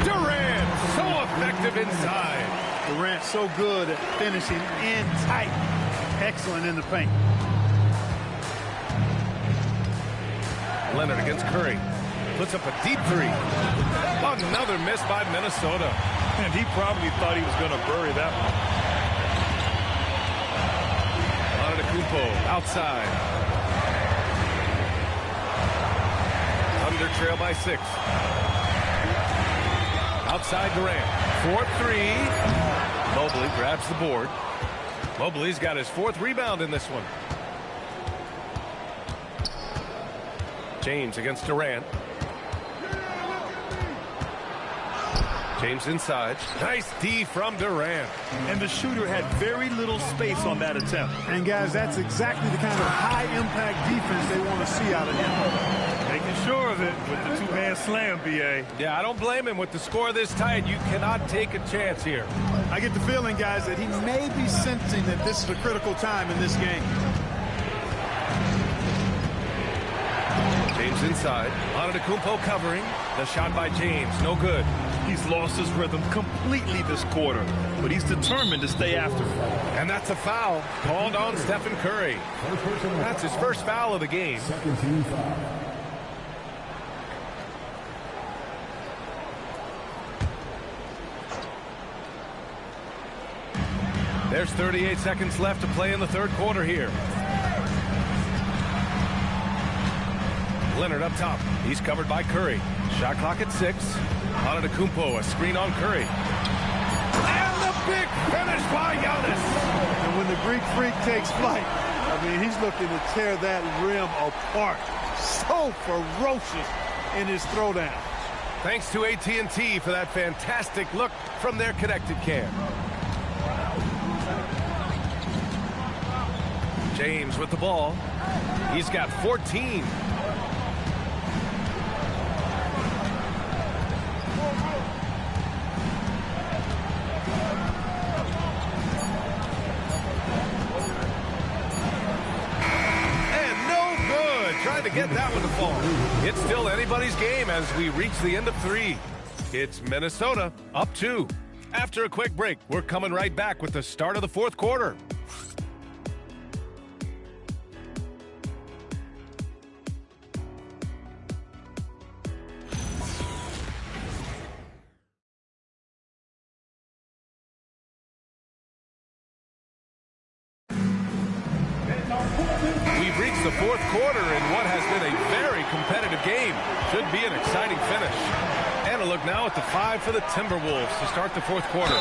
Durant, so effective inside. Durant so good at finishing in tight. Excellent in the paint. Leonard against Curry. puts up a deep three. Another miss by Minnesota. And he probably thought he was going to bury that one. Antetokounmpo outside. Thunder trail by 6. Outside Durant. 4-3. Mobley grabs the board. Mobley's got his 4th rebound in this one. James against Durant. James inside. Nice D from Durant. And the shooter had very little space on that attempt. And guys, that's exactly the kind of high-impact defense they want to see out of him. Making sure of it with the two-hand slam, B.A. Yeah, I don't blame him. With the score this tight, you cannot take a chance here. I get the feeling, guys, that he may be sensing that this is a critical time in this game. James inside. Antetokounmpo covering. The shot by James. No good. He's lost his rhythm completely this quarter, but he's determined to stay after it. And that's a foul called on Stephen Curry. That's his first foul of the game. Second team foul. There's 38 seconds left to play in the 3rd quarter here. Leonard up top. He's covered by Curry. Shot clock at 6. Antetokounmpo, a screen on Curry. And the big finish by Giannis. And when the Greek Freak takes flight, I mean, he's looking to tear that rim apart. So ferocious in his throwdown. Thanks to AT&T for that fantastic look from their connected cam. James with the ball. He's got 14. Trying to get that one to fall. It's still anybody's game as we reach the end of 3. It's Minnesota up 2. After a quick break, we're coming right back with the start of the 4th quarter. We've reached the 4th quarter in what has been a very competitive game. Should be an exciting finish. And a look now at the 5 for the Timberwolves to start the 4th quarter.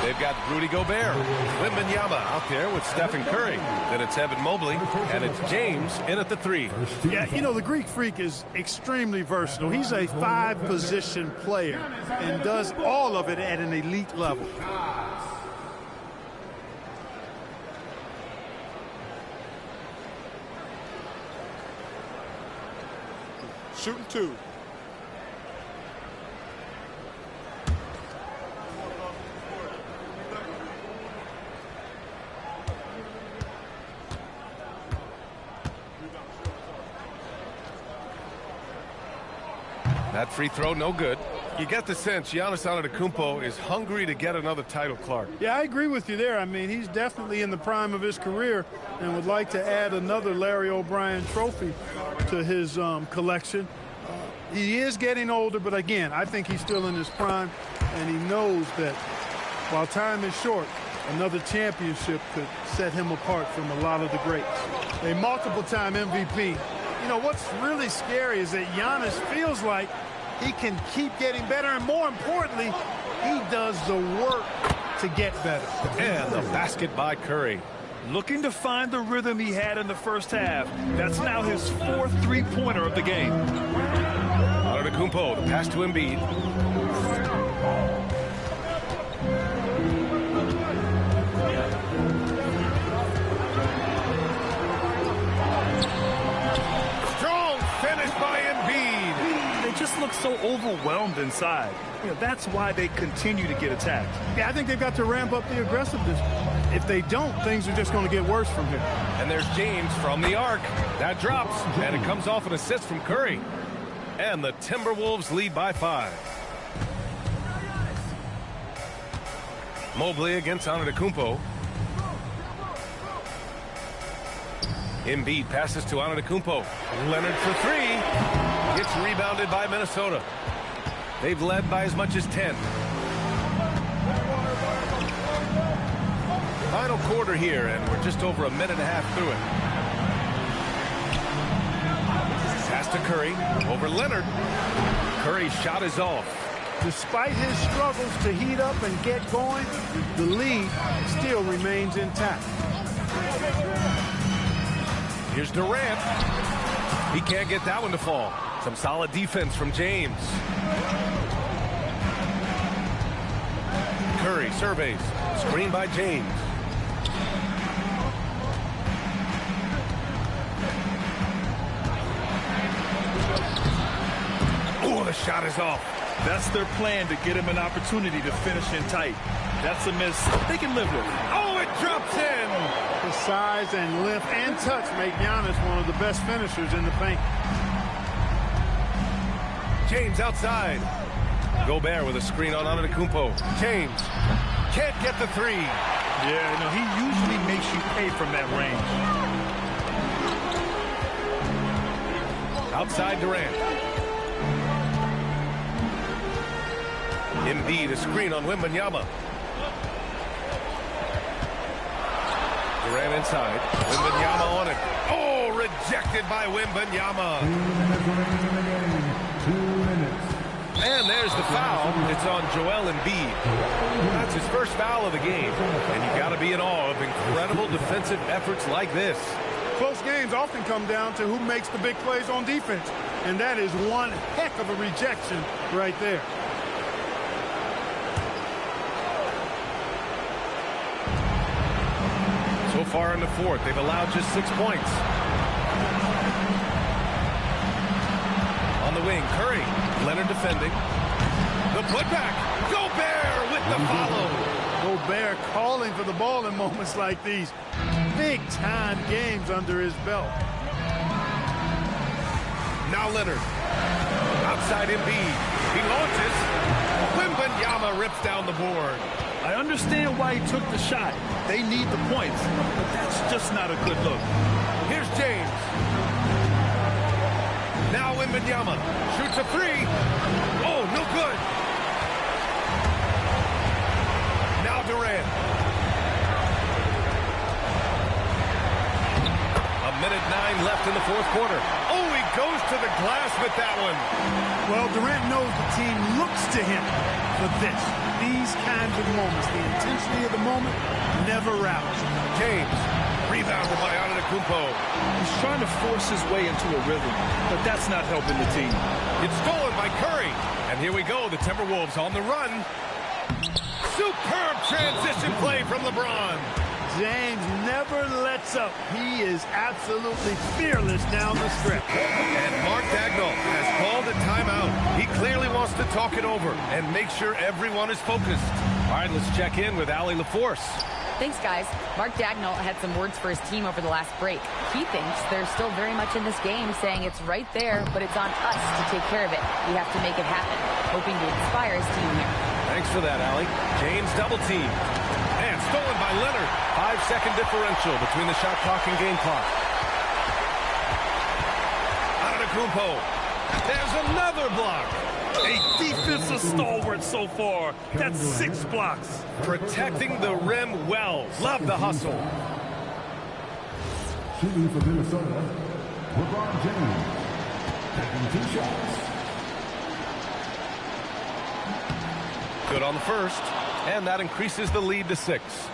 They've got Rudy Gobert, Wembanyama out there with Stephen Curry. Then it's Evan Mobley, and it's James in at the 3. Yeah, you know, the Greek Freak is extremely versatile. He's a 5-position player and does all of it at an elite level. Shooting 2. That free throw, no good. You get the sense Giannis Antetokounmpo is hungry to get another title, Clark. Yeah, I agree with you there. I mean, he's definitely in the prime of his career and would like to add another Larry O'Brien trophy to his collection. He is getting older, but again, I think he's still in his prime, and he knows that while time is short, another championship could set him apart from a lot of the greats. A multiple-time MVP. You know, what's really scary is that Giannis feels like he can keep getting better, and more importantly, he does the work to get better. And the basket by Curry. Looking to find the rhythm he had in the first half. That's now his 4th three-pointer of the game. Antetokounmpo, the pass to Embiid. Strong finish by Embiid. They just look so overwhelmed inside. You know, that's why they continue to get attacked. Yeah, I think they've got to ramp up the aggressiveness. If they don't, things are just going to get worse from here. And there's James from the arc. That drops, and it comes off an assist from Curry. And the Timberwolves lead by 5. Mobley against Antetokounmpo. Embiid passes to Antetokounmpo. Leonard for 3. Gets rebounded by Minnesota. They've led by as much as 10. Final quarter here, and we're just over a minute and a half through it. Pass to Curry. Over Leonard. Curry's shot is off. Despite his struggles to heat up and get going, the lead still remains intact. Here's Durant. He can't get that one to fall. Some solid defense from James. Curry surveys. Screen by James. Oh, the shot is off. That's their plan, to get him an opportunity to finish in tight. That's a miss they can live with. Oh, it drops in. His size and length and touch make Giannis one of the best finishers in the paint. James outside. Gobert with a screen on Antetokounmpo. James can't get the three. Yeah, no, he usually makes you pay from that range. Outside Durant. Embiid, a screen on Wembanyama. Durant inside. Wembanyama on it. Oh, rejected by Wembanyama. 2 minutes. And there's the foul. It's on Joel Embiid. That's his first foul of the game. And you got to be in awe of incredible defensive efforts like this. Close games often come down to who makes the big plays on defense. And that is one heck of a rejection right there. So far in the fourth, they've allowed just 6 points. On the wing, Curry. Leonard defending. The putback. Gobert with the follow. Gobert calling for the ball in moments like these. Big-time games under his belt. Now Leonard. Outside Embiid. He launches. Wembanyama rips down the board. I understand why he took the shot. They need the points, but that's just not a good look. Here's James. Now Wembanyama shoots a three. Oh, no good. Now Durant. A minute 9 left in the fourth quarter. Oh, he goes to the glass with that one. Well, Durant knows the team looks to him for this. These kinds of moments, the intensity of the moment, never rouse. James, rebounded by Antetokounmpo. He's trying to force his way into a rhythm, but that's not helping the team. It's stolen by Curry. And here we go, the Timberwolves on the run. Superb transition play from LeBron. James never lets up. He is absolutely fearless down the stretch. And Mark Daigneault has called a timeout. He clearly wants to talk it over and make sure everyone is focused. All right, let's check in with Allie LaForce. Thanks, guys. Mark Daigneault had some words for his team over the last break. He thinks they're still very much in this game, saying it's right there, but it's on us to take care of it. We have to make it happen, hoping to inspire his team here. Thanks for that, Allie. James double team. And stolen by Leonard. 5-second differential between the shot clock and game clock. Antetokounmpo. There's another block. A defensive stalwart so far. That's 6 blocks. Protecting the rim well. Love the hustle. Shooting for Minnesota, LeBron James. Taking 2 shots. Good on the first. And that increases the lead to 6.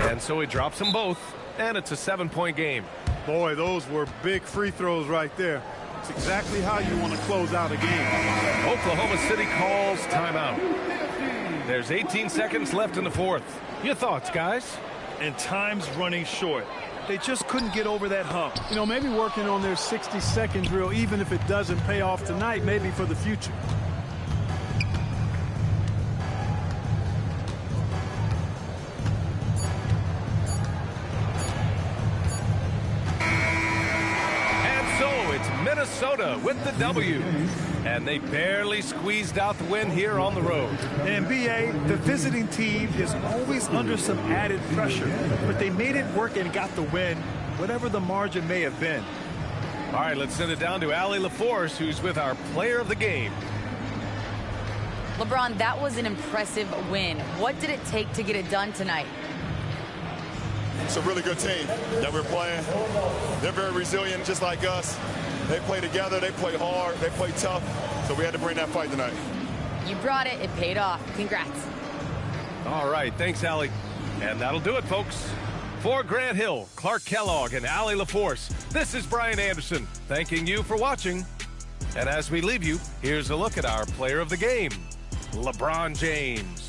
And so he drops them both. And it's a 7-point game. Boy, those were big free throws right there. It's exactly how you want to close out a game. Oklahoma City calls timeout. There's 18 seconds left in the fourth. Your thoughts, guys? And time's running short. They just couldn't get over that hump. You know, maybe working on their 60-second drill, even if it doesn't pay off tonight, maybe for the future. Minnesota with the W. And they barely squeezed out the win here on the road. And BA, the visiting team is always under some added pressure, but they made it work and got the win whatever the margin may have been. All right, let's send it down to Allie LaForce, who's with our player of the game. LeBron, that was an impressive win. What did it take to get it done tonight? It's a really good team that we're playing. They're very resilient, just like us. They play together, they play hard, they play tough. So we had to bring that fight tonight. You brought it. It paid off. Congrats. All right, thanks, Allie. And that'll do it, folks. For Grant Hill, Clark Kellogg, and Allie LaForce, this is Brian Anderson, thanking you for watching. And as we leave you, here's a look at our player of the game, LeBron James.